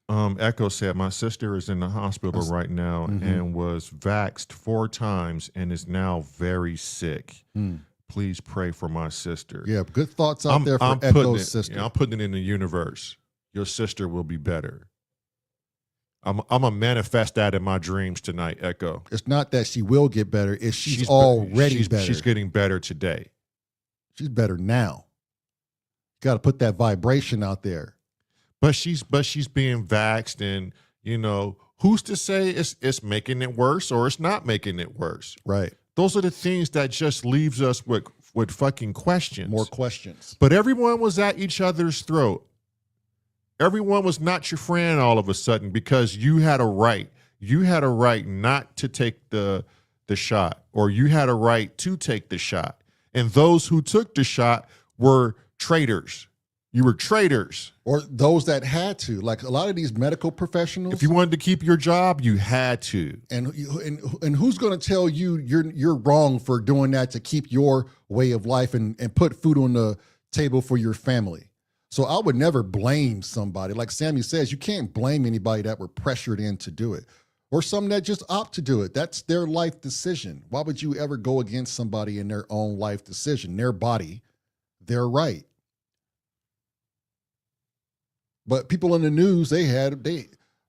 Echo said, my sister is in the hospital right now and was vaxxed 4 times and is now very sick. Please pray for my sister. Yeah, good thoughts out there for Echo's sister. I'm putting it in the universe. Your sister will be better. I'm gonna manifest that in my dreams tonight, Echo. It's not that she will get better; it's she's already better. She's getting better today. She's better now. Got to put that vibration out there. But she's being vaxxed, and you know who's to say it's making it worse or it's not making it worse? Right. Those are the things that just leaves us with with fucking questions. More questions. But everyone was at each other's throat. Everyone was not your friend all of a sudden because you had a right. You had a right not to take the shot, or you had a right to take the shot. And those who took the shot were traitors. You were traitors. Or those that had to. Like a lot of these medical professionals. If you wanted to keep your job, you had to. And who's going to tell you you're wrong for doing that to keep your way of life and put food on the table for your family? So I would never blame somebody. Like Sammy says, you can't blame anybody that were pressured in to do it, or some that just opt to do it. That's their life decision. Why would you ever go against somebody in their own life decision, their body, their right? But people in the news, they had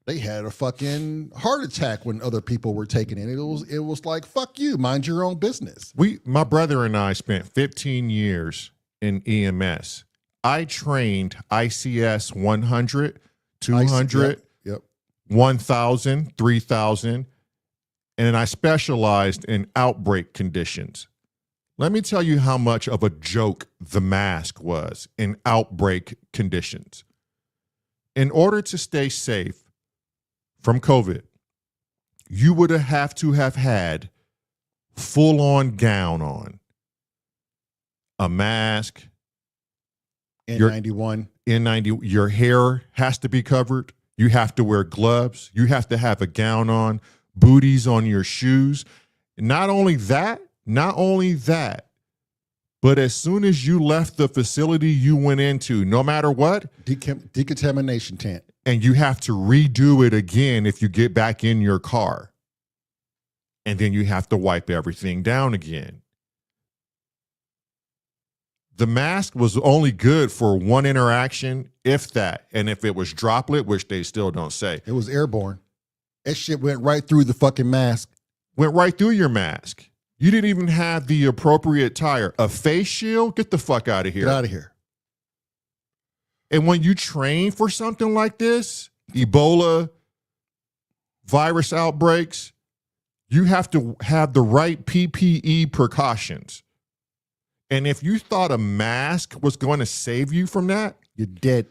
a fucking heart attack when other people were taking it. It was like, fuck you, mind your own business. My brother and I spent 15 years in EMS. I trained ICS 100, 200, Yep. 1,000, 3,000, and I specialized in outbreak conditions. Let me tell you how much of a joke the mask was in outbreak conditions. In order to stay safe from COVID, you would have to have had full-on gown on, a mask, N91. N90, your hair has to be covered. You have to wear gloves. You have to have a gown on, booties on your shoes. Not only that, but as soon as you left the facility you went into, no matter what, Decontamination tent. and you have to redo it again if you get back in your car. And then you have to wipe everything down again. The mask was only good for one interaction, if that. And if it was droplet, which they still don't say. It was airborne. That shit went right through the fucking mask. Went right through your mask. You didn't even have the appropriate tire. A face shield? Get the fuck out of here. Get out of here. And when you train for something like this, Ebola, virus outbreaks, you have to have the right PPE precautions. And if you thought a mask was going to save you from that, you're dead.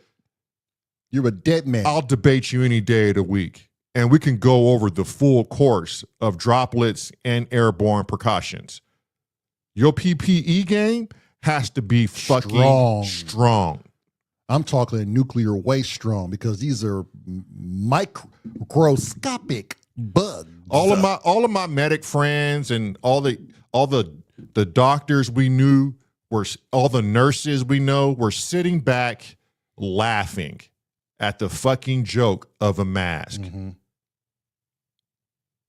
You're a dead man. I'll debate you any day of the week. And we can go over the full course of droplets and airborne precautions. Your PPE game has to be fucking strong. I'm talking nuclear waste strong, because these are microscopic bugs. All of my medic friends and all the doctors we knew, all the nurses we know were sitting back laughing at the fucking joke of a mask. Mm-hmm.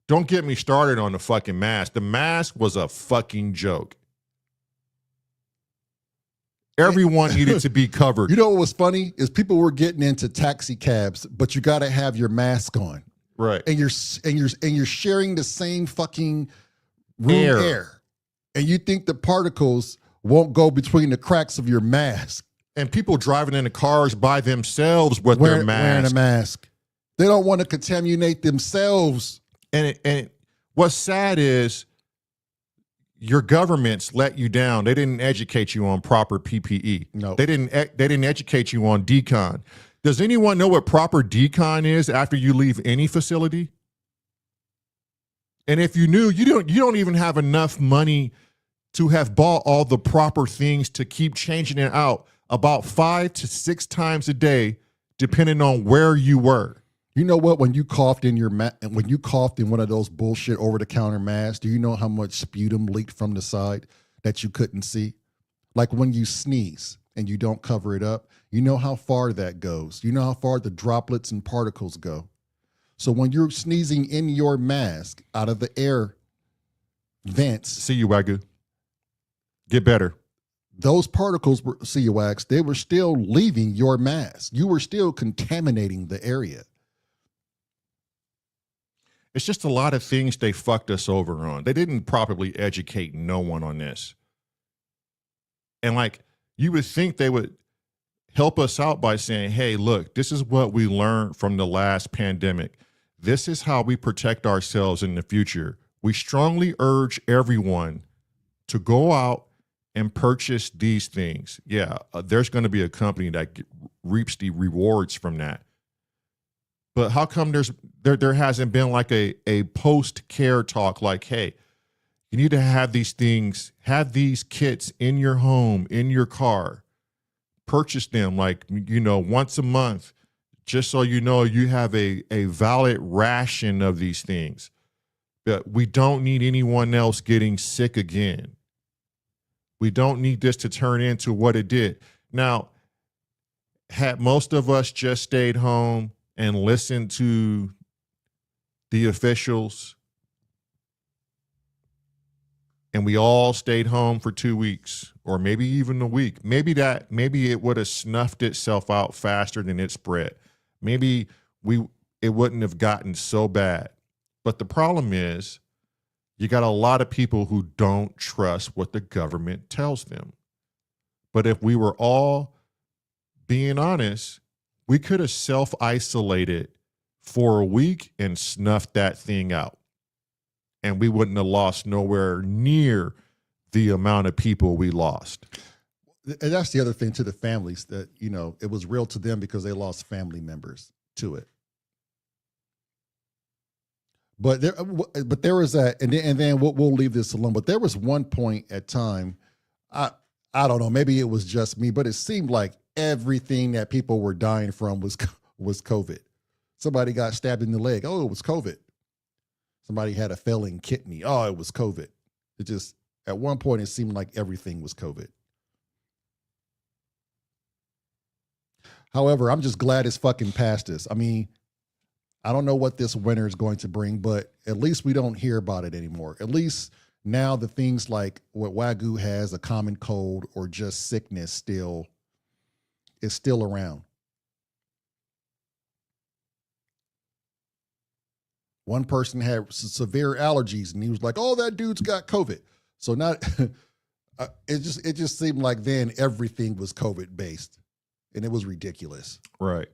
Don't get me started on the fucking mask. The mask was a fucking joke. Everyone needed to be covered. You know what was funny is people were getting into taxi cabs, but you got to have your mask on, right? And you're sharing the same fucking room air, and you think the particles won't go between the cracks of your mask. And people driving in the cars by themselves with their mask, wearing a mask. They don't want to contaminate themselves. And what's sad is your governments let you down. They didn't educate you on proper PPE. No, they didn't educate you on decon. Does anyone know what proper decon is after you leave any facility? And if you knew, you don't even have enough money to have bought all the proper things to keep changing it out about 5 to 6 times a day, depending on where you were. You know what? When you coughed in when you coughed in one of those bullshit over-the-counter masks, do you know how much sputum leaked from the side that you couldn't see? Like when you sneeze and you don't cover it up, you know how far that goes. You know how far the droplets and particles go. So when you're sneezing in your mask out of the air vents, see you, Wagyu. Get better. Those particles were, see you, Wax, they were still leaving your mask. You were still contaminating the area. It's just a lot of things they fucked us over on. They didn't properly educate no one on this. And like, you would think they would help us out by saying, hey, look, this is what we learned from the last pandemic. This is how we protect ourselves in the future. We strongly urge everyone to go out and purchase these things, yeah, there's going to be a company that reaps the rewards from that. But how come there hasn't been like a post-care talk like, hey, you need to have these things, have these kits in your home, in your car, purchase them like, once a month, just so you know you have a valid ration of these things. But we don't need anyone else getting sick again. We don't need this to turn into what it did. Now, had most of us just stayed home and listened to the officials, and we all stayed home for 2 weeks, or maybe even a week, maybe it would have snuffed itself out faster than it spread. Maybe it wouldn't have gotten so bad. But the problem is, you got a lot of people who don't trust what the government tells them. But if we were all being honest, we could have self-isolated for a week and snuffed that thing out. And we wouldn't have lost nowhere near the amount of people we lost. And that's the other thing to the families, that, it was real to them because they lost family members to it. But there was that, and then we'll leave this alone. But there was one point at time, I don't know, maybe it was just me, but it seemed like everything that people were dying from was COVID. Somebody got stabbed in the leg. Oh, it was COVID. Somebody had a failing kidney. Oh, it was COVID. It just, at one point, it seemed like everything was COVID. However, I'm just glad it's fucking past us. I mean, I don't know what this winter is going to bring, but at least we don't hear about it anymore. At least now the things like what Wagyu has, a common cold or just sickness, is still around. One person had severe allergies and he was like, oh, that dude's got COVID. So it just seemed like then everything was COVID based, and it was ridiculous. Right.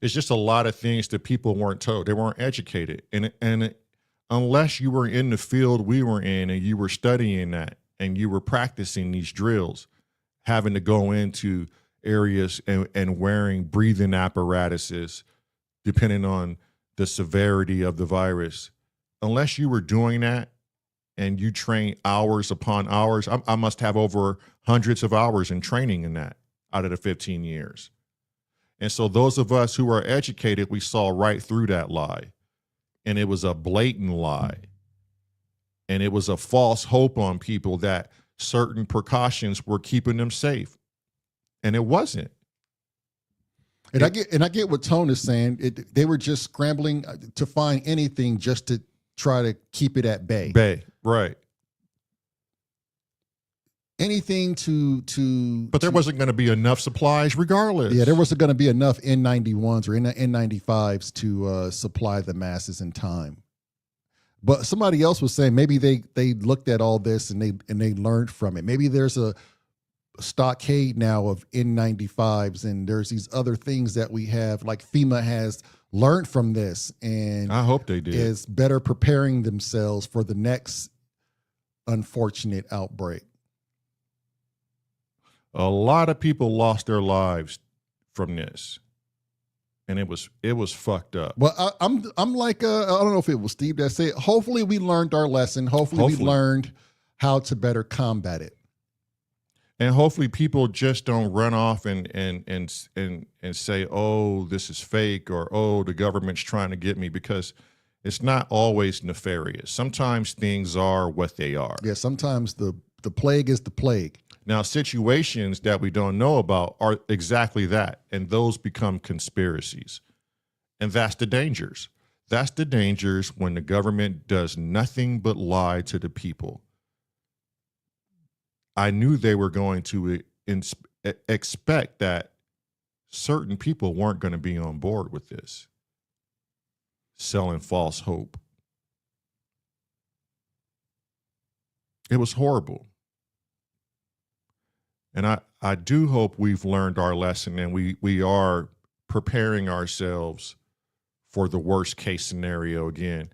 It's just a lot of things that people weren't told. They weren't educated. And unless you were in the field we were in and you were studying that and you were practicing these drills, having to go into areas and wearing breathing apparatuses, depending on the severity of the virus, unless you were doing that and you train hours upon hours, I must have over hundreds of hours in training in that out of the 15 years. And so those of us who are educated, we saw right through that lie. And it was a blatant lie. And it was a false hope on people that certain precautions were keeping them safe. And it wasn't. And I get what Tone is saying. They were just scrambling to find anything just to try to keep it at bay. Right. Anything but there wasn't going to be enough supplies regardless. Yeah, there wasn't going to be enough N91s or N95s to supply the masses in time. But somebody else was saying maybe they looked at all this and they learned from it. Maybe there's a stockade now of N95s, and there's these other things that we have, like FEMA has learned from this, and I hope they did, is better preparing themselves for the next unfortunate outbreak. A lot of people lost their lives from this, and it was fucked up. Well, I'm like I don't know if it was Steve that said, hopefully we learned our lesson. Hopefully we learned how to better combat it. And hopefully people just don't run off and say, oh, this is fake, or oh, the government's trying to get me, because it's not always nefarious. Sometimes things are what they are. Yeah, sometimes the plague is the plague. Now, situations that we don't know about are exactly that, and those become conspiracies. And that's the dangers. That's the dangers when the government does nothing but lie to the people. I knew they were going to expect that certain people weren't going to be on board with this, selling false hope. It was horrible. And I do hope we've learned our lesson, and we are preparing ourselves for the worst case scenario again.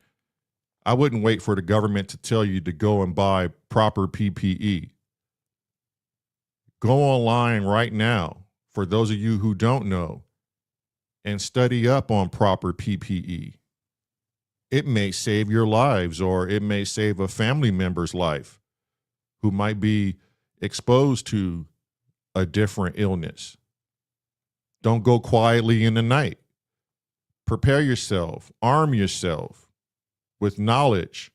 I wouldn't wait for the government to tell you to go and buy proper PPE. Go online right now, for those of you who don't know, and study up on proper PPE. It may save your lives, or it may save a family member's life who might be exposed to a different illness. Don't go quietly in the night. Prepare yourself, arm yourself with knowledge.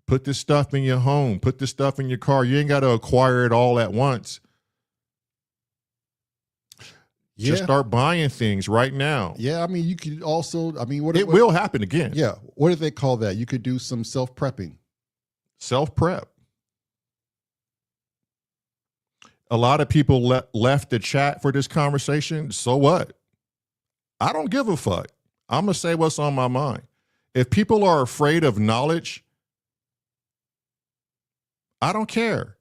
Put this stuff in your home, put this stuff in your car. You ain't got to acquire it all at once. Yeah. Just start buying things right now. Yeah, I mean, you could also, I mean, It will happen again. Yeah, what do they call that? You could do some self-prepping. Self-prep. A lot of people left the chat for this conversation. So what? I don't give a fuck. I'm going to say what's on my mind. If people are afraid of knowledge, I don't care.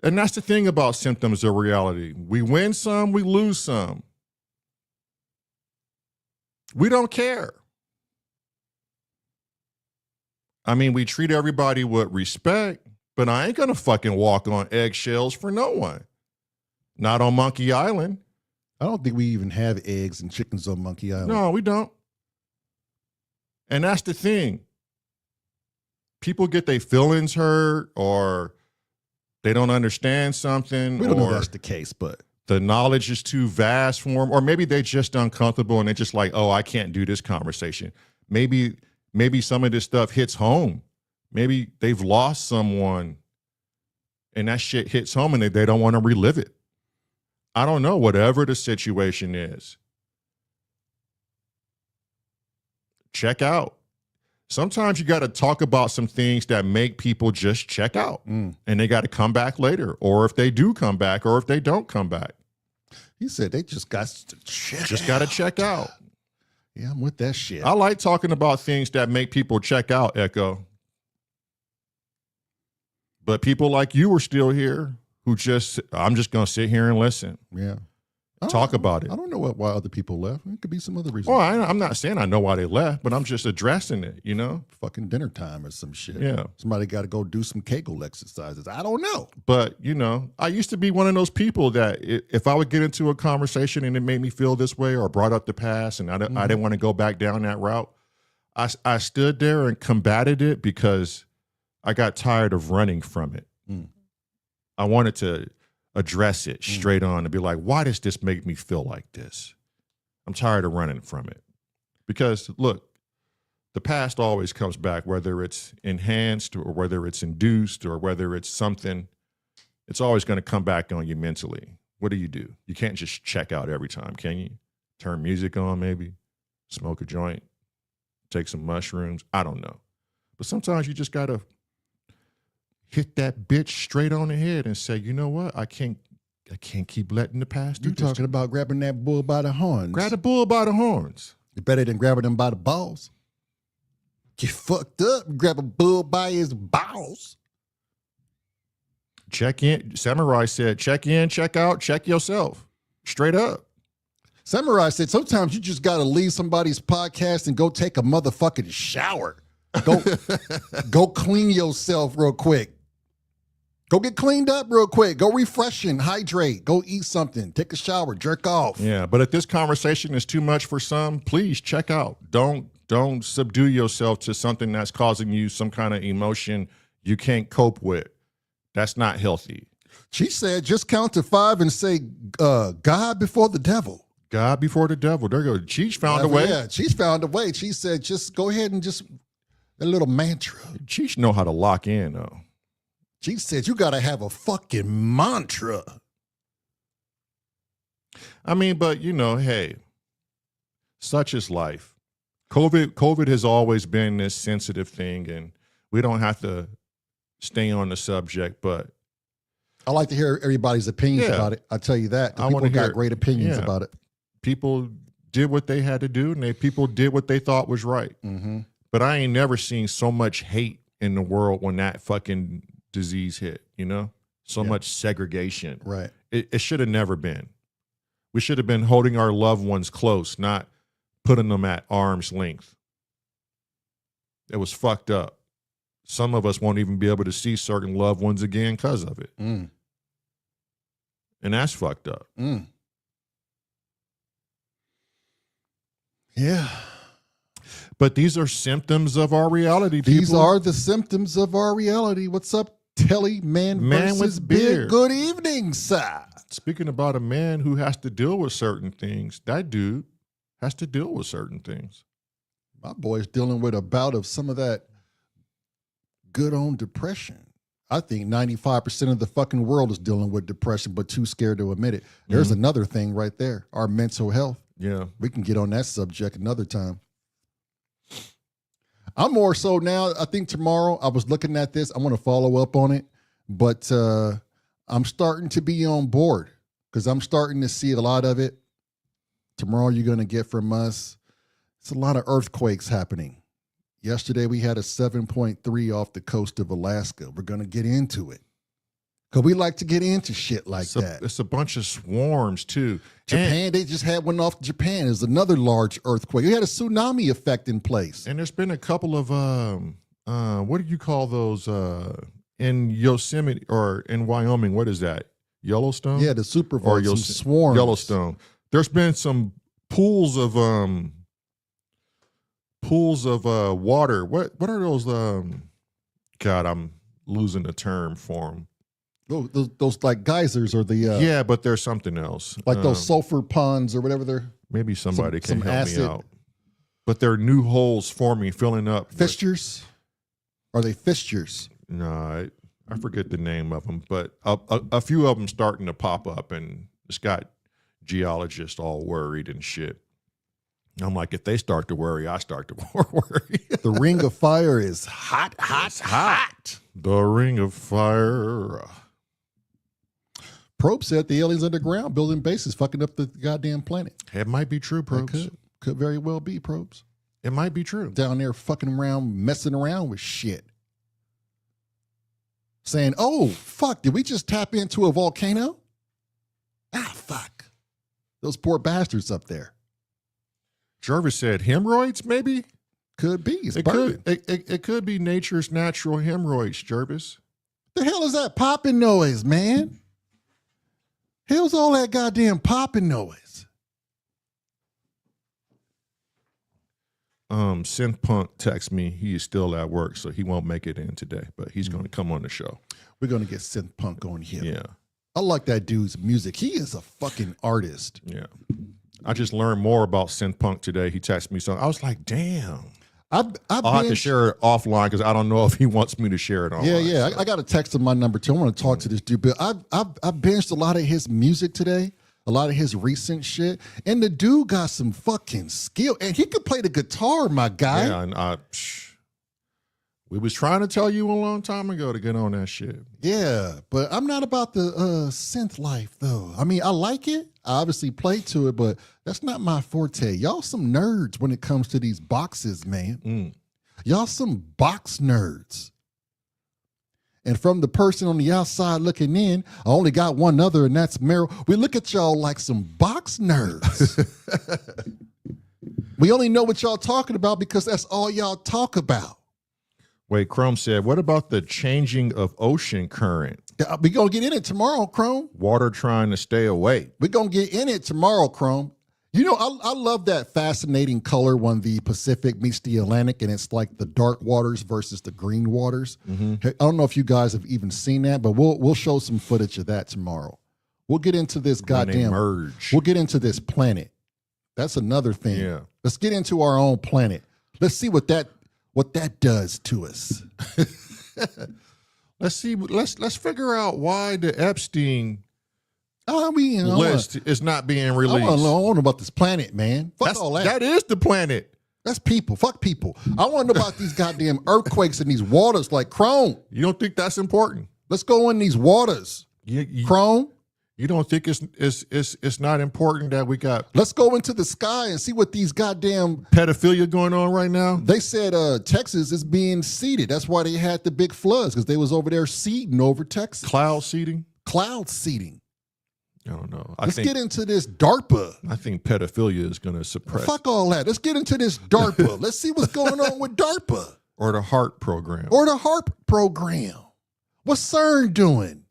And that's the thing about symptoms of reality. We win some, we lose some. We don't care. I mean, we treat everybody with respect, but I ain't going to fucking walk on eggshells for no one. Not on Monkey Island. I don't think we even have eggs and chickens on Monkey Island. No, we don't. And that's the thing. People get their feelings hurt, or they don't understand something. We don't know or that's the case, but the knowledge is too vast for them, or maybe they're just uncomfortable and they're just like, oh, I can't do this conversation. Maybe some of this stuff hits home. Maybe they've lost someone and that shit hits home and they don't want to relive it. I don't know, whatever the situation is. Check out. Sometimes you got to talk about some things that make people just check out, and they got to come back later, or if they do come back, or if they don't come back. He said they just got to check. Just got to check out. Yeah, I'm with that shit. I like talking about things that make people check out, Echo. But people like you are still here who I'm just going to sit here and listen. Yeah. Talk about it. I don't know why other people left. It could be some other reason. Well, I'm not saying I know why they left, but I'm just addressing it, you know? Fucking dinner time or some shit. Yeah. Somebody got to go do some Kegel exercises. I don't know. But, you know, I used to be one of those people that if I would get into a conversation and it made me feel this way or brought up the past and I didn't want to go back down that route, I stood there and combated it because I got tired of running from it. I wanted to address it straight on and be like, why does this make me feel like this? I'm tired of running from it. Because look, the past always comes back, whether it's enhanced or whether it's induced or whether it's something, it's always going to come back on you mentally. What do? You can't just check out every time, can you? Turn music on maybe, smoke a joint, take some mushrooms. I don't know. But sometimes you just got to hit that bitch straight on the head and say, you know what? I can't keep letting the past do You're this. talking about grabbing that bull by the horns. Grab the bull by the horns. It's better than grabbing them by the balls. Get fucked up, grab a bull by his balls. Check in. Samurai said, check in, check out, check yourself. Straight up. Samurai said, sometimes you just got to leave somebody's podcast and go take a motherfucking shower. Go clean yourself real quick. Go get cleaned up real quick. Go refreshing, hydrate, go eat something, take a shower, jerk off. Yeah, but if this conversation is too much for some, please check out. Don't subdue yourself to something that's causing you some kind of emotion you can't cope with. That's not healthy. She said, just count to 5 and say, God before the devil. God before the devil. There you go. Cheech found a way. Yeah, she's found a way. She said, just go ahead and just a little mantra. Cheech know how to lock in, though. She said, you got to have a fucking mantra. I mean, but, you know, hey, such is life. COVID has always been this sensitive thing, and we don't have to stay on the subject, but I like to hear everybody's opinions about it. I'll tell you that. I People wanna got hear- great opinions yeah. about it. people did what they had to do, and people did what they thought was right. Mm-hmm. But I ain't never seen so much hate in the world when that fucking disease hit, you know? So much segregation. Right. It should have never been. We should have been holding our loved ones close, not putting them at arm's length. It was fucked up. Some of us won't even be able to see certain loved ones again because of it. Mm. And that's fucked up. Yeah. But these are symptoms of our reality, people. These are the symptoms of our reality. What's up, Telly Man versus with Big? beard. Good evening, sir. Speaking about a man who has to deal with certain things, that dude has to deal with certain things. My boy's dealing with a bout of some of that good on depression. I think 95% of the fucking world is dealing with depression, but too scared to admit it. There's another thing right there, our mental health. Yeah. We can get on that subject another time. I'm more so now, I think tomorrow, I was looking at this, I want to follow up on it, but I'm starting to be on board because I'm starting to see a lot of it. Tomorrow you're going to get from us, it's a lot of earthquakes happening. Yesterday we had a 7.3 off the coast of Alaska. We're going to get into it because we like to get into shit like that. It's a bunch of swarms, too. Japan, they just had one off Japan. There's another large earthquake. We had a tsunami effect in place. And there's been a couple of, what do you call those, in Yosemite or in Wyoming? What is that? Yellowstone? Yeah, the supervolts, swarms. Yellowstone. There's been some pools of water. What are those? God, I'm losing the term for them. Those like geysers or the yeah, but there's something else. like those sulfur ponds or whatever they're Maybe somebody can some help acid. me out. But there are new holes forming, filling up. fissures. Are they fissures? No, I forget the name of them, but a few of them starting to pop up, and it's got geologists all worried and shit. I'm like, if they start to worry, I start to worry. The ring of fire is hot, hot, hot. The ring of fire. Probe said the aliens underground building bases fucking up the goddamn planet. It might be true, That Probes. could very well be Probes. It might be true. Down there fucking around, messing around with shit. Saying, oh, fuck, did we just tap into a volcano? Ah, fuck. Those poor bastards up there. Jarvis said hemorrhoids, maybe? Could be. It's It burning. it could be nature's natural hemorrhoids, Jarvis. The hell is that popping noise, man? Hell's all that goddamn popping noise? Synth Punk texts me he is still at work, so he won't make it in today, but he's going to come on the show. We're going to get Synth Punk on here. Yeah. I like that dude's music. He is a fucking artist. Yeah. I just learned more about synth punk today. He texted me something. I was like, damn. I'll have to share it offline because I don't know if he wants me to share it online. Yeah. I got a text him my number too. I want to talk to this dude. But I binged a lot of his music today, a lot of his recent shit. And the dude got some fucking skill. And he could play the guitar, my guy. Yeah, and we was trying to tell you a long time ago to get on that shit. Yeah, but I'm not about the synth life, though. I mean, I like it. I obviously play to it, but that's not my forte. Y'all some nerds when it comes to these boxes, man. Y'all some box nerds. And from the person on the outside looking in, I only got one other, and that's Meryl. We look at y'all like some box nerds. We only know what y'all talking about because that's all y'all talk about. Wait, Chrome said, what about the changing of ocean current? We're going to get in it tomorrow, Chrome. Water trying to stay away. We're going to get in it tomorrow, Chrome. You know, I love that fascinating color when the Pacific meets the Atlantic, and it's like the dark waters versus the green waters. I don't know if you guys have even seen that, but we'll show some footage of that tomorrow. We'll get into this When they goddamn merge. We'll get into this planet. That's another thing. Yeah. Let's get into our own planet. Let's see what that does to us. Let's see. Let's figure out why the Epstein I list is not being I released. want to know about this planet, man. Fuck all that. That is the planet. That's people. Fuck people. I want to know about these goddamn earthquakes in these waters like Chrome. You don't think that's important? Let's go in these waters. Chrome. You don't think it's not important that we got Let's go into the sky and see what these goddamn. pedophilia going on right now? They said Texas is being seeded. That's why they had the big floods, because they was over there seeding over Texas. Cloud seeding? Cloud seeding. I don't know. Let's get into this DARPA. I think pedophilia is going to suppress. Fuck all that. Let's get into this DARPA. Let's see what's going on with DARPA. Or the HARP program. Or the HARP program. What's CERN doing?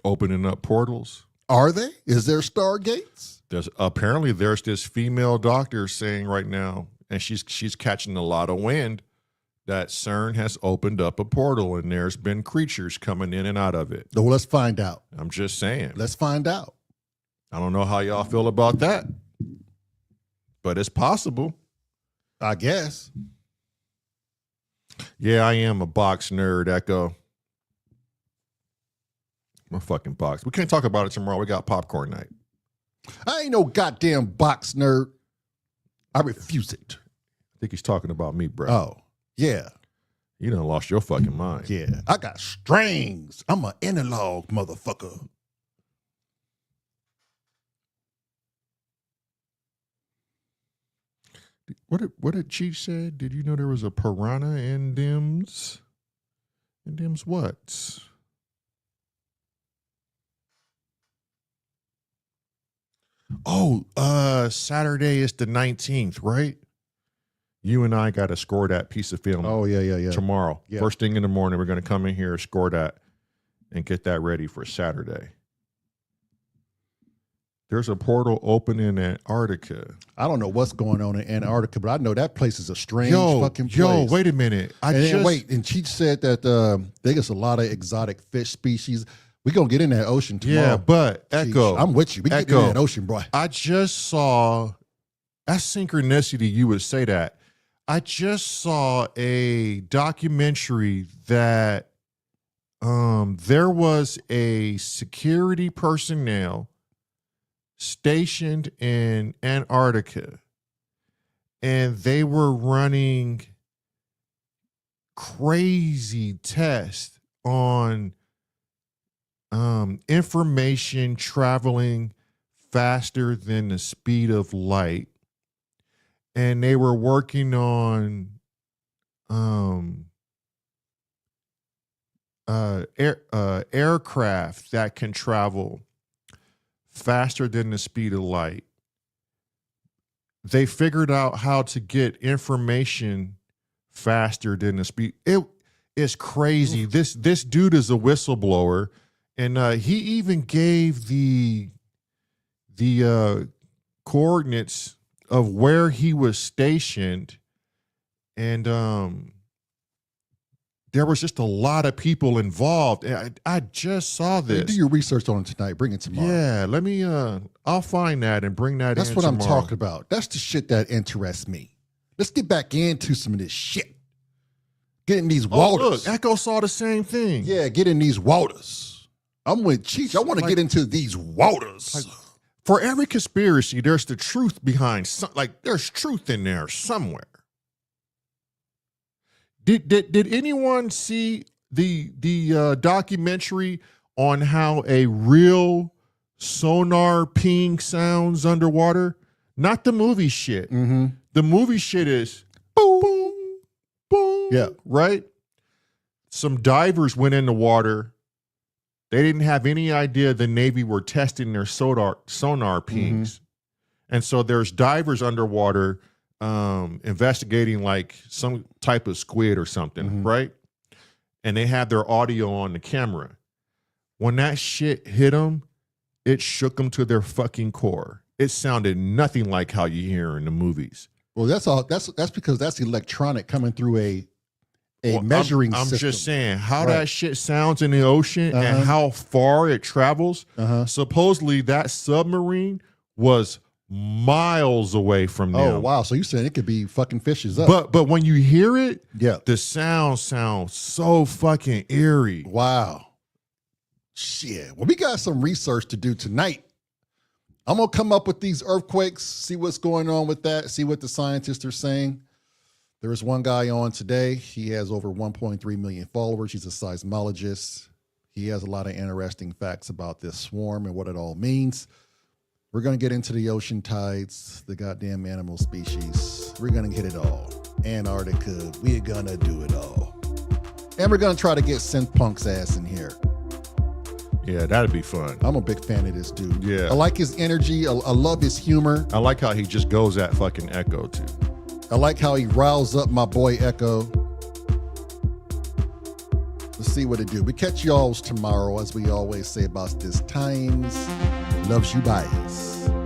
Opening up portals. Are they? Is there stargates? There's this female doctor saying right now, and she's catching a lot of wind, that CERN has opened up a portal and there's been creatures coming in and out of it. Well, let's find out. I'm just saying. Let's find out. I don't know how y'all feel about that, but it's possible. I guess. Yeah, I am a box nerd, Echo. I'm a fucking box. We can't talk about it tomorrow. We got popcorn night. I ain't no goddamn box nerd. I refuse it. I think he's talking about me, bro. Oh, yeah. You done lost your fucking mind. Yeah. I got strings. I'm an analog motherfucker. What did Chief say? Did you know there was a piranha in Dims? In Dims what? Oh, Saturday is the 19th, right? You and I got to score that piece of film. Oh, yeah. Tomorrow. Yeah. First thing in the morning, we're going to come in here, score that, and get that ready for Saturday. There's a portal open in Antarctica. I don't know what's going on in Antarctica, but I know that place is a strange fucking place. Yo, wait a minute. And Cheech said that they get a lot of exotic fish species. We're going to get in that ocean tomorrow. Yeah, but Cheech, Echo. I'm with you. We get in that ocean, boy. I just saw, that's synchronicity you would say that. I just saw a documentary that there was a security personnel stationed in Antarctica, and they were running crazy tests on information traveling faster than the speed of light, and they were working on aircraft that can travel faster than the speed of light. They figured out how to get information faster than the speed. It is crazy. This dude is a whistleblower, and he even gave the coordinates of where he was stationed, and there was just a lot of people involved. I just saw this. Do your research on it tonight. Bring it tomorrow. Yeah, let me. I'll find that and bring that. That's in what tomorrow. I'm talking about. That's the shit that interests me. Let's get back into some of this shit. Get in these waters. Look, Echo saw the same thing. Yeah, get in these waters. I'm with Cheech. I want to get into these waters. For every conspiracy, there's the truth behind some. Like there's truth in there somewhere. Did anyone see the documentary on how a real sonar ping sounds underwater? Not the movie shit. Mm-hmm. The movie shit is boom, boom, boom. Yeah. Right? Some divers went in the water. They didn't have any idea the Navy were testing their sonar pings. Mm-hmm. And so there's divers underwater investigating like some type of squid or something, mm-hmm. right? And they had their audio on the camera. When that shit hit them, it shook them to their fucking core. It sounded nothing like how you hear in the movies. Well, that's all. That's because that's electronic coming through a measuring system. I'm just saying how that shit sounds in the ocean and how far it travels. Supposedly that submarine was miles away from them. Oh wow! So you saying it could be fucking fishes up? But when you hear it, yeah, the sound sounds so fucking eerie. Wow. Shit. Well, we got some research to do tonight. I'm gonna come up with these earthquakes, see what's going on with that, see what the scientists are saying. There is one guy on today. He has over 1.3 million followers. He's a seismologist. He has a lot of interesting facts about this swarm and what it all means. We're going to get into the ocean tides, the goddamn animal species. We're going to hit it all. Antarctica, we're going to do it all. And we're going to try to get Synth Punk's ass in here. Yeah, that'd be fun. I'm a big fan of this dude. Yeah. I like his energy. I love his humor. I like how he just goes at fucking Echo, too. I like how he riles up my boy Echo. Let's see what it do. We catch y'alls tomorrow, as we always say about this times. Loves you, guys.